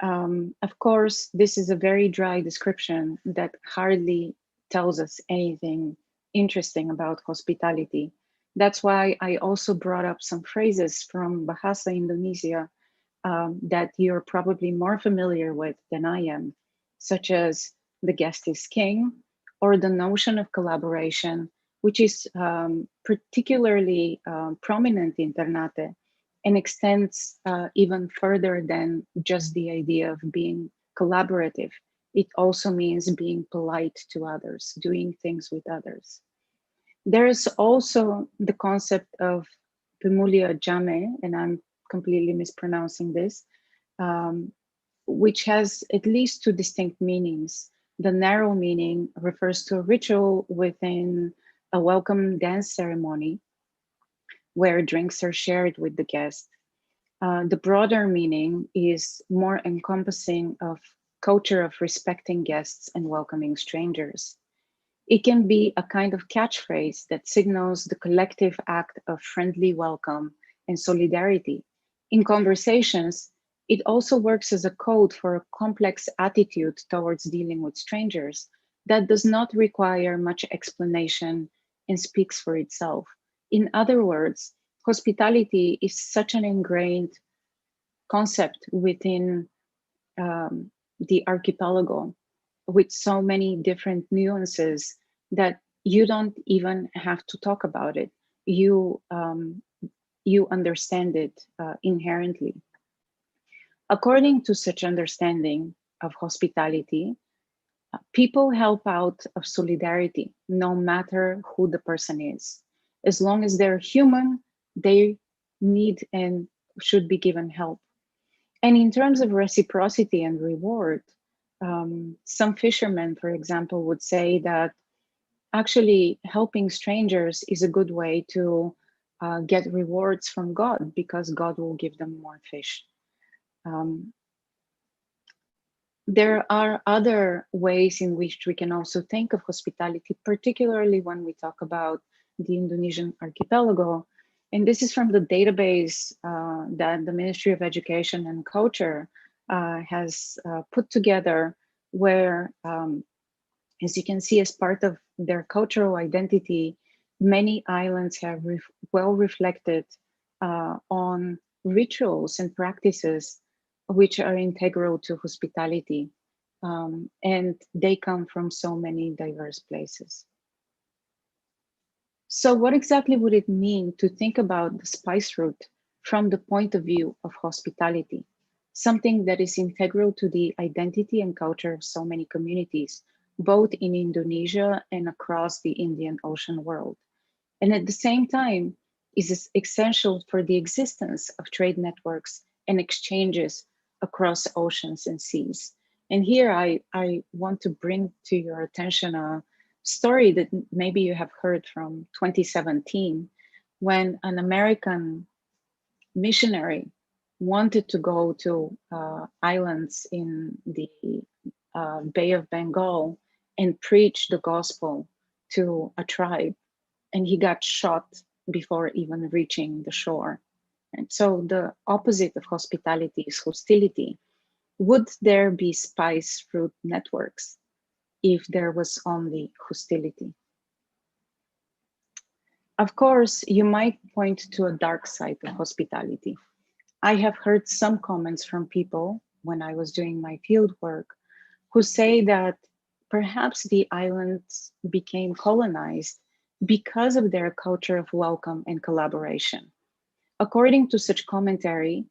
Of course, this is a very dry description that hardly tells us anything interesting about hospitality. That's why I also brought up some phrases from Bahasa Indonesia that you're probably more familiar with than I am, such as the guest is king, or the notion of collaboration, which is particularly prominent in Ternate and extends even further than just the idea of being collaborative. It also means being polite to others, doing things with others. There is also the concept of pemulia jame, and I'm completely mispronouncing this, which has at least two distinct meanings. The narrow meaning refers to a ritual within a welcome dance ceremony where drinks are shared with the guest. The broader meaning is more encompassing of culture of respecting guests and welcoming strangers. It can be a kind of catchphrase that signals the collective act of friendly welcome and solidarity. In conversations, it also works as a code for a complex attitude towards dealing with strangers that does not require much explanation and speaks for itself. In other words, hospitality is such an ingrained concept within the archipelago, with so many different nuances that you don't even have to talk about it. You understand it inherently. According to such understanding of hospitality, people help out of solidarity, no matter who the person is. As long as they're human, they need and should be given help. And in terms of reciprocity and reward, some fishermen, for example, would say that actually helping strangers is a good way to get rewards from God, because God will give them more fish. There are other ways in which we can also think of hospitality, particularly when we talk about the Indonesian archipelago. And this is from the database that the Ministry of Education and Culture has put together, where, as you can see, as part of their cultural identity, many islands have well reflected on rituals and practices which are integral to hospitality. And they come from so many diverse places. So what exactly would it mean to think about the spice route from the point of view of hospitality, something that is integral to the identity and culture of so many communities, both in Indonesia and across the Indian Ocean world, and at the same time is essential for the existence of trade networks and exchanges across oceans and seas? And here I want to bring to your attention a story that maybe you have heard from 2017, when an American missionary wanted to go to islands in the Bay of Bengal and preach the gospel to a tribe, and he got shot before even reaching the shore. And so the opposite of hospitality is hostility. Would there be spice route networks if there was only hostility? Of course, you might point to a dark side of hospitality. I have heard some comments from people when I was doing my field work who say that perhaps the islands became colonized because of their culture of welcome and collaboration. According to such commentary,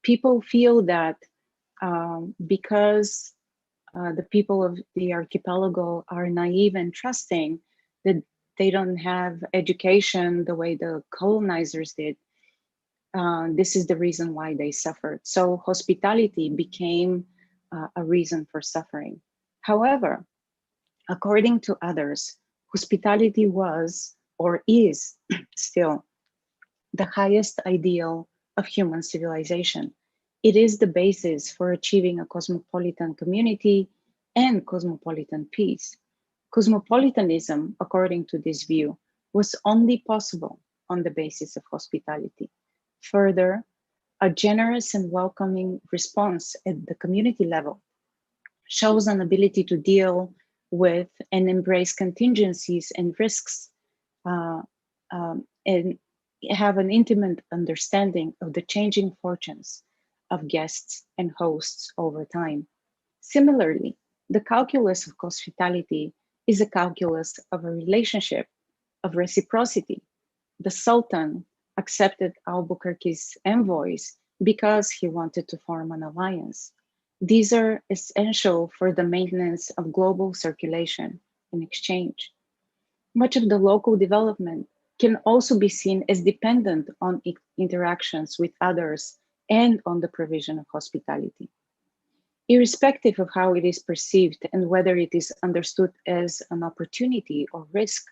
people feel that because the people of the archipelago are naive and trusting, that they don't have education the way the colonizers did, this is the reason why they suffered. So hospitality became a reason for suffering. However, according to others, hospitality was or is still the highest ideal of human civilization. It is the basis for achieving a cosmopolitan community and cosmopolitan peace. Cosmopolitanism, according to this view, was only possible on the basis of hospitality. Further, a generous and welcoming response at the community level shows an ability to deal with and embrace contingencies and risks, and have an intimate understanding of the changing fortunes of guests and hosts over time. Similarly, the calculus of hospitality is a calculus of a relationship, of reciprocity. The Sultan accepted Albuquerque's envoys because he wanted to form an alliance. These are essential for the maintenance of global circulation and exchange. Much of the local development can also be seen as dependent on interactions with others and on the provision of hospitality. Irrespective of how it is perceived and whether it is understood as an opportunity or risk,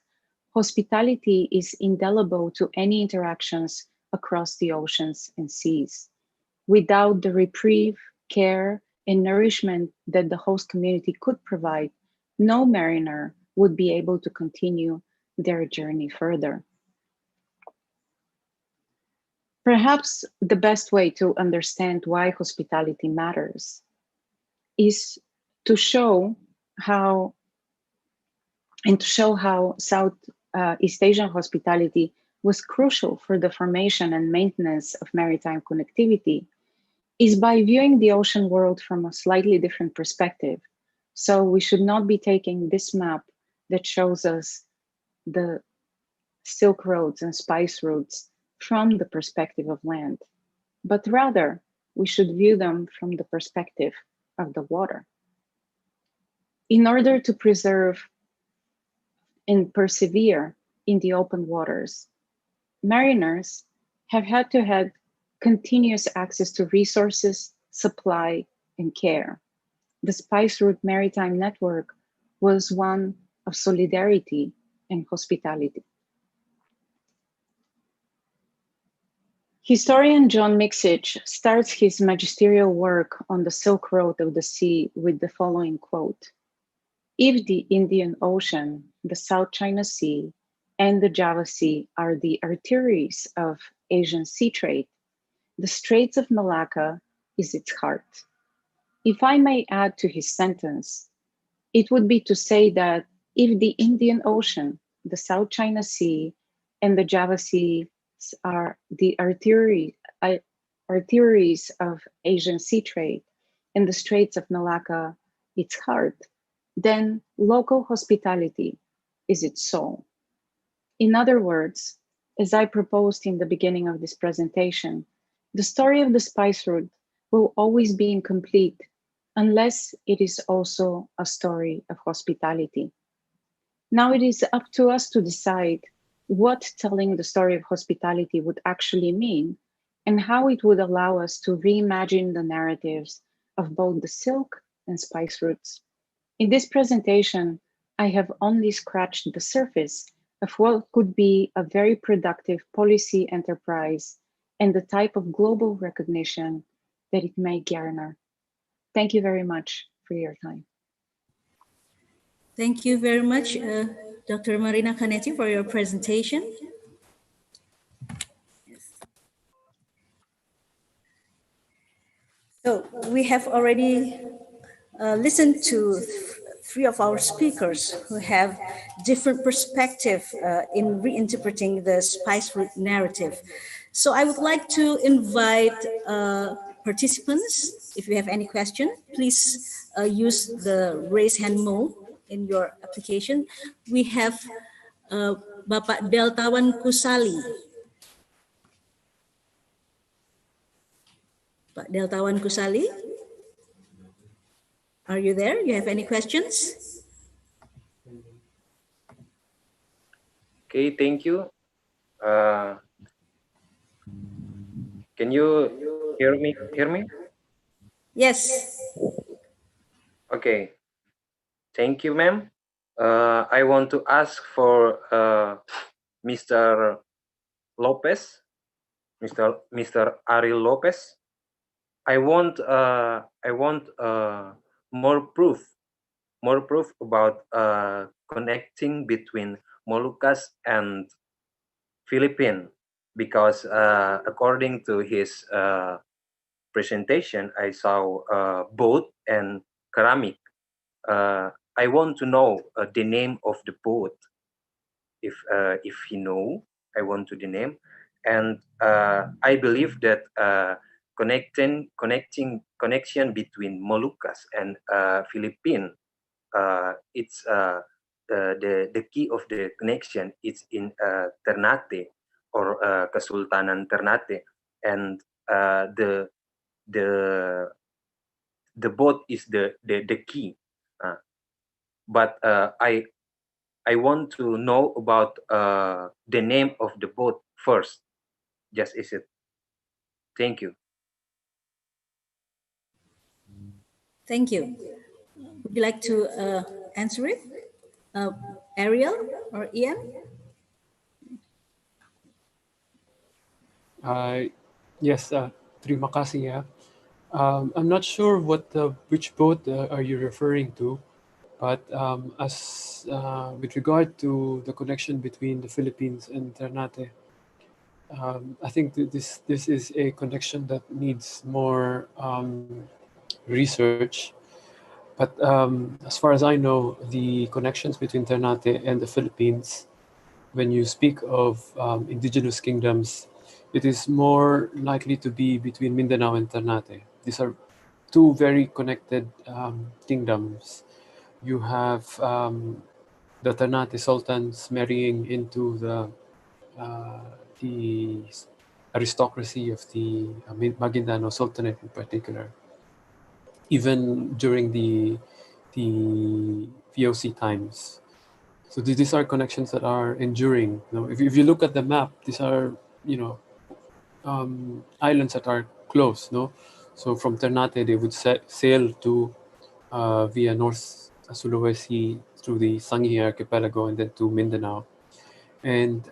hospitality is indelible to any interactions across the oceans and seas. Without the reprieve, care, and nourishment that the host community could provide, no mariner would be able to continue their journey further. Perhaps the best way to understand why hospitality matters is to show how Southeast Asian hospitality was crucial for the formation and maintenance of maritime connectivity is by viewing the ocean world from a slightly different perspective. So we should not be taking this map that shows us the Silk Roads and spice routes from the perspective of land, but rather we should view them from the perspective of the water. In order to preserve and persevere in the open waters, mariners have had to have continuous access to resources, supply, and care. The Spice Route Maritime Network was one of solidarity and hospitality. Historian John Miksich starts his magisterial work on the Silk Road of the Sea with the following quote: "If the Indian Ocean, the South China Sea, and the Java Sea are the arteries of Asian sea trade, the Straits of Malacca is its heart." If I may add to his sentence, it would be to say that if the Indian Ocean, the South China Sea, and the Java Sea are the arteries of Asian sea trade, and the Straits of Malacca its heart, then local hospitality is its soul. In other words, as I proposed in the beginning of this presentation, the story of the spice route will always be incomplete unless it is also a story of hospitality. Now it is up to us to decide what telling the story of hospitality would actually mean and how it would allow us to reimagine the narratives of both the silk and spice routes. In this presentation, I have only scratched the surface of what could be a very productive policy enterprise and the type of global recognition that it may garner. Thank you very much for your time. Thank you very much, Dr. Marina Canetti, for your presentation. So we have already listened to three of our speakers who have different perspective in reinterpreting the spice route narrative. So I would like to invite participants, if you have any question, please use the raise hand mode in your application. We have Bapak Deltawan Kusali. Pak Deltawan Kusali, are you there? You have any questions? Okay, thank you. Can you hear me? Yes. Okay. Thank you, ma'am. I want to ask for Mr. Lopez, Mr. Ariel Lopez. I want more proof about connecting between Moluccas and Philippines, because according to his presentation, I saw boat and ceramic. I want to know the name of the boat. If he know, I want to the name, and I believe that connection between Moluccas and Philippines, it's the key of the connection is in Ternate or Kesultanan Ternate, and the boat is the key. But I want to know about the name of the boat first. Just is it? Thank you. Thank you. Would you like to answer it? Ariel or Ian? Yes, terima kasih ya. I'm not sure which boat are you referring to, but with regard to the connection between the Philippines and Ternate, I think that this is a connection that needs more research. But as far as I know, the connections between Ternate and the Philippines, when you speak of indigenous kingdoms, it is more likely to be between Mindanao and Ternate. These are two very connected kingdoms. You have the Ternate sultans marrying into the aristocracy of the Maguindano Sultanate in particular. Even during the VOC times. So these are connections that are enduring. If you look at the map, these are islands that are close. So from Ternate, they would sail to via North Sulawesi through the Sangihe archipelago and then to Mindanao. And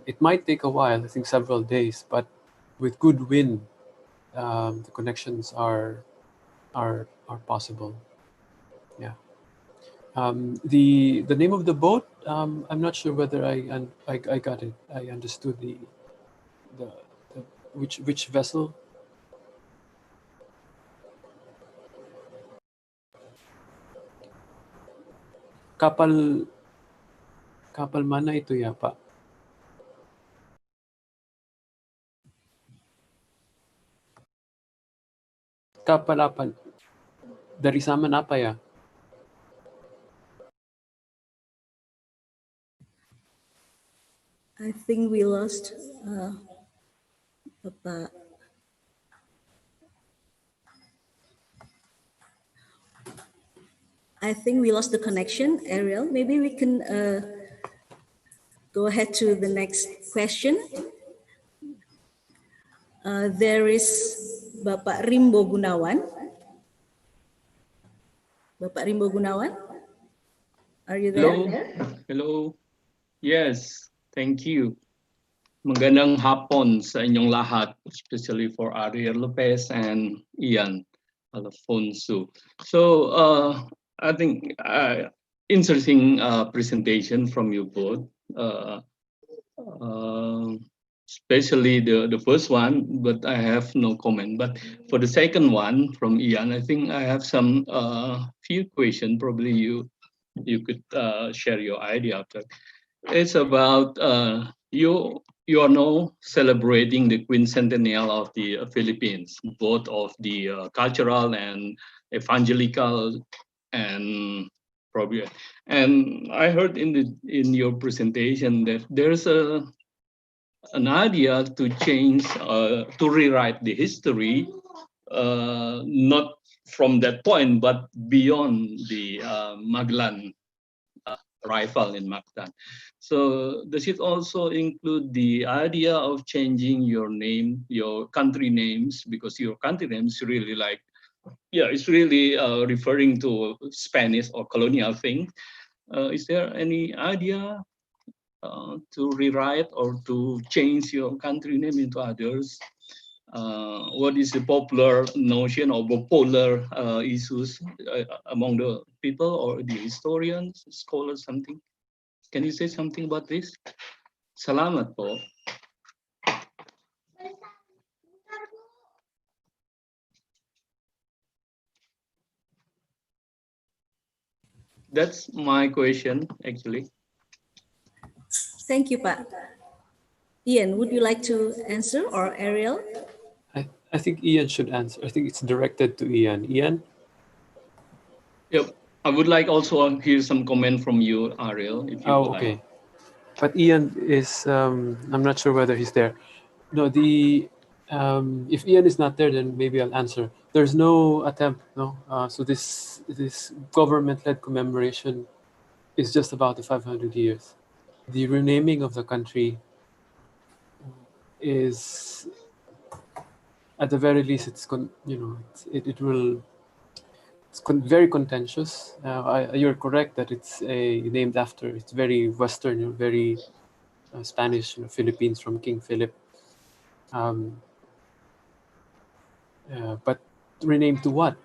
it might take a while, I think several days, but with good wind, the connections are possible. Yeah. The name of the boat, I'm not sure whether I got it. I understood which vessel. Kapal mana ito ya, Pak? Kapal apa? Dari zaman apa ya? I think we lost Bapak. I think we lost the connection, Ariel. Maybe we can go ahead to the next question. There is Bapak Rimbo Gunawan. Bapak Rimbo Gunawan, are you there? Hello. Hello. Yes, thank you. Magandang hapon sa inyong lahat, especially for Ariel Lopez and Ian Alfonso. So I think interesting presentation from you both, especially the first one, but I have no comment. But for the second one from Ian, I think I have some few questions. Probably you could share your idea after. It's about you are now celebrating the quincentennial of the Philippines, both of the cultural and evangelical, and probably. And I heard in your presentation that there's an idea to change, to rewrite the history, not from that point, but beyond the Magellan arrival in Mactan. So does it also include the idea of changing your name, your country names, because your country names really like, yeah, it's really referring to Spanish or colonial thing. Is there any idea to rewrite or to change your country name into others? What is the popular notion or bipolar issues among the people or the historians, scholars, something? Can you say something about this? Salamat po. That's my question, actually. Thank you, Pak. Ian, would you like to answer, or Ariel? I think Ian should answer. I think it's directed to Ian. Ian? Yep. I would like also to hear some comment from you, Ariel, if you would okay. like. But Ian is, I'm not sure whether he's there. No, if Ian is not there, then maybe I'll answer. There's no attempt, no. So this government-led commemoration is just about the 500 years. The renaming of the country is, at the very least, it's very contentious. You're correct that it's named after. It's very Western, very Spanish, Philippines from King Philip. But renamed to what?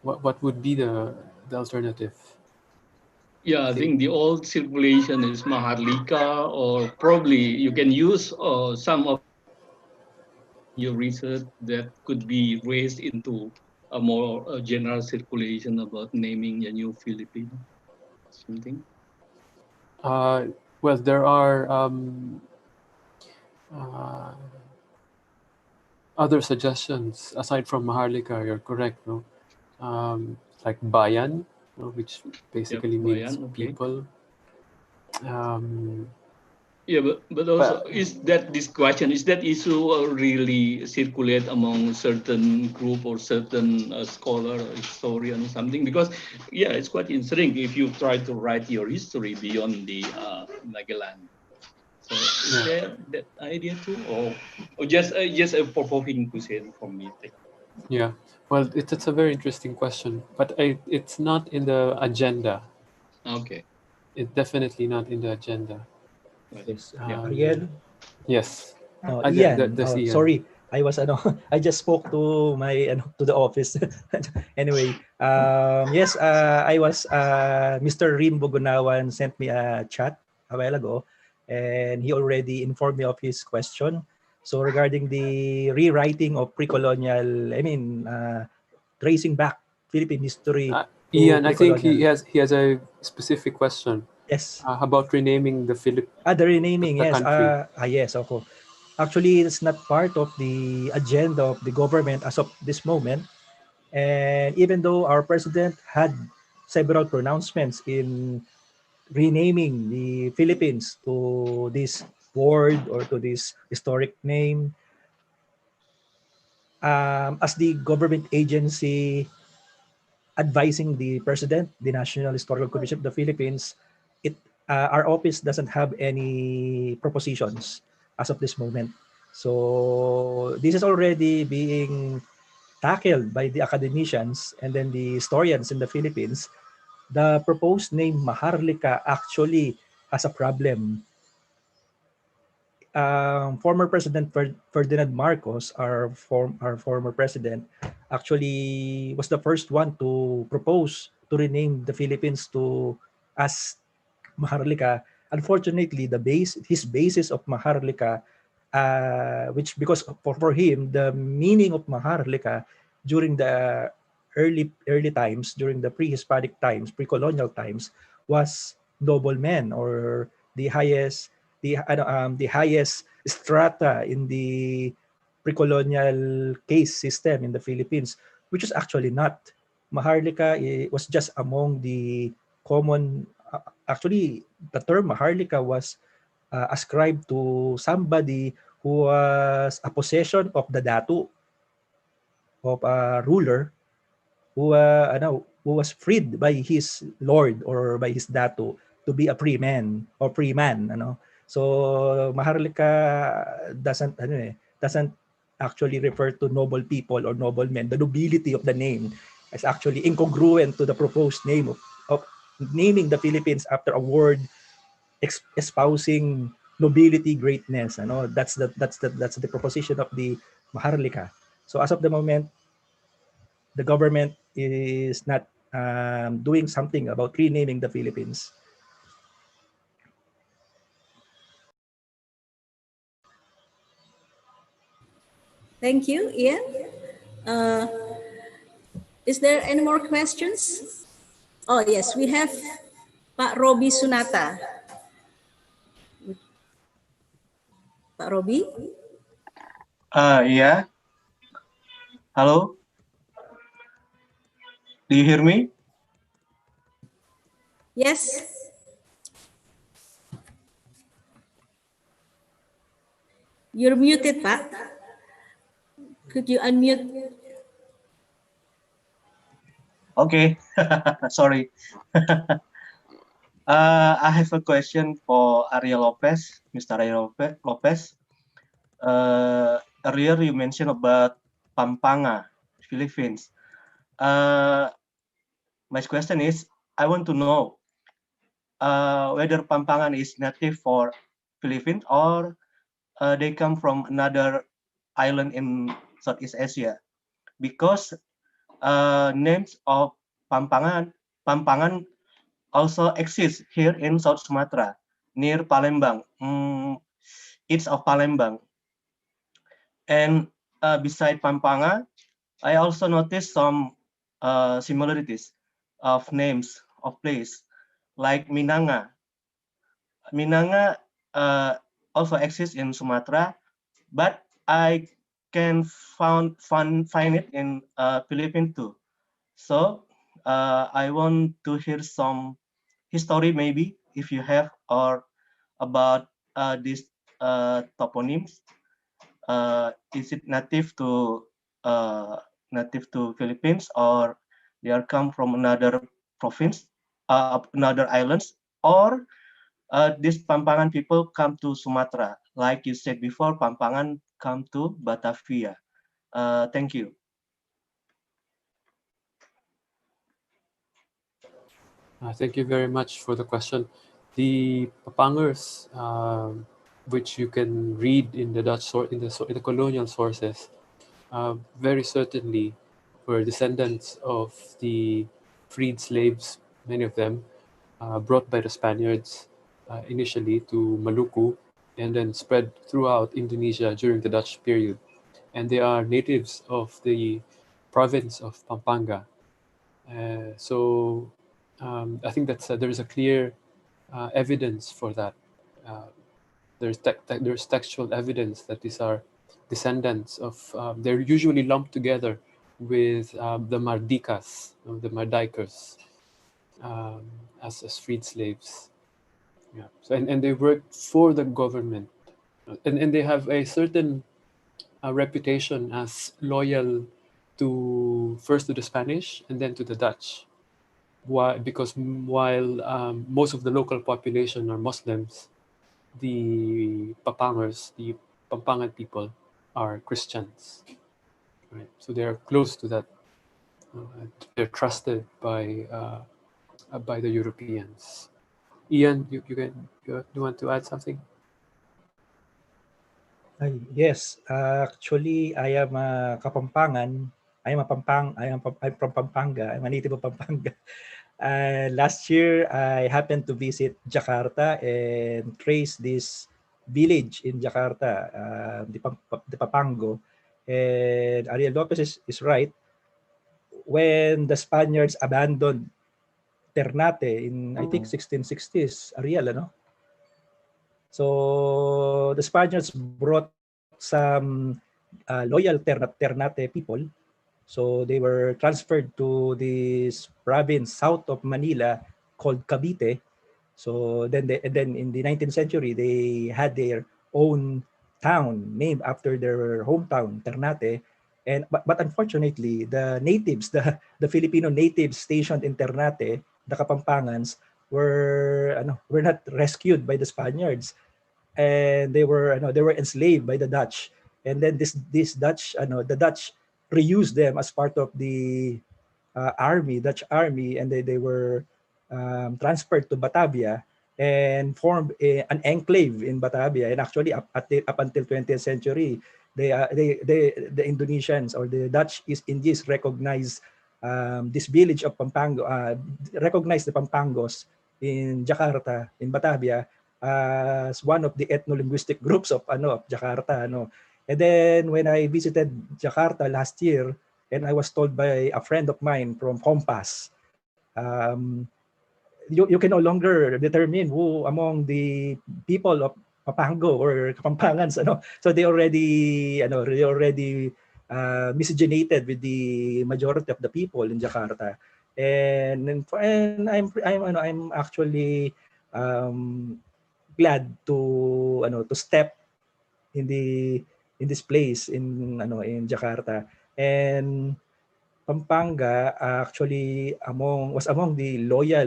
What would be the alternative? Yeah, I think the old circulation is Maharlika, or probably you can use some of your research that could be raised into a more general circulation about naming the new Philippine, something. Well, there are other suggestions aside from Maharlika. You're correct, no? Like Bayan, which basically means Bayan, okay. people. Yeah, but also is that this question, is that issue really circulate among certain group or certain scholar, historian, something? Because yeah, it's quite interesting if you try to write your history beyond the Magellan. So is there that idea too, or just a provoking question from me? Yeah, well, it's a very interesting question, but it's not in the agenda. Okay. It's definitely not in the agenda. Yes. Ariel? Yes. Ian. Ian. Sorry, I was I just spoke to my to the office. Anyway, yes, I was Mr. Rim Bogunawan sent me a chat a while ago, and he already informed me of his question. So regarding the rewriting of pre-colonial, tracing back Philippine history. Ian, I think he has a specific question. Yes. About renaming the Philippines. The renaming, the yes. Country. Yes, okay. Actually, it's not part of the agenda of the government as of this moment. And even though our president had several pronouncements in renaming the Philippines to this word or to this historic name, as the government agency advising the president, the National Historical Commission of the Philippines, our office doesn't have any propositions as of this moment. So this is already being tackled by the academicians and then the historians in the Philippines. The proposed name Maharlika actually has a problem. former President Ferdinand Marcos, our former president, actually was the first one to propose to rename the Philippines to as Maharlika. Unfortunately, his basis of Maharlika, which because for him the meaning of Maharlika during the early times, during the pre-Hispanic times, pre-colonial times, was noblemen or the highest strata in the pre-colonial caste system in the Philippines, which is actually not. Maharlika was just among the common. Actually, the term Maharlika was ascribed to somebody who was a possession of the datu, of a ruler who was freed by his lord or by his datu to be a free man or free man. So Maharlika doesn't actually refer to noble people or noble men. The nobility of the name is actually incongruent to the proposed name of naming the Philippines after a word espousing nobility, greatness. That's the proposition of the Maharlika. So as of the moment, the government is not doing something about renaming the Philippines. Thank you, Ian. Is there any more questions? Oh, yes, we have Pak Robi Sunata. Pak Robi? Yeah. Hello. Do you hear me? Yes. You're muted, Pak. Could you unmute? Okay. Sorry. I have a question for Ariel Lopez, Mr. Ariel Lopez. Earlier you mentioned about Pampanga, Philippines. My question is, I want to know whether Pampangan is native for Philippines or they come from another island in Southeast Asia, because names of Pampangan also exist here in South Sumatra near Palembang, east of Palembang. And beside Pampanga, I also noticed some similarities of names of place like Minanga. Minanga also exists in Sumatra, but I can find it in Philippines too. So I want to hear some history, maybe if you have, or about these toponyms. Is it native to Philippines, or they are come from another province, another islands, or these Pampangan people come to Sumatra, like you said before, Pampangan come to Batavia. Thank you. Thank you very much for the question. The Papangers, which you can read in the Dutch in the colonial sources, very certainly were descendants of the freed slaves, many of them brought by the Spaniards initially to Maluku and then spread throughout Indonesia during the Dutch period. And they are natives of the province of Pampanga. So I think that there is a clear evidence for that. There's textual evidence that these are descendants of. They're usually lumped together with the Mardikas, the Mardikers, as freed slaves. Yeah. So and they worked for the government, and they have a certain reputation as loyal to first to the Spanish and then to the Dutch. Why? Because while most of the local population are Muslims, the Papangers, the Pampangan people, are Christians. Right? So they are close to that. They're trusted by the Europeans. Ian, you want to add something? Yes, actually, I am a Kapampangan. I'm from Pampanga. I'm a native of Pampanga. Last year, I happened to visit Jakarta and trace this village in Jakarta, the Papango. And Ariel Lopez is right. When the Spaniards abandoned Ternate in, I think, 1660s, Ariel, ano? So the Spaniards brought some loyal Ternate people. So they were transferred to this province south of Manila called Cavite. So then in the 19th century, they had their own town named after their hometown, Ternate. And but unfortunately, the natives, the Filipino natives stationed in Ternate, the Kapampangans, were not rescued by the Spaniards, and they were enslaved by the Dutch. And then this Dutch, the Dutch reused them as part of the Dutch army, and they were transferred to Batavia and formed an enclave in Batavia. And actually, up until 20th century, the Indonesians or the Dutch East Indies recognized this village of Pampango, recognized the Pampangos in Jakarta, in Batavia, as one of the ethno-linguistic groups of Jakarta. And then when I visited Jakarta last year, and I was told by a friend of mine from Compass, you can no longer determine who among the people of Papango or Kapampangans, so they already miscegenated with the majority of the people in Jakarta. And I'm actually glad to step in this place in Jakarta. And Pampanga actually was among the loyal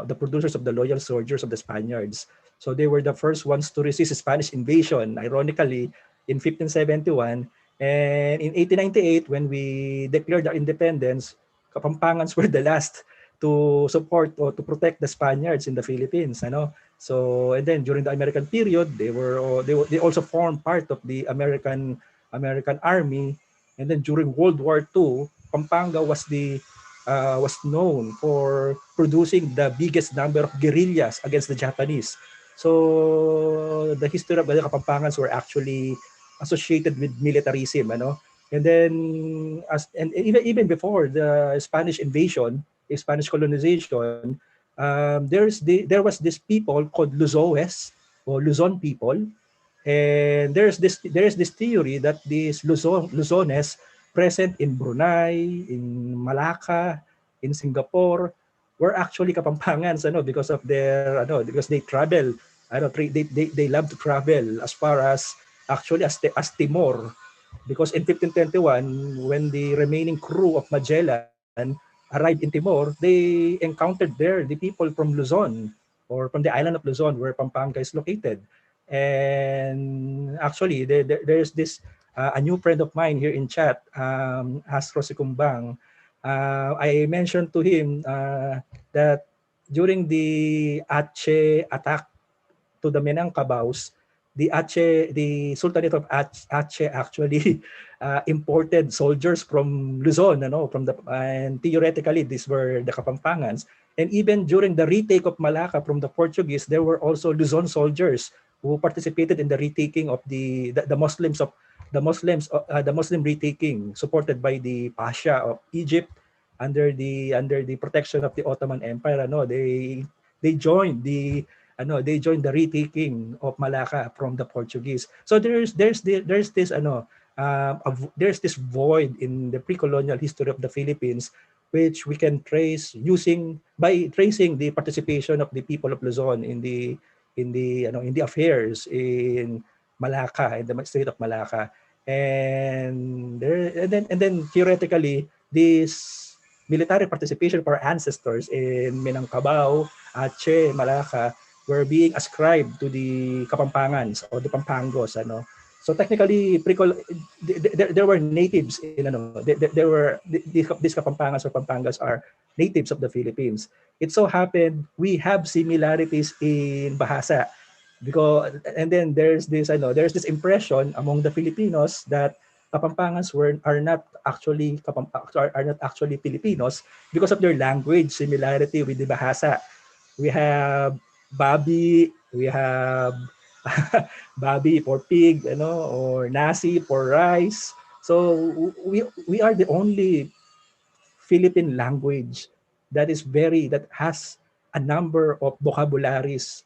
the producers of the loyal soldiers of the Spaniards. So they were the first ones to resist Spanish invasion, ironically, in 1571. And in 1898, when we declared our independence, Kapampangans were the last to support or to protect the Spaniards in the Philippines. So, and then during the American period, they also formed part of the American army. And then during World War II, Pampanga was known for producing the biggest number of guerrillas against the Japanese. So the history of the Kapampangans were actually associated with militarism, And then and even before the Spanish invasion, the Spanish colonization, there was this people called Luzoes or Luzon people. And there is this theory that these Luzones present in Brunei, in Malacca, in Singapore, were actually Kapampangans, because of because they travel, they love to travel as far as actually as Timor, because in 1521, when the remaining crew of Magellan arrived in Timor, they encountered there the people from Luzon, or from the island of Luzon, where Pampanga is located. And actually, there's this a new friend of mine here in chat, Astro Sikumbang. I mentioned to him that during the Aceh attack to the Minangkabaos, the Sultanate of Aceh actually imported soldiers from Luzon, and theoretically these were the Kapampangans. And even during the retake of Malacca from the Portuguese, there were also Luzon soldiers who participated in the retaking of the Muslim retaking, supported by the Pasha of Egypt under the protection of the Ottoman Empire. They joined the retaking of Malacca from the Portuguese. So there's this void in the pre-colonial history of the Philippines, which we can trace by tracing the participation of the people of Luzon in the affairs in Malacca, in the state of Malacca. And then theoretically, this military participation for our ancestors in Minangkabao, Aceh, Malacca, were being ascribed to the Kapampangans or the Pampangos. So technically, there were natives these Kapampangas or Pampangas are natives of the Philippines. It so happened we have similarities in Bahasa. And then there's this, I know, there's this impression among the Filipinos that Kapampangans are not actually Filipinos because of their language similarity with the Bahasa. We have babi, we have babi for pig, or nasi for rice. So we are the only Philippine language that has a number of vocabularies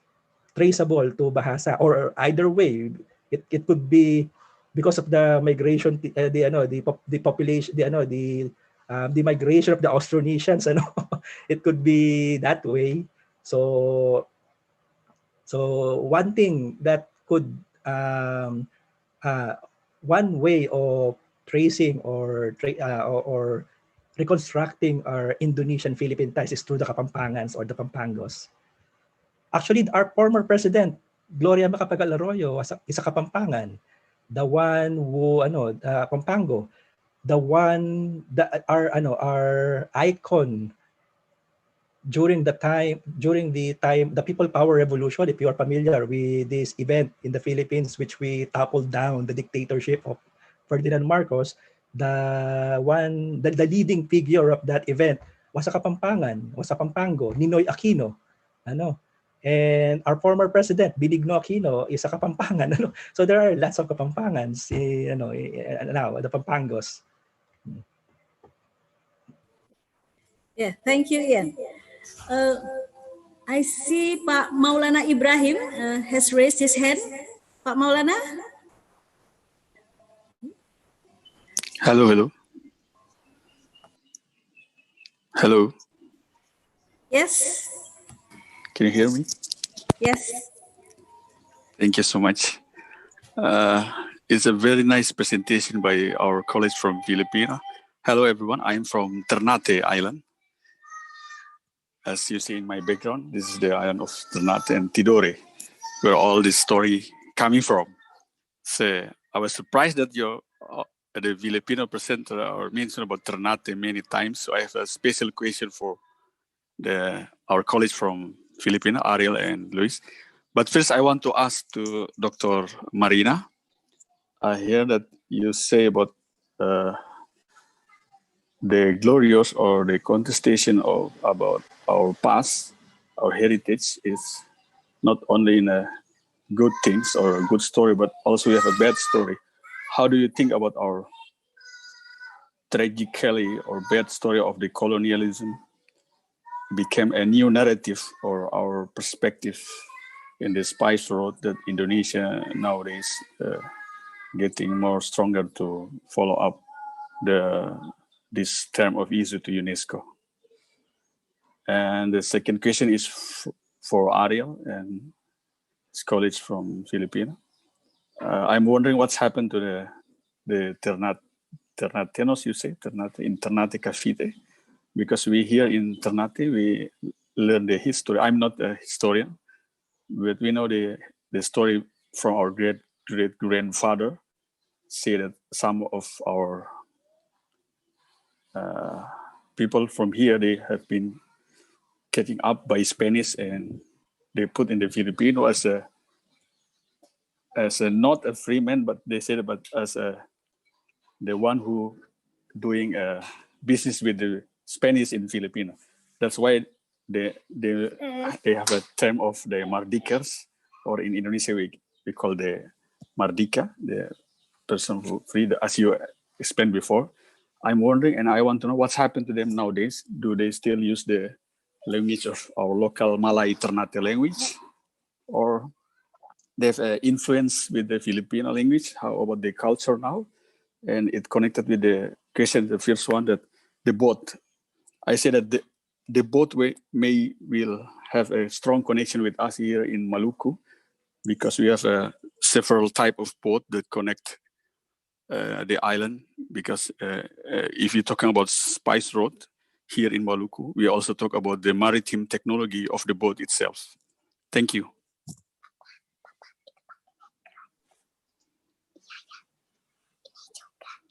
traceable to Bahasa, or either way, it could be because of the migration, the population, the migration of the Austronesians, it could be that way. So one thing that could one way of tracing or reconstructing our Indonesian Philippine ties is through the Kapampangans or the Pampangos. Actually, our former president, Gloria Macapagal Arroyo, is a Kapampangan. The one who, Pampango, the one that our icon during the People Power Revolution. If you are familiar with this event in the Philippines, which we toppled down the dictatorship of Ferdinand Marcos, the leading figure of that event was a Kapampangan, was a Pampango, Ninoy Aquino, and our former president, Benigno Aquino, is a Kapampangan. So there are lots of Kapampangans, now the Pampangos. Yeah, thank you, Ian. I see Pak Maulana Ibrahim has raised his hand. Pak Maulana? Hello, hello. Hello. Yes. Can you hear me? Yes. Thank you so much. It's a very nice presentation by our colleagues from Filipina. Hello, everyone. I'm from Ternate Island. As you see in my background, this is the island of Ternate and Tidore, where all this story coming from. So I was surprised that the Filipino presenter or mentioned about Ternate many times. So I have a special question for our colleagues from Filipina, Ariel and Luis. But first, I want to ask to Dr. Marina. I hear that you say about the glorious or the contestation about our past, our heritage is not only in a good things or a good story, but also we have a bad story. How do you think about our tragically or bad story of the colonialism became a new narrative or our perspective in the spice road that Indonesia nowadays getting more stronger to follow up this term of issue to UNESCO? And the second question is for Ariel and his colleagues from Filipina. I'm wondering what's happened to the Ternatenos, you say, in Ternate Cavite, because we here in Ternate, we learn the history. I'm not a historian, but we know the story from our great-grandfather, say that some of our people from here, they have been getting up by Spanish and they put in the Filipino as a not a free man, but they said but as the one who doing business with the Spanish in Filipino. That's why they have a term of the mardikers, or in Indonesia we call the mardika, the person who free, as you explained before. I'm wondering, and I want to know what's happened to them nowadays. Do they still use the language of our local Malay Ternate language, or they've influence with the Filipino language? How about the culture now? And it connected with the question, the first one, that the boat. I say that the boat will have a strong connection with us here in Maluku, because we have several type of boat that connect the island. Because if you're talking about Spice Road here in Maluku, we also talk about the maritime technology of the boat itself. Thank you.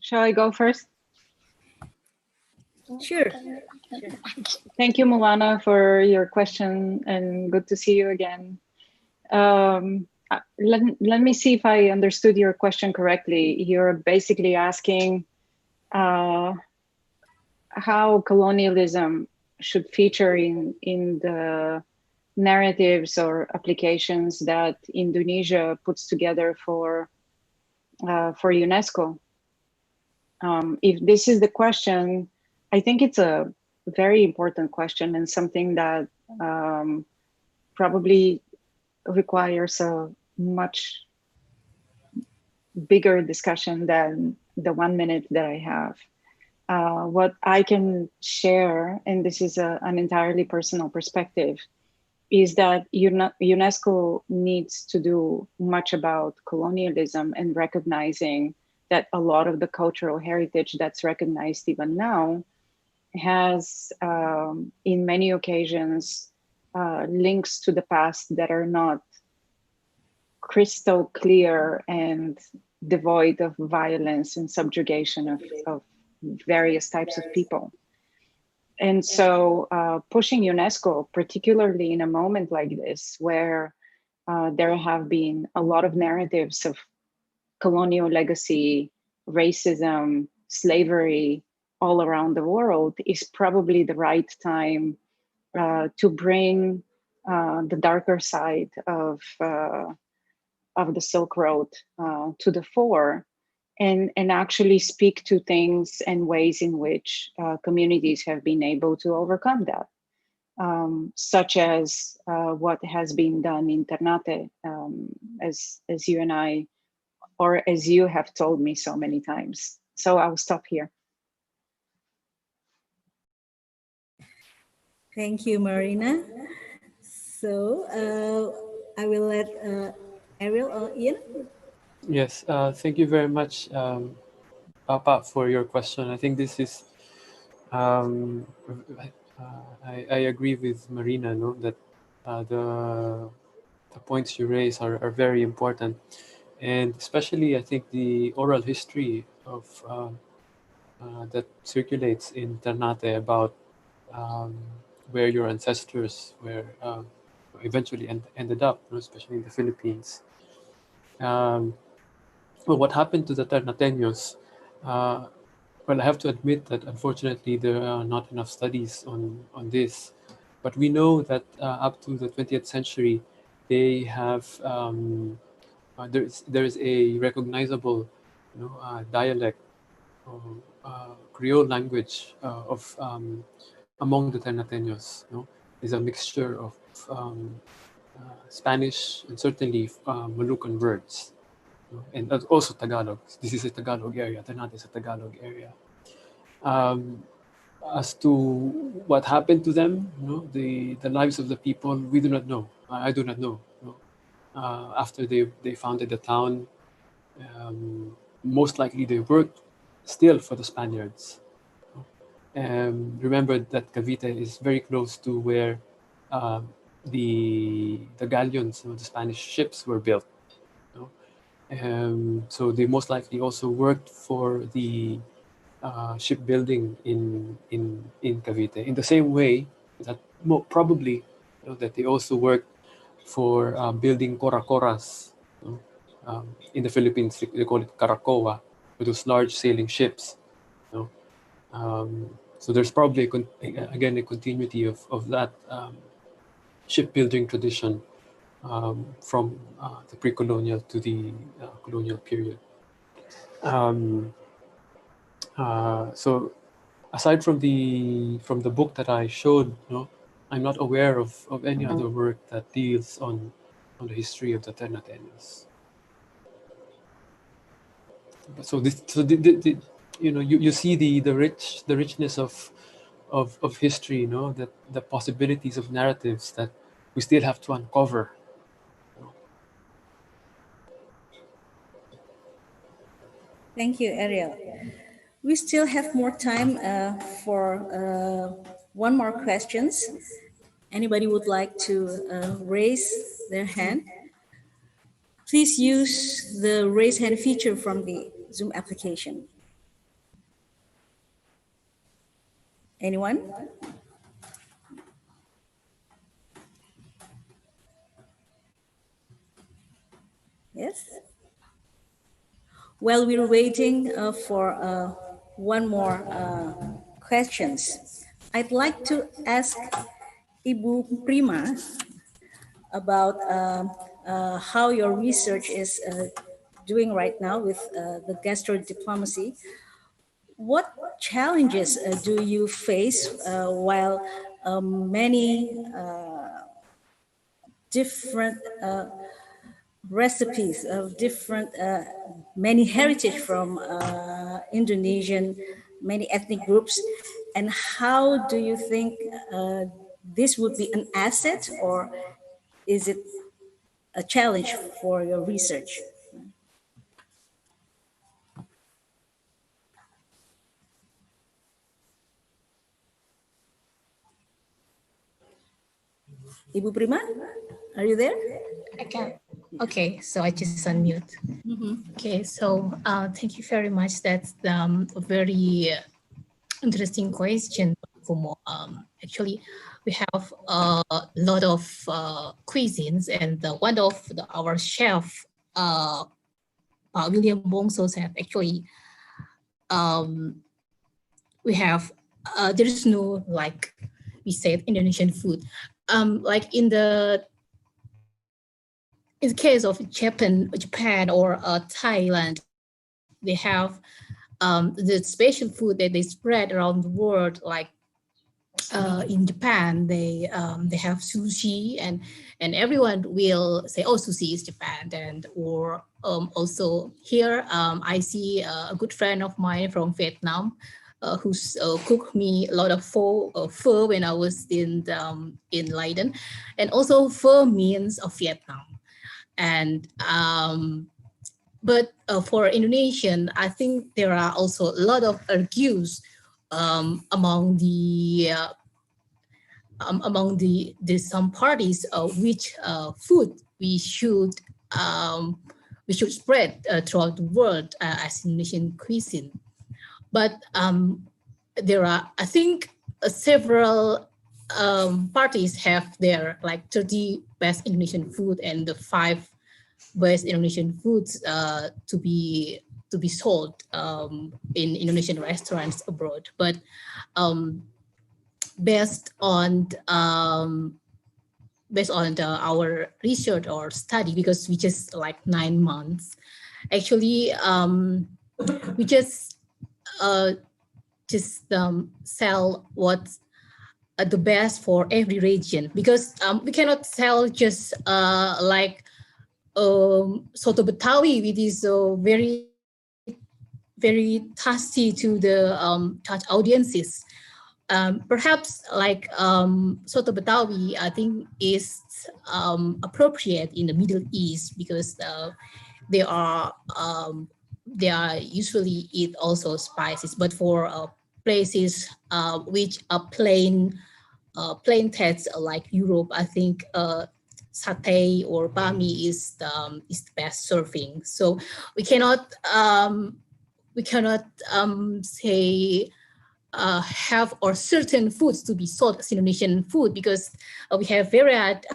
Shall I go first? Sure. Thank you, Mulana, for your question, and good to see you again. let me see if I understood your question correctly. You're basically asking how colonialism should feature in the narratives or applications that Indonesia puts together for UNESCO. If this is the question, I think it's a very important question and something that probably requires a much bigger discussion than the 1 minute that I have. What I can share, and this is an entirely personal perspective, is that UNESCO needs to do much about colonialism and recognizing that a lot of the cultural heritage that's recognized even now has, in many occasions, links to the past that are not crystal clear and devoid of violence and subjugation of various types of people. And so pushing UNESCO, particularly in a moment like this, where there have been a lot of narratives of colonial legacy, racism, slavery all around the world, is probably the right time to bring the darker side of the Silk Road to the fore, and actually speak to things and ways in which communities have been able to overcome that, such as what has been done in Ternate, as you and I, or as you have told me so many times. So I'll stop here. Thank you, Marina. So I will let Ariel or Ian. Yes, thank you very much, Papa, for your question. I think this is, I agree with Marina, no, that the points you raise are very important. And especially, I think the oral history of that circulates in Ternate about where your ancestors were eventually ended up, especially in the Philippines. Well, what happened to the Ternateños? Well, I have to admit that unfortunately there are not enough studies on this, but we know that up to the 20th century, they have there is a recognizable, dialect, Creole language of among the Ternateños. Is a mixture of Spanish and certainly Moluccan words. And also Tagalog. This is a Tagalog area. Ternate is a Tagalog area. As to what happened to them, the lives of the people, we do not know. I do not know. After they founded the town, most likely they worked still for the Spaniards. Remember that Cavite is very close to where the galleons, the Spanish ships were built. So they most likely also worked for the shipbuilding in Cavite. In the same way that probably that they also worked for building korakoras. In the Philippines, they call it karakoa, with those large sailing ships. So there's probably again a continuity of that shipbuilding tradition from the pre-colonial to the colonial period. So aside from the book that I showed, I'm not aware of any other work that deals on the history of the Ternateños. So you see the richness of history, that the possibilities of narratives that we still have to uncover. Thank you, Ariel. We still have more time for one more questions. Anybody would like to raise their hand? Please use the raise hand feature from the Zoom application. Anyone? Yes. While we're waiting for one more questions, I'd like to ask Ibu Prima about how your research is doing right now with the gastro diplomacy. What challenges do you face while many different recipes of different, many heritage from Indonesian, many ethnic groups, and how do you think this would be an asset or is it a challenge for your research? Ibu Prima, are you there? I can. Okay, so I just unmute. Okay, so thank you very much. That's a very interesting question. Actually, we have a lot of cuisines, and one of our chef, William Bongso, said actually we have there is no, like we said, Indonesian food. Like in the case of Japan or Thailand, they have the special food that they spread around the world. Like in Japan, they have sushi, and everyone will say, "Oh, sushi is Japan." And or also here, I see a good friend of mine from Vietnam who's cooked me a lot of pho when I was in Leiden, and also pho means of Vietnam. And but for Indonesian, I think there are also a lot of argues among the some parties which food we should spread throughout the world as Indonesian cuisine. But there are, I think, several parties have their like 30 best Indonesian food and the 5 best Indonesian foods to be sold in Indonesian restaurants abroad. But based on our research or study, because we just like 9 months, actually we just sell what's the best for every region, because we cannot sell just like soto Betawi, which is very, very tasty to the touch audiences. Perhaps like soto Betawi, I think is appropriate in the Middle East, because they are usually eat also spices. But for places which are plain text like Europe, I think satay or bami is the best serving. So we cannot say have or certain foods to be sold as Indonesian food, because we have varied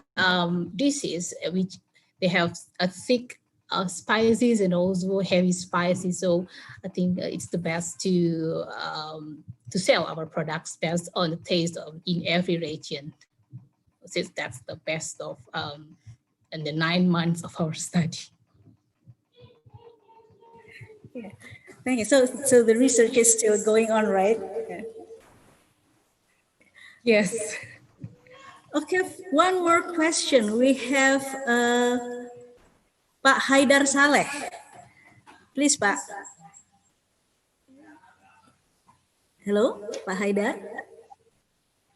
dishes which they have a thick spices and also heavy spices. So I think it's the best to sell our products based on the taste in every region. Since that's the best of in the 9 months of our study. Yeah. Thank you. So the research is still going on, right? Yeah. Yes. Okay, one more question. We have Pak Haidar Saleh. Please, Pak. Hello, Pak Haidar.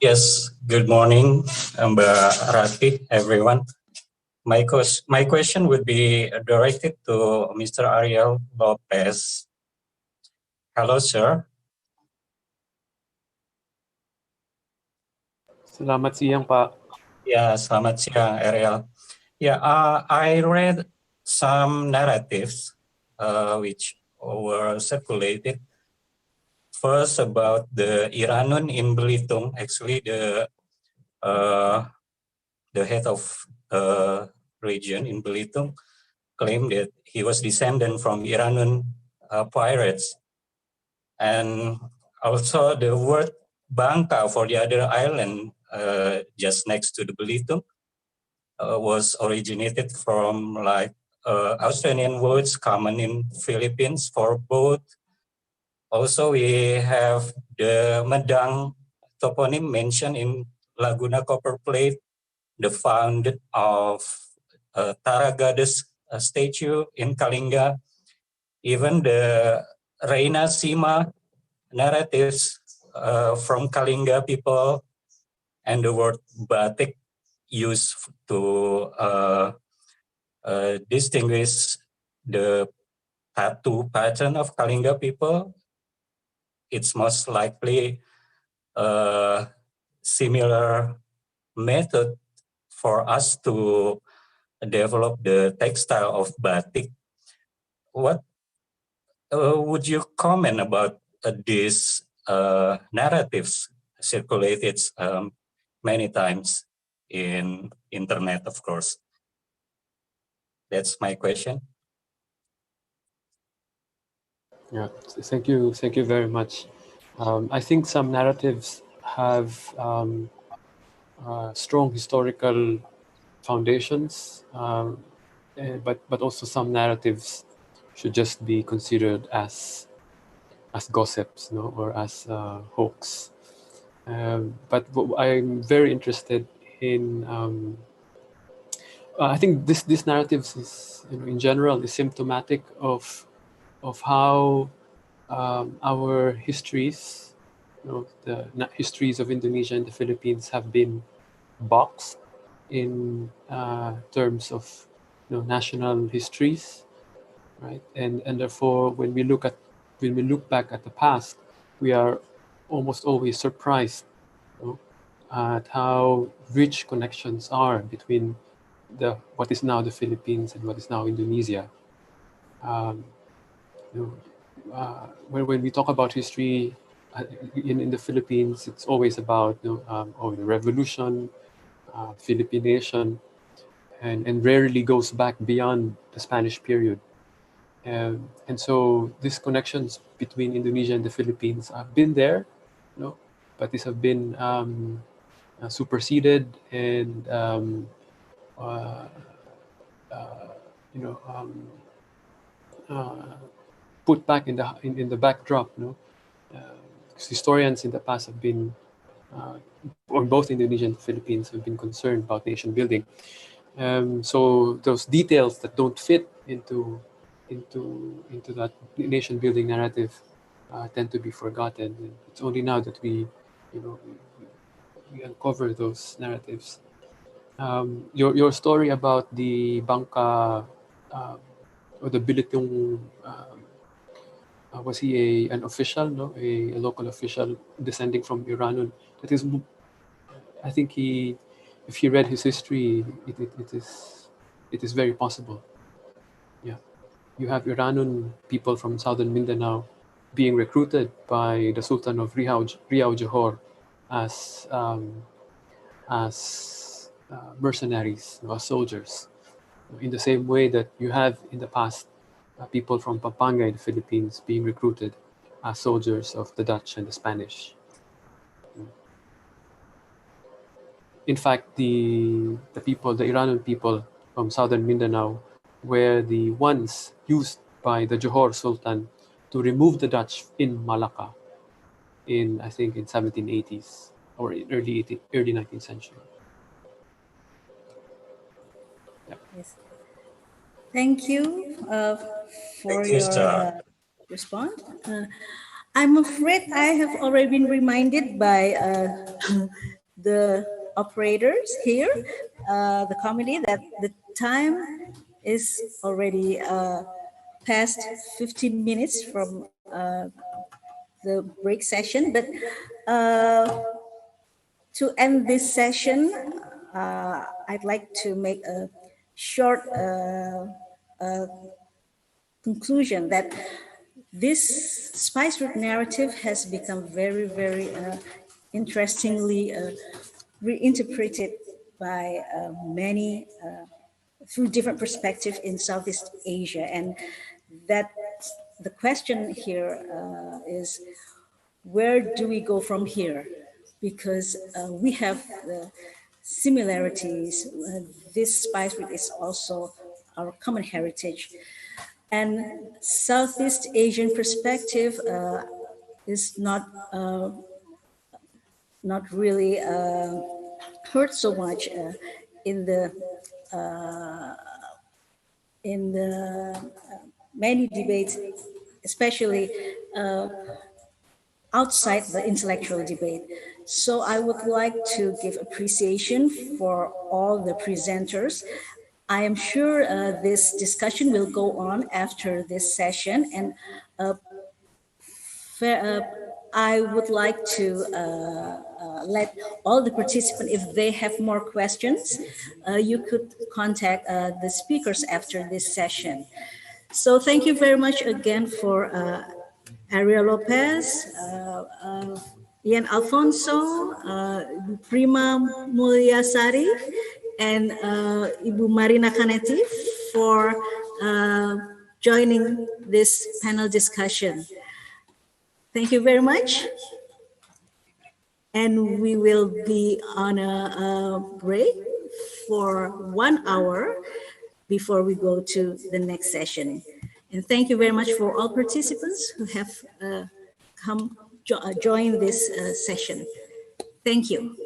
Yes, good morning, Mbak Rati, everyone. My question would be directed to Mr. Ariel Lopez. Hello, sir. Selamat siang, Pak. Yeah, selamat siang, Ariel. Yeah, I read some narratives which were circulated. First, about the Iranun in Belitung, actually the head of region in Belitung claimed that he was descendant from Iranian pirates. And also the word Bangka for the other island just next to the Belitung was originated from like Australian words common in Philippines for boat. Also, we have the Medang toponym mentioned in Laguna Copper Plate, the found of Tara Goddess statue in Kalinga, even the Reina Sima narratives from Kalinga people, and the word batik used to distinguish the tattoo pattern of Kalinga people. It's most likely a similar method for us to develop the textile of batik. What would you comment about these narratives circulated many times in internet, of course? That's my question. Yeah, thank you very much. I think some narratives have strong historical foundations, but also some narratives should just be considered as gossips, no, or as hoax. But I'm very interested in. I think this narratives is, in general, is symptomatic of how our histories, the histories of Indonesia and the Philippines, have been boxed in terms of national histories, right? And therefore, when we look back at the past, we are almost always surprised at how rich connections are between what is now the Philippines and what is now Indonesia. When we talk about history in the Philippines, it's always about the revolution, Philippine nation, and rarely goes back beyond the Spanish period. And so these connections between Indonesia and the Philippines have been there, but these have been superseded and put back in the backdrop. Historians in the past have been, on both Indonesia and the Philippines, have been concerned about nation building. So those details that don't fit into that nation building narrative tend to be forgotten. And it's only now that we uncover those narratives. Your story about the Bangka or the Belitung, was he an official, a local official descending from Iran? That is, I think if he read his history, it is very possible. Yeah, you have Iranian people from southern Mindanao being recruited by the Sultan of Riau Johor as mercenaries, as soldiers, in the same way that you have in the past people from Pampanga in the Philippines being recruited as soldiers of the Dutch and the Spanish. In fact, the Iranian people from southern Mindanao were the ones used by the Johor Sultan to remove the Dutch in Malacca in 1780s or early 19th century. Yeah. Yes. Thank you for your response. I'm afraid I have already been reminded by the operators here, the committee, that the time is already past 15 minutes from the break session. But to end this session, I'd like to make a short conclusion that this spice route narrative has become very, very interestingly reinterpreted by many through different perspectives in Southeast Asia. And that the question here is, where do we go from here? Because we have the similarities. This spice route is also our common heritage. And Southeast Asian perspective is not really heard so much in the many debates, especially outside the intellectual debate. So I would like to give appreciation for all the presenters. I am sure this discussion will go on after this session, and I would like to let all the participants, if they have more questions, you could contact the speakers after this session. So thank you very much again for Ariel Lopez, Ian Alfonso, Prima Mulyasari, and Ibu Marina Canetti for joining this panel discussion. Thank you very much. And we will be on a break for 1 hour before we go to the next session. And thank you very much for all participants who have joined this session. Thank you.